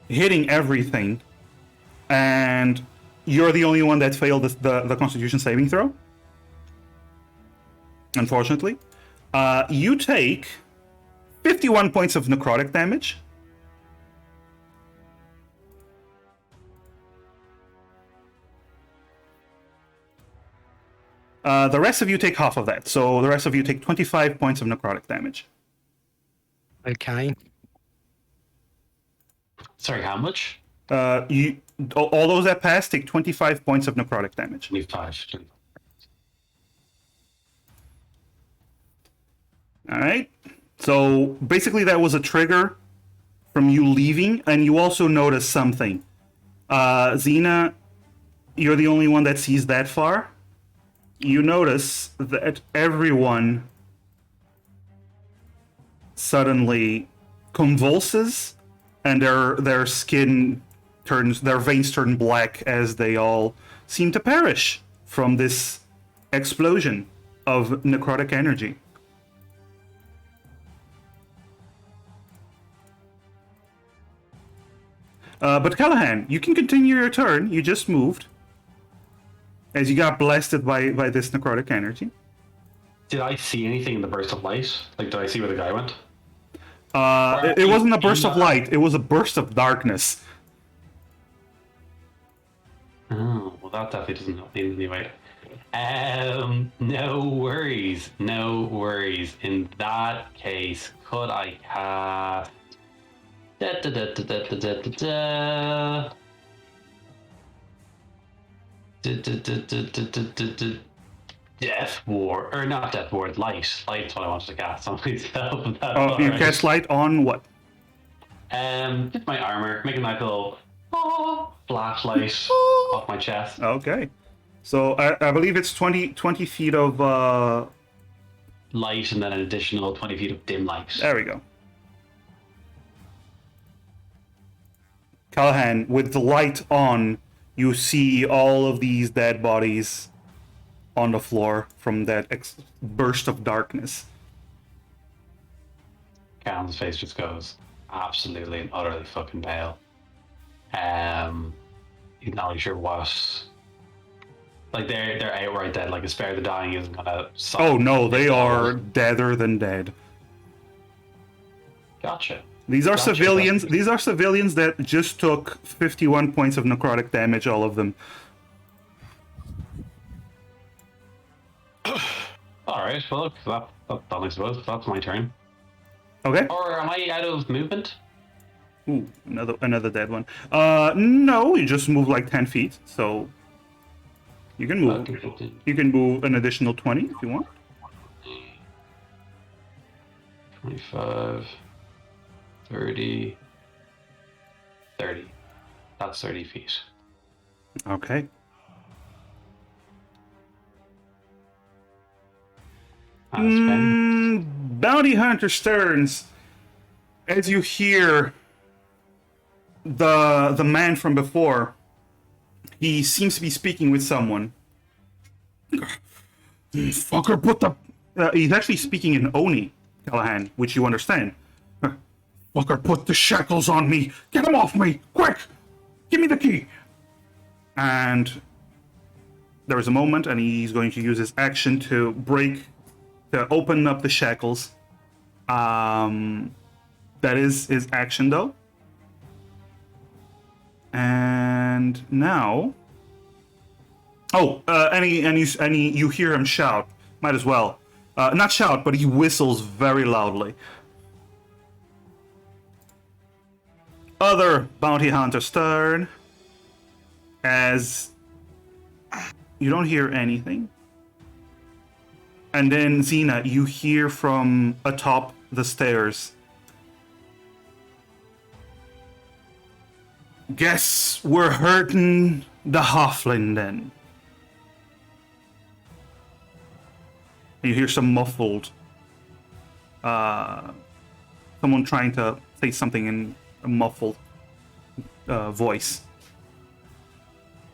hitting everything, and you're the only one that failed the Constitution saving throw. Unfortunately, you take 51 points of necrotic damage. The rest of you take half of that, so the rest of you take 25 points of necrotic damage. Okay. Sorry, how much? All those that pass take 25 points of necrotic damage. 25. All right. So basically, that was a trigger from you leaving, and you also notice something. Xena, you're the only one that sees that far. You notice that everyone suddenly convulses, and their skin turns, their veins turn black as they all seem to perish from this explosion of necrotic energy. But Callahan, you can continue your turn. You just moved. As you got blasted by this necrotic energy. Did I see anything in the burst of light? Like, did I see where the guy went? It wasn't a burst of light. It was a burst of darkness. Oh, well, that definitely doesn't help me in any way. No worries. No worries. In that case, could I cast... Da, da, da, da, da, da, da, da, da. Da, da, da, da, da, da, da, da. Death Ward, or not Death Ward, Light. Light's what I wanted to cast on myself. If that's Oh, you alright. cast light on what? Just my armor, making like a little flashlight off my chest. Okay. So I believe it's 20 feet of. Light, and then an additional 20 feet of dim light. There we go. Callahan, with the light on, you see all of these dead bodies on the floor from that burst of darkness. Callan's face just goes absolutely and utterly fucking pale. He's not really sure what. Like they're outright dead. Like a spare the dying isn't gonna. Oh no, they are deader than dead. Gotcha. These are Gotcha, civilians. gotcha. These are civilians that just took 51 points of necrotic damage, all of them. All right. Well, look, that's done. I suppose that's my turn. Okay. Or am I out of movement? Ooh, another dead one. No, you just move like 10 feet, so you can move. You can move an additional 20 if you want. 25, 30, 30. That's 30 feet. Okay. That's fine. Bounty Hunter Stearns, as you hear the man from before, he seems to be speaking with someone. Fucker, put the... he's actually speaking in Oni, Callahan, which you understand. Fucker, put the shackles on me! Get him off me! Quick! Give me the key! And there is a moment, and he's going to use his action to open up the shackles. That is his action, though. And now... Oh, and you hear him shout. Might as well. Not shout, but he whistles very loudly. Other bounty hunter's turn. As you don't hear anything. And then, Xena, you hear from atop the stairs. Guess we're hurting the halfling then. You hear some muffled... someone trying to say something in a muffled voice.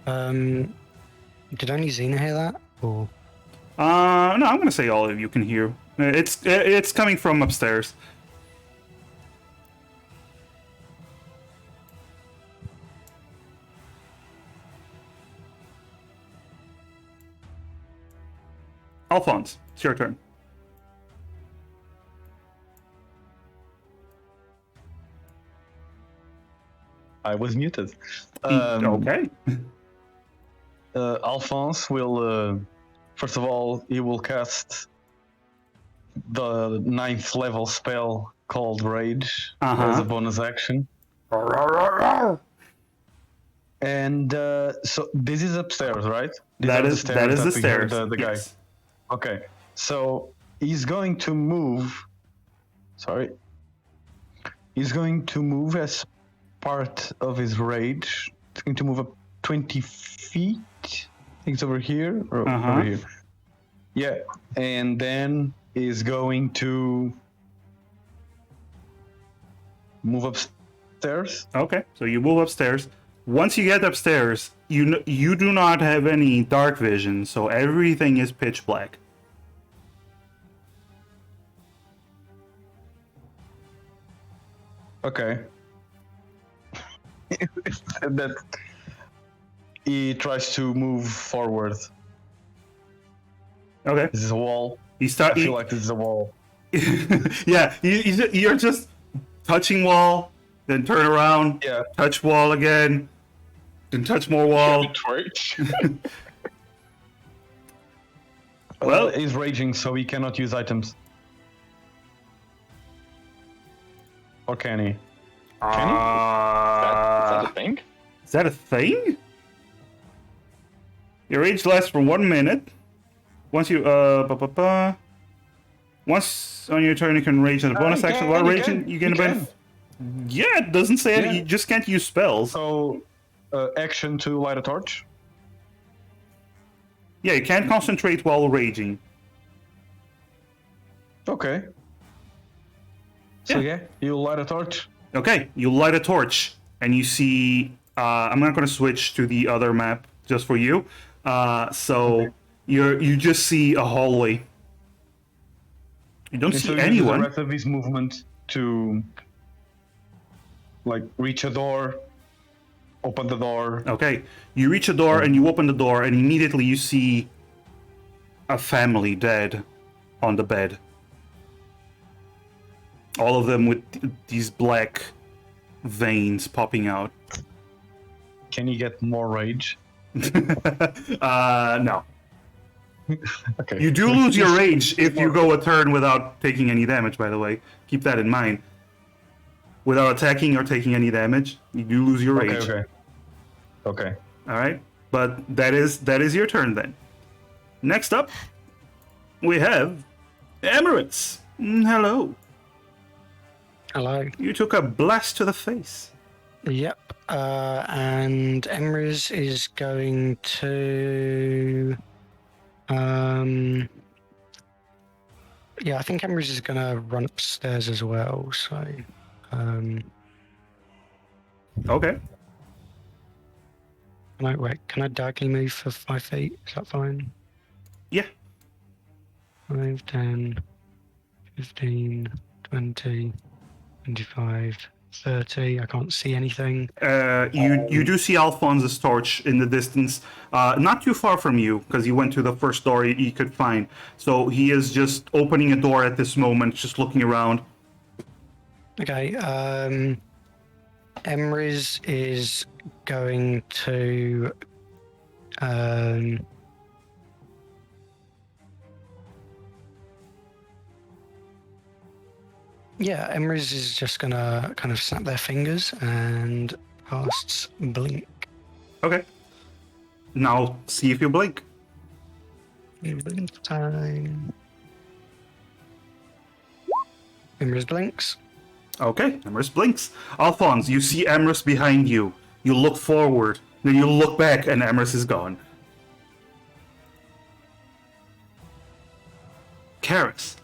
Did only Xena hear that? Or... No, I'm gonna say all of you can hear. It's coming from upstairs. Alphonse, it's your turn. I was muted. Okay. Alphonse will, first of all, he will cast the 9th level spell called Rage as a bonus action. And so this is upstairs, right? That is the stairs. The guy. Yes. Okay, so he's going to move. Sorry. He's going to move as part of his rage. He's going to move up 20 feet. I think it's over here or over here. Yeah, and then he's going to move upstairs. Okay, so you move upstairs. Once you get upstairs, you do not have any dark vision, so everything is pitch black. Okay. That he tries to move forward. Okay. This is a wall. I feel like this is a wall. Yeah, you're just touching wall, then turn around, touch wall again, then touch more wall. Torch. Well- He's raging, so he cannot use items. Or can he? Is that a thing? Is that a thing? Your rage lasts for 1 minute. Once you once on your turn, you can rage as a bonus you action. can, While you raging, can, you gain a you benefit. Yeah, it doesn't say it. Yeah. You just can't use spells. So, action to light a torch. Yeah, you can't concentrate while raging. Okay. So yeah, you light a torch. Okay, you light a torch, and you see. I'm not going to switch to the other map just for you. So you just see a hallway. You don't And see so he uses anyone. the rest of his movement to like reach a door, open the door. Okay, you reach a door and you open the door, and immediately you see a family dead on the bed. All of them with these black veins popping out. Can you get more rage? No. Okay. You do lose your rage if you go a turn without taking any damage, by the way. Keep that in mind. Without attacking or taking any damage, you do lose your rage. Okay. All right, but that is your turn then. Next up, we have Emirates. Hello. Hello. You took a blast to the face. Yep. And Emrys is going to. Yeah, I think Emrys is going to run upstairs as well. So. Okay. Can I diagonally move for 5 feet? Is that fine? Yeah. 5, 10, 15, 20, 25, 30. I can't see anything. You do see Alphonse's torch in the distance, not too far from you, because you went to the first door you could find. So he is just opening a door at this moment, just looking around. Okay. Emrys is going to. Yeah, Emrys is just gonna kind of snap their fingers and casts blink. Okay. Now see if you blink. Blink time. Emrys blinks. Okay, Emrys blinks. Alphonse, you see Emrys behind you. You look forward, then you look back, and Emrys is gone. Karis.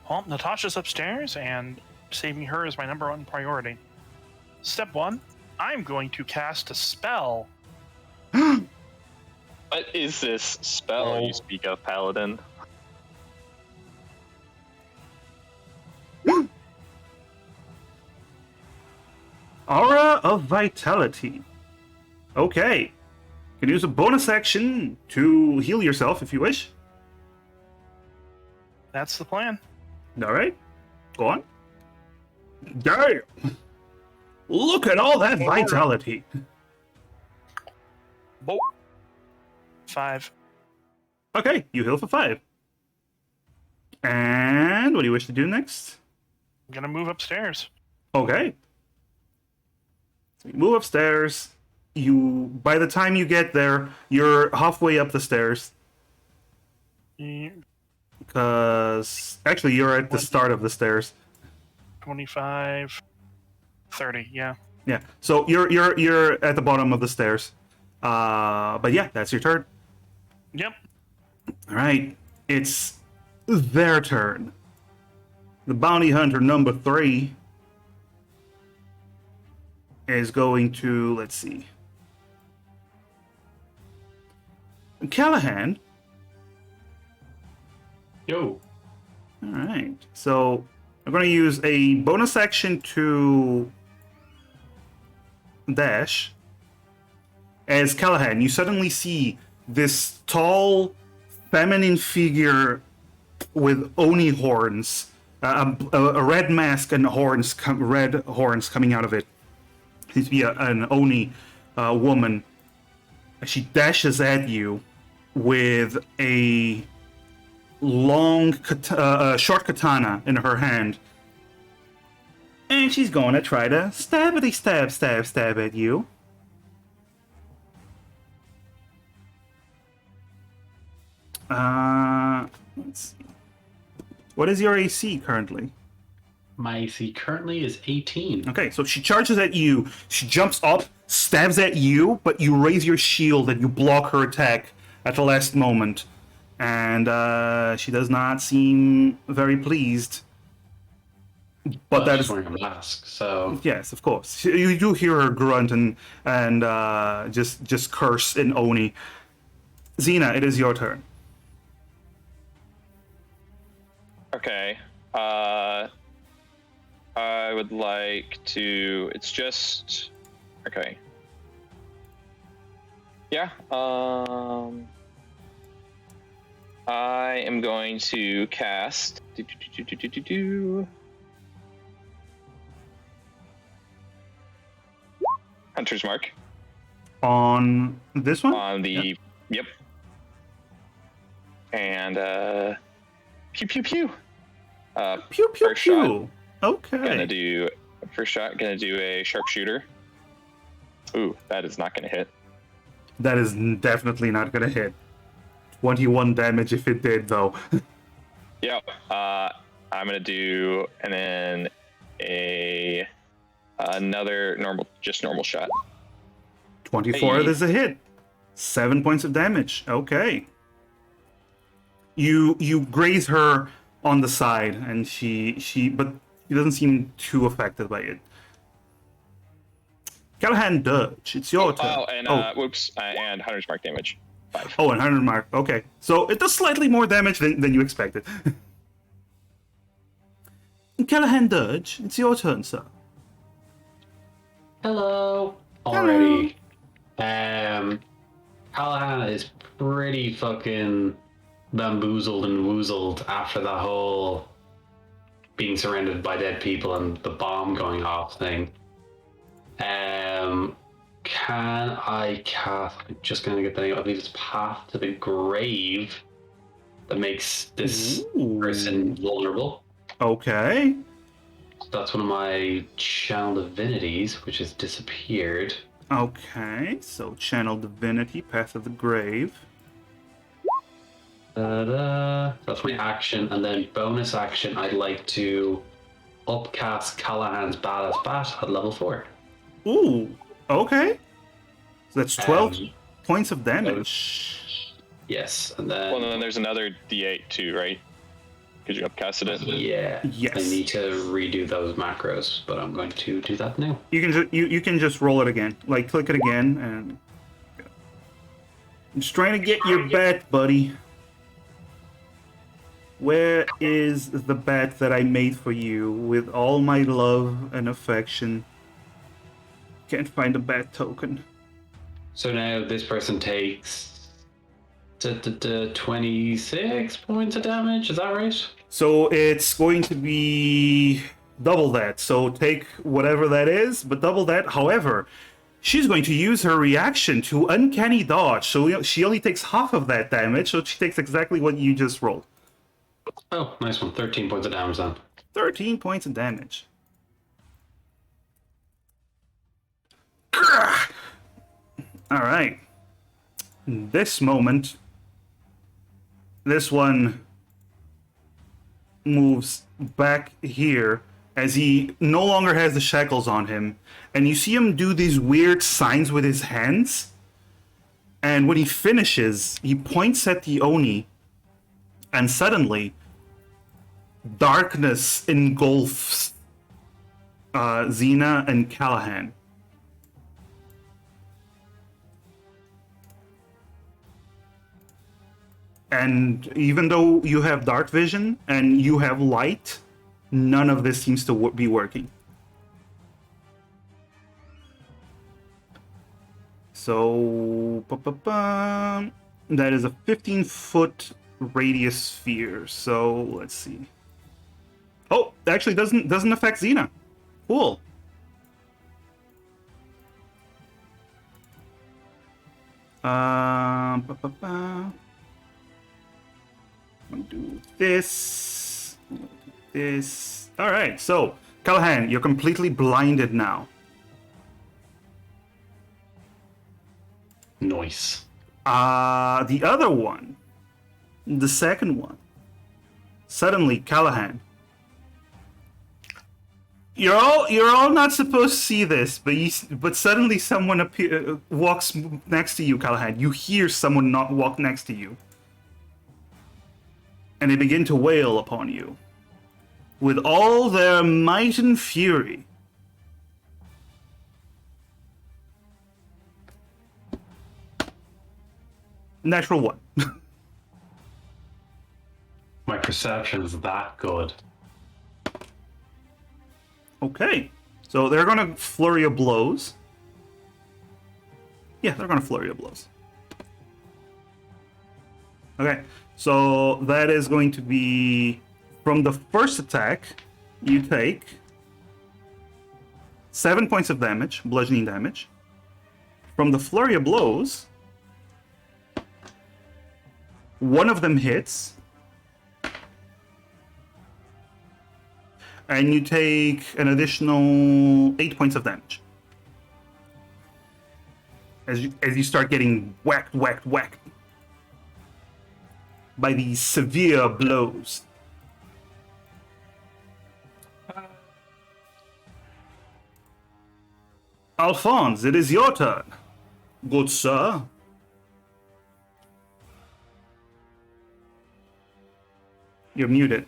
Well, Natasha's upstairs, and saving her is my #1 priority. Step 1, I'm going to cast a spell. What is this spell you speak of, Paladin? Aura of Vitality. Okay. You can use a bonus action to heal yourself if you wish. That's the plan. Alright. Go on. Damn! Look at all that vitality. 5. Okay, you heal for 5. And what do you wish to do next? I'm gonna move upstairs. Okay. So you move upstairs. By the time you get there, you're halfway up the stairs. Because actually, you're at the start of the stairs. 25, 30. Yeah. Yeah. So you're at the bottom of the stairs. But yeah, that's your turn. Yep. All right. It's their turn. The bounty hunter number 3 is going to, let's see. Callahan. Yo. All right. So I'm going to use a bonus action to dash. As Callahan, you suddenly see this tall, feminine figure with oni horns, a red mask and red horns coming out of it. Seems to be an oni woman. She dashes at you with a short katana in her hand. And she's going to try to stab at you. Let's see. What is your AC currently? My AC currently is 18. Okay, so she charges at you. She jumps up, stabs at you, but you raise your shield and you block her attack at the last moment. And she does not seem very pleased. But that she's is wearing a mask, so yes, of course. You do hear her grunt and just curse in Oni. Xena, it is your turn. Okay. I would like to. It's just. Okay. Yeah. I am going to cast. Hunter's Mark. On this one? On the. Yep. And pew pew pew. Pew pew first shot. pew. Okay. Gonna do first shot. Gonna do a sharpshooter. Ooh, that is not gonna hit. That is definitely not gonna hit. 21 damage if it did, though. Yep. I'm gonna do and then another normal shot. 24 Hey. is a hit. 7 points of damage. Okay. You graze her on the side, and but she doesn't seem too affected by it. Callahan Dutch, it's your turn. Oh, and whoops, and Hunter's Mark damage. 5. Oh, and 100 mark. Okay, so it does slightly more damage than you expected. Callahan Dutch, it's your turn, sir. hello. Alrighty. Callahan is pretty fucking bamboozled and woozled after that whole being surrounded by dead people and the bomb going off thing. Can I cast? I'm just gonna get the name. I believe it's Path to the Grave that makes this person vulnerable. Okay. That's one of my channel divinities, which has disappeared. Okay, so Channel Divinity, Path of the Grave. That's my action, and then bonus action, I'd like to upcast Callahan's Badass Bat at level 4. Ooh, okay. So that's 12 Um, points of damage. Yes, and then Well, and then there's another D8 too, right? Because you upcasted it. yeah, Yes. I need to redo those macros, but I'm going to do that now. You can just roll it again. Like, click it again, and... I'm just trying to get your bat, buddy. Where is the bat that I made for you with all my love and affection? Can't find a bat token. So now this person takes 26 points of damage, is that right? So it's going to be double that. So take whatever that is, but double that. However, she's going to use her reaction to Uncanny Dodge. So she only takes half of that damage, so she takes exactly what you just rolled. Oh, nice one. 13 points of damage then. 13 points of damage. Alright. This moment, this one moves back here as he no longer has the shackles on him. And you see him do these weird signs with his hands. And when he finishes, he points at the Oni. And suddenly, darkness engulfs Xena and Callahan. And even though you have dark vision and you have light, none of this seems to be working. So, that is a 15-foot radius sphere. So let's see. Oh, actually doesn't affect Xena. Cool. Ba, ba, ba. I'm gonna do this. I'm gonna do this. All right. So, Callahan, you're completely blinded now. Nice. The other one, the second one. Suddenly, Callahan. You're all not supposed to see this, but suddenly someone walks next to you, Callahan. You hear someone not walk next to you, and they begin to wail upon you with all their might and fury. Natural one. My perception is that good. Okay, so they're gonna flurry of blows. Yeah, they're gonna flurry of blows. Okay, so that is going to be from the first attack. You take 7 points of damage, bludgeoning damage. From the flurry of blows, one of them hits. And you take an additional 8 points of damage. As you start getting whacked by these severe blows. Alphonse, it is your turn. Good sir. You're muted.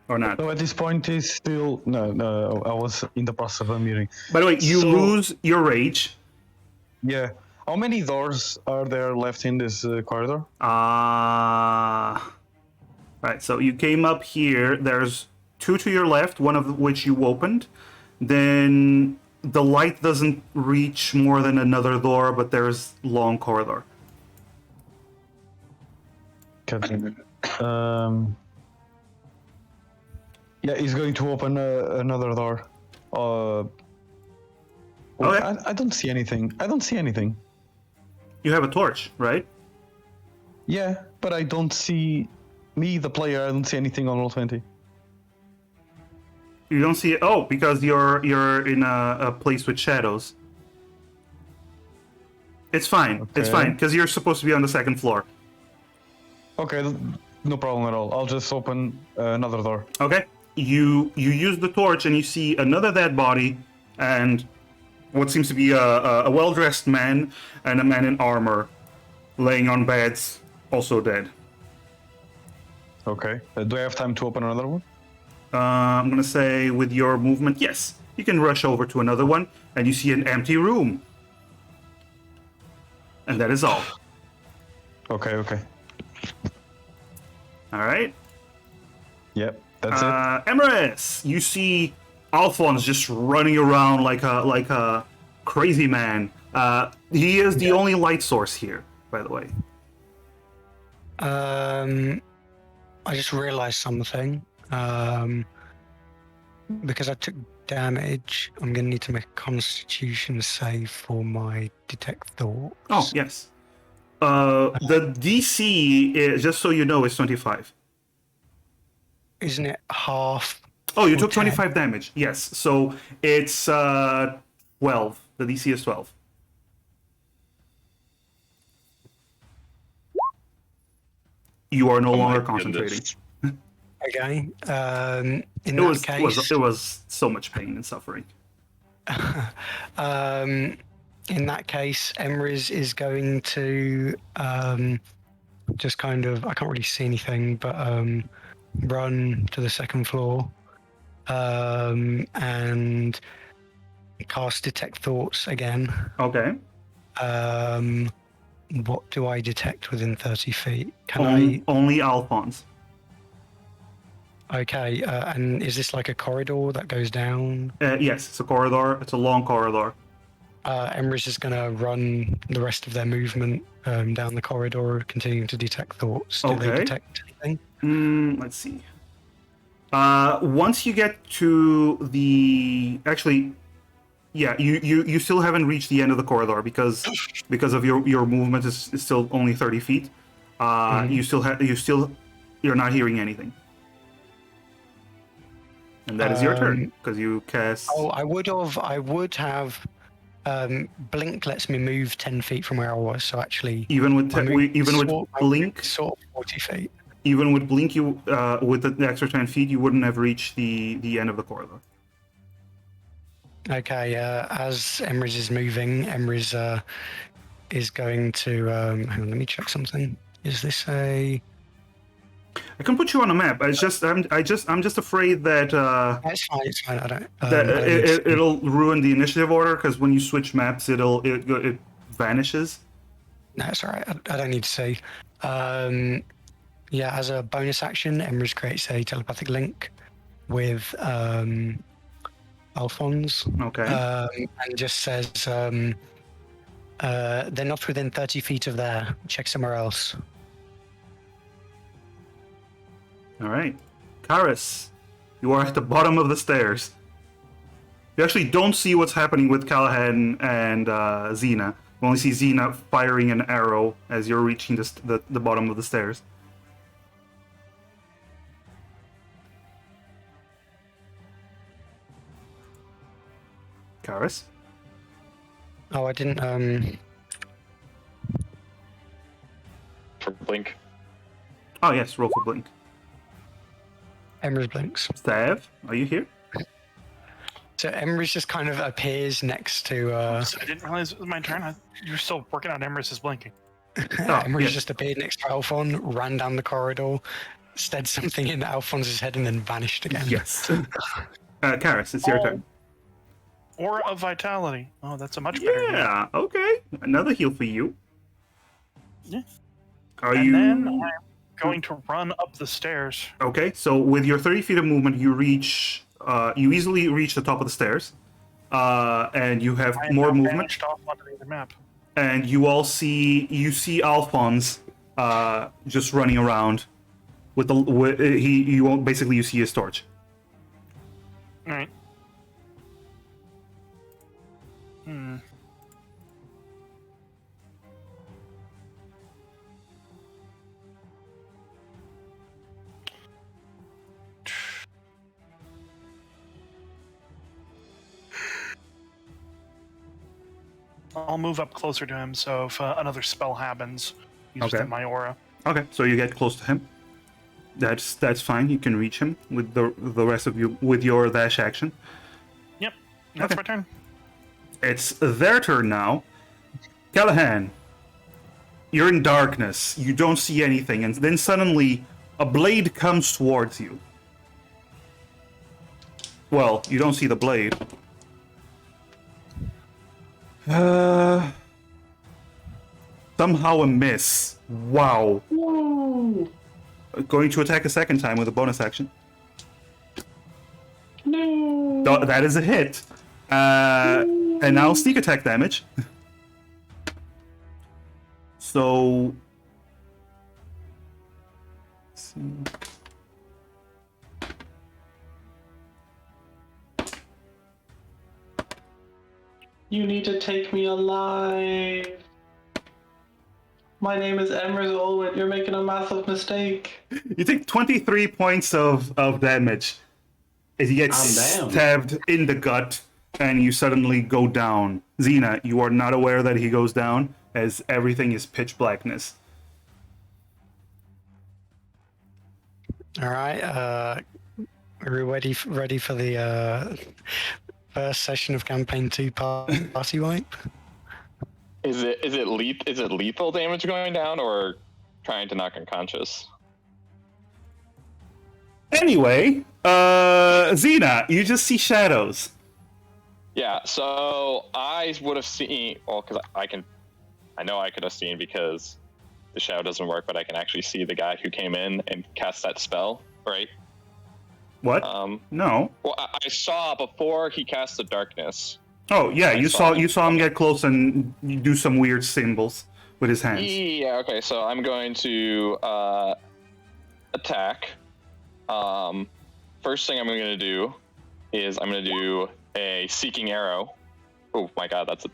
Or not. No, at this point, he's still. No, I was in the process of unmuting. By the way, you So- lose your rage. Yeah. How many doors are there left in this corridor? Right, so you came up here. There's 2 to your left, one of which you opened. Then the light doesn't reach more than another door, but there's long corridor. Okay. Yeah, he's going to open another door. Okay. I don't see anything. You have a torch, right? Yeah, but I don't see me, the player. I don't see anything on Roll20. You don't see it. Oh, because you're in a place with shadows. It's fine. It's Okay. fine because you're supposed to be on the second floor. Okay, no problem at all. I'll just open another door. Okay. You use the torch and you see another dead body and what seems to be a well-dressed man and a man in armor laying on beds, also dead. Okay. Do I have time to open another one? I'm gonna say with your movement, yes, you can rush over to another one and you see an empty room. And that is all. Okay. All right. Yep, that's it. Emrys, you see Alphonse just running around like a crazy man. He is the only light source here, by the way. I just realized something. Because I took damage, I'm going to need to make a Constitution save for my detect thoughts. Oh, yes. The DC, is, just so you know, is 25. Isn't it half? Oh, you or took 10? 25 damage. Yes. So it's 12. The DC is 12. You are no Oh my longer goodness. concentrating. Okay. In It that was, case, it was so much pain and suffering. in that case, Emrys is going to just kind of, I can't really see anything, but run to the second floor and cast Detect Thoughts again. Okay. What do I detect within 30 feet? Can Only Alphonse. Okay, and is this like a corridor that goes down? Yes, it's a corridor. It's a long corridor. Emrys is going to run the rest of their movement down the corridor, continuing to detect thoughts. Do they Okay. detect anything? Let's see. Once you get to the... Actually, Yeah, you still haven't reached the end of the corridor because of your movement is still only 30 feet. You're not hearing anything. And that is your turn because you cast. Oh, I would have. Blink lets me move 10 feet from where I was, so actually, Even with blink, sort of 40 feet. even with blink, you with the extra 10 feet, you wouldn't have reached the end of the corridor. Okay, as Emrys is moving, Emrys is going to. Hang on, let me check something. Is this a? I can put you on a map. I'm just afraid that It's fine. It's fine. I don't. it'll ruin the initiative order because when you switch maps, it vanishes. No, it's alright. I don't need to see. Yeah, as a bonus action, Emrys creates a telepathic link with Alphonse. Okay. And just says they're not within 30 feet of there. Check somewhere else. All right, Karis, you are at the bottom of the stairs. You actually don't see what's happening with Callahan and Xena. You only see Xena firing an arrow as you're reaching the bottom of the stairs. Karis? Oh, I didn't. For blink. Oh yes, roll for blink. Emrys blinks. Stav, are you here? So Emrys just kind of appears next to. So I didn't realize it was my turn. You're still working on Emrys is blinking. Emrys yes. just appeared next to Alphon, ran down the corridor, said something in Alphonse's head, and then vanished again. Yes. Karis, it's your turn. Aura of Vitality. Oh, that's a much better heal. Yeah, okay. Another heal for you. Yeah. Are And you... then I'm going to run up the stairs. Okay, so with your 30 feet of movement, you reach... you easily reach the top of the stairs. And you have I am more now movement. vanished off onto the other map. And you see Alphonse just running around with basically you see his torch. All right. I'll move up closer to him, so if another spell happens, use Okay. my aura. Okay, so you get close to him. That's fine. You can reach him with the rest of you with your dash action. Yep, that's Okay. my turn. It's their turn now. Callahan, you're in darkness. You don't see anything, and then suddenly a blade comes towards you. Well, you don't see the blade. Somehow a miss. Wow. No. Going to attack a second time with a bonus action. No. That is a hit. And now sneak attack damage. So... let's see. You need to take me alive. My name is Emrys Olwyn. You're making a massive mistake. You take 23 points of damage as you get I'm down. stabbed in the gut and you suddenly go down. Xena, you are not aware that he goes down as everything is pitch blackness. All right. Are we ready for the first session of campaign 2 party wipe? Is it lethal damage going down or trying to knock unconscious? Anyway, Xena, you just see shadows. Yeah, so I would have seen, well, because I know I could have seen because the shadow doesn't work, but I can actually see the guy who came in and cast that spell, right? What? No. Well, I saw before he cast the darkness. Oh yeah, I you saw saw him get close and do some weird symbols with his hands. Yeah, okay, so I'm going to attack. First thing I'm going to do is I'm going to do a seeking arrow Oh my god, that's a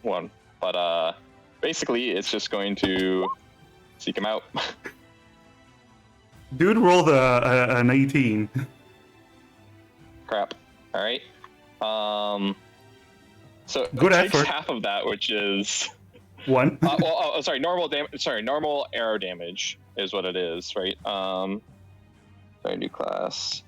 one. But basically, it's just going to seek him out. Dude rolled an 18. Crap. All right. So Good it takes effort. half of that, which is 1. normal damage. Sorry, normal arrow damage is what it is, right? Sorry, new class.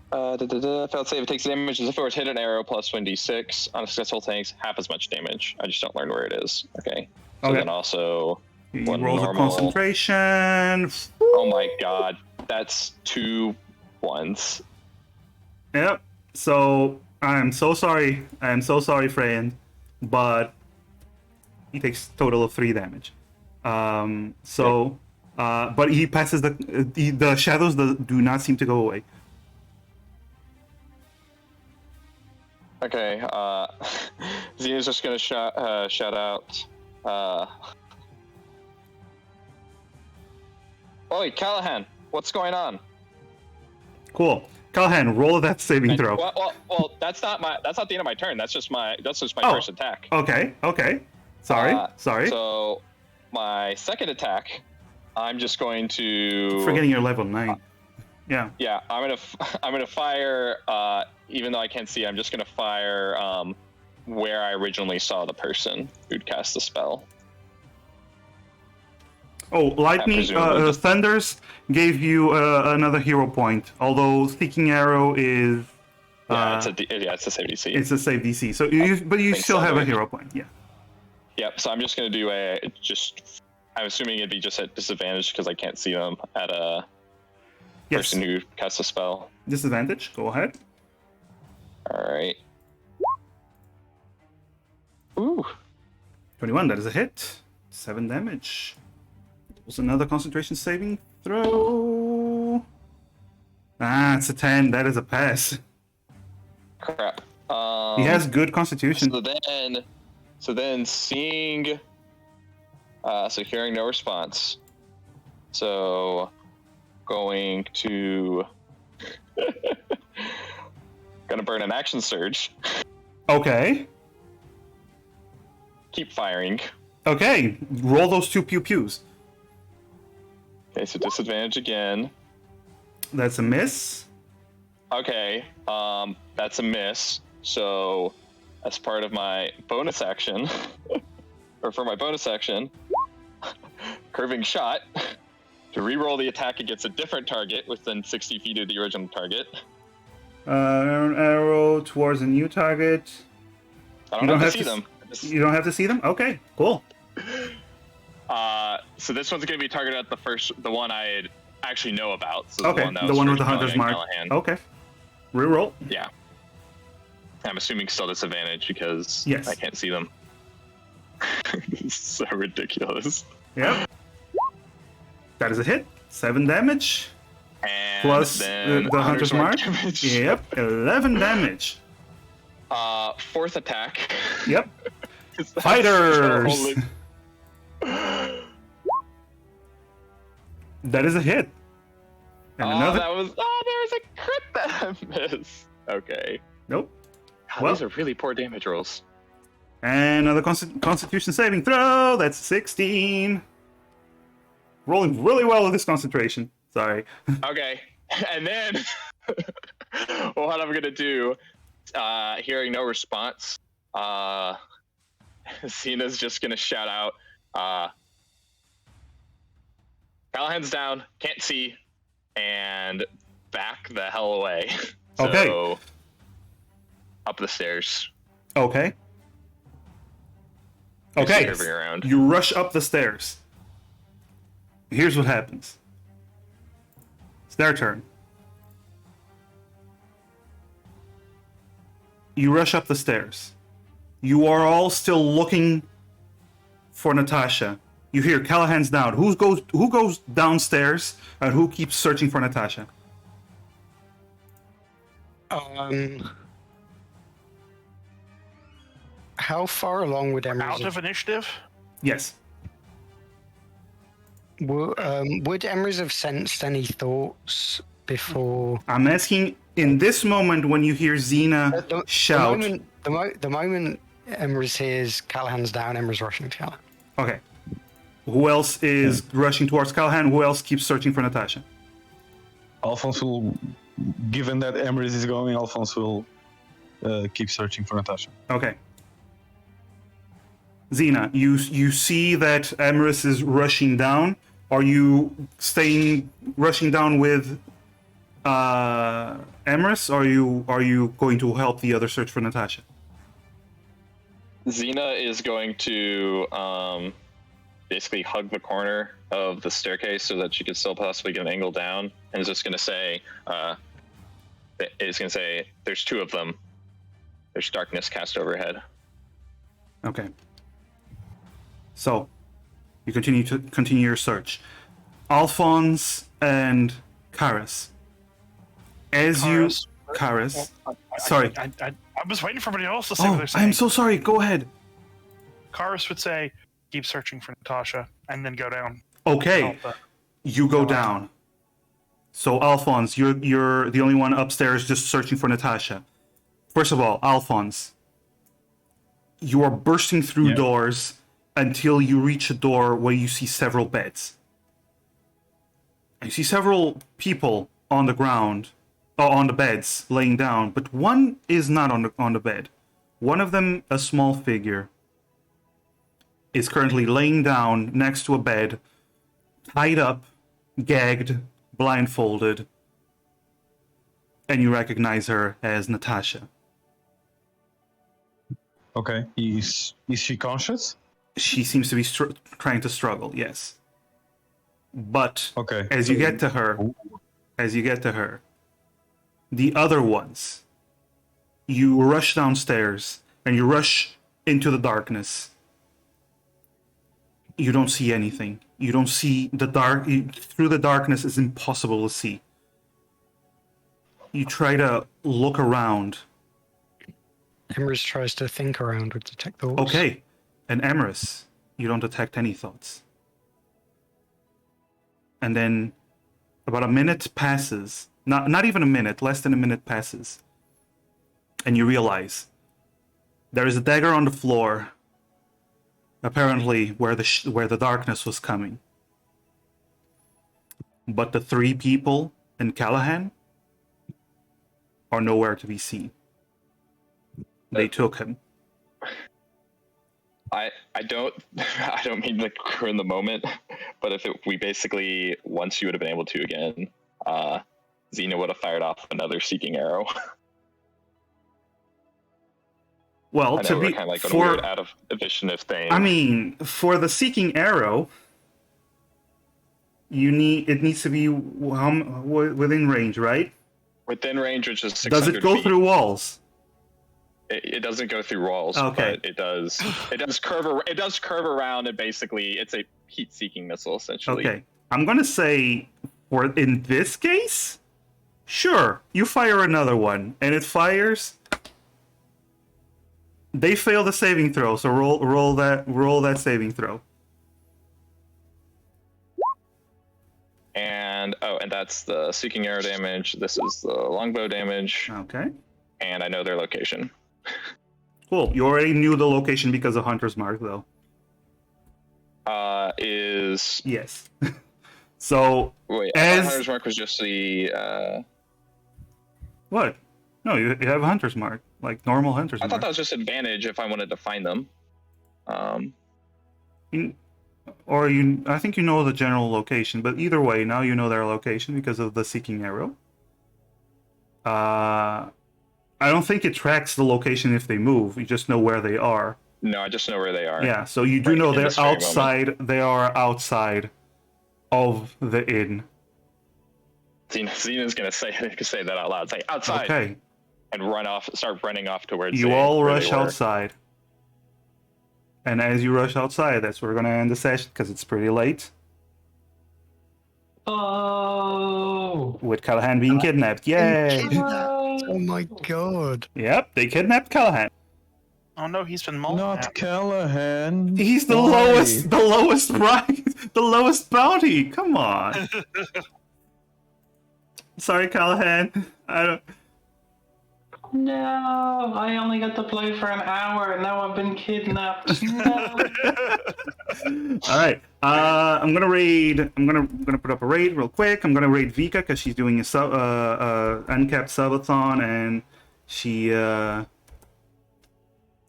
Failed save. It takes damage as if it were to hit an arrow plus 1d6. On a successful takes half as much damage. I just don't learn where it is. Okay. So Okay. then also. He One rolls a normal- concentration. Oh my god, that's 2 1s. Yep. So I'm so sorry. I am so sorry, friend. But he takes total of 3 damage. But he passes the shadows do not seem to go away. Okay. Xena's just gonna shout out. Oi, Callahan, what's going on? Cool. Callahan, roll that saving And- throw. well, that's not the end of my turn. That's just my Oh. first attack. Okay. Sorry. So my second attack, I'm just going to. Forgetting you're level 9. Yeah. Yeah, I'm gonna fire. Even though I can't see, I'm just gonna fire where I originally saw the person who'd cast the spell. Oh, lightning, presumably just- thunders gave you another hero point. Although seeking arrow is It's a save DC. it's a save DC. So you think still so, have a right? hero point. Yeah. Yep. So I'm just gonna do I'm assuming it'd be just at disadvantage because I can't see them at a Yes. person who casts a spell. Disadvantage. Go ahead. All right. Ooh. 21. That is a hit. 7 damage. Was another concentration saving throw. It's a 10. That is a pass. Crap. He has good constitution. So then seeing, so hearing no response. So going to, gonna burn an action surge. Okay. Keep firing. Okay. Roll those 2 pew pews. Okay, so disadvantage again. That's a miss. Okay, that's a miss. So, as part of my bonus action, or for my bonus action, curving shot, to re-roll the attack against a different target within 60 feet of the original target. Arrow towards a new target. I You don't don't have have to see to them. You don't have to see them? Okay, cool. So this one's gonna be targeted at the one I actually know about. So Okay, that the was one with first the hunter's Callahan. mark. Okay. Reroll. Yeah. I'm assuming still disadvantage because Yes. I can't see them. This is so ridiculous. Yep. That is a hit. 7 damage. And Plus then the hunter's mark. damage. Yep. 11 damage. Fourth attack. Yep. Is that Fighters. only- That is a hit. And another. there was a crit that I missed. Okay. Nope. God, Well- these are really poor damage rolls. And another constitution saving throw. That's 16. Rolling really well with this concentration. Sorry. Okay. And then what I'm gonna do, hearing no response, Cena's just gonna shout out, Callahan's down, can't see, and back the hell away. Okay. So, up the stairs. Okay. Just Okay. curving around. You rush up the stairs. Here's what happens. It's their turn. You rush up the stairs. You are all still looking for Natasha. You hear Callahan's down. Who goes downstairs and who keeps searching for Natasha? How far along would Out Emerald of initiative? Yes. would Emerald have sensed any thoughts before? I'm asking in this moment when you hear Xena shout. the moment Emrys hears Callahan's down, Emrys rushing to Callahan. Okay. Who else is rushing towards Callahan? Who else keeps searching for Natasha? Alphonse will, given that Emrys is going, Alphonse will keep searching for Natasha. Okay. Xena, you see that Emrys is rushing down. Are you rushing down with Emrys, or are you going to help the other search for Natasha? Xena is going to basically hug the corner of the staircase so that she could still possibly get an angle down, and is just going to say, "There's two of them. There's darkness cast overhead." Okay. So, you continue your search. Alphonse and Karis. Karis. Sorry. I was waiting for everybody else to say what Oh, they're saying. I'm so sorry. Go ahead. Karis would say, keep searching for Natasha, and then go down. Okay. Help, You go down. So, Alphonse, you're the only one upstairs just searching for Natasha. First of all, Alphonse, you are bursting through doors until you reach a door where you see several beds. You see several people on the ground, on the beds, laying down, but one is not on the bed. One of them, a small figure, is currently laying down next to a bed, tied up, gagged, blindfolded, and you recognize her as Natasha. Okay. Is she conscious? She seems to be trying to struggle, yes. But Okay. as you get to her, the other ones, you rush downstairs and you rush into the darkness. You don't see anything. You don't see the dark. Through the darkness, it's impossible to see. You try to look around. Emrys tries to think around or detect thoughts. Okay. And Emrys, you don't detect any thoughts. And then about a minute passes. Not even a minute, less than a minute passes. And you realize there is a dagger on the floor, apparently where the darkness was coming. But the three people in Callahan are nowhere to be seen. They took him. I don't mean to ruin the moment, but if we basically, once you would have been able to again, Xena would have fired off another seeking arrow. Well, I know to we're be kind of like on a for, weird out of efficient thing. I mean, for the seeking arrow, it needs to be within range, right? Within range, which is 600 Does it go feet. through walls? It doesn't go through walls, Okay. but it does curve around, and basically it's a heat-seeking missile essentially. Okay, I'm gonna say, in this case, sure, you fire another one, and it fires. They fail the saving throw, so roll that saving throw. And that's the seeking arrow damage. This is the longbow damage, Okay, and I know their location. cool. You already knew the location because of Hunter's Mark, though. Is Yes. So wait, I thought Hunter's Mark was just the. what? No, you have Hunter's Mark, like normal Hunter's I Mark. thought that was just advantage if I wanted to find them. I think you know the general location, but either way, now you know their location because of the seeking arrow. I don't think it tracks the location if they move. You just know where they are. No, I just know where they are. Yeah, so you do Right, know in they're this very outside. They are outside of the inn. Xena's gonna say that out loud. Say outside. Okay, And start running off towards. you all rush outside. And as you rush outside, that's where we're going to end the session because it's pretty late. Oh. With Callahan being kidnapped. Yay! Oh my god. Yep, they kidnapped Callahan. Oh no, he's been mauled. Not Callahan. He's the Why? the lowest bounty. Come on. Sorry, Callahan. No, I only got to play for an hour and now I've been kidnapped. No. All right. I'm gonna raid. I'm gonna put up a raid real quick. I'm gonna raid Vika because she's doing a uncapped subathon, and she. I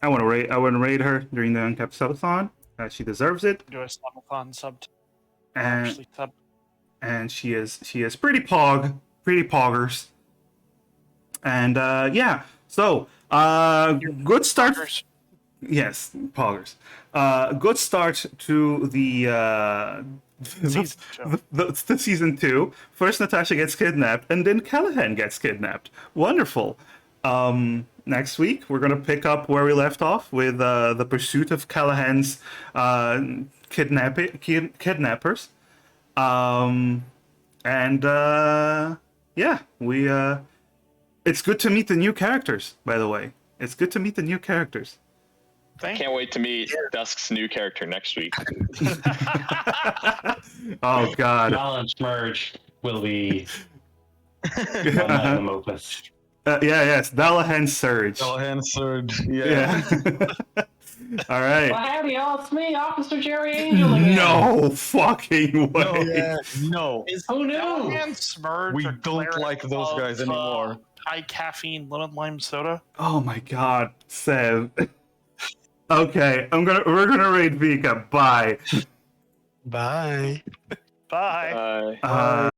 want to raid her during the uncapped subathon. She deserves it. Do a subathon sub. And Actually, sub. and she is pretty poggers. And yeah. So good start. Poggers. Yes, poggers. Good start to the Season two. the season 2. First Natasha gets kidnapped, and then Callahan gets kidnapped. Wonderful. Next week we're gonna pick up where we left off with the pursuit of Callahan's kidnappers. And yeah, we. It's good to meet the new characters. By the way, it's good to meet the new characters. Can't wait to meet Dusk's new character next week. Oh God. Balance merge will be one magnum opus. Yes, Dallahan Surge. Callahan Surge. Yeah. All right. Well, howdy, y'all. It's me, Officer Jerry Angel again. No fucking way. No, Who knew? Callahan Smurge we a don't cleric like those guys of, anymore. High caffeine lemon lime soda. Oh my God, Sev. Okay, we're gonna raid Vika. Bye. Bye. Bye. Bye.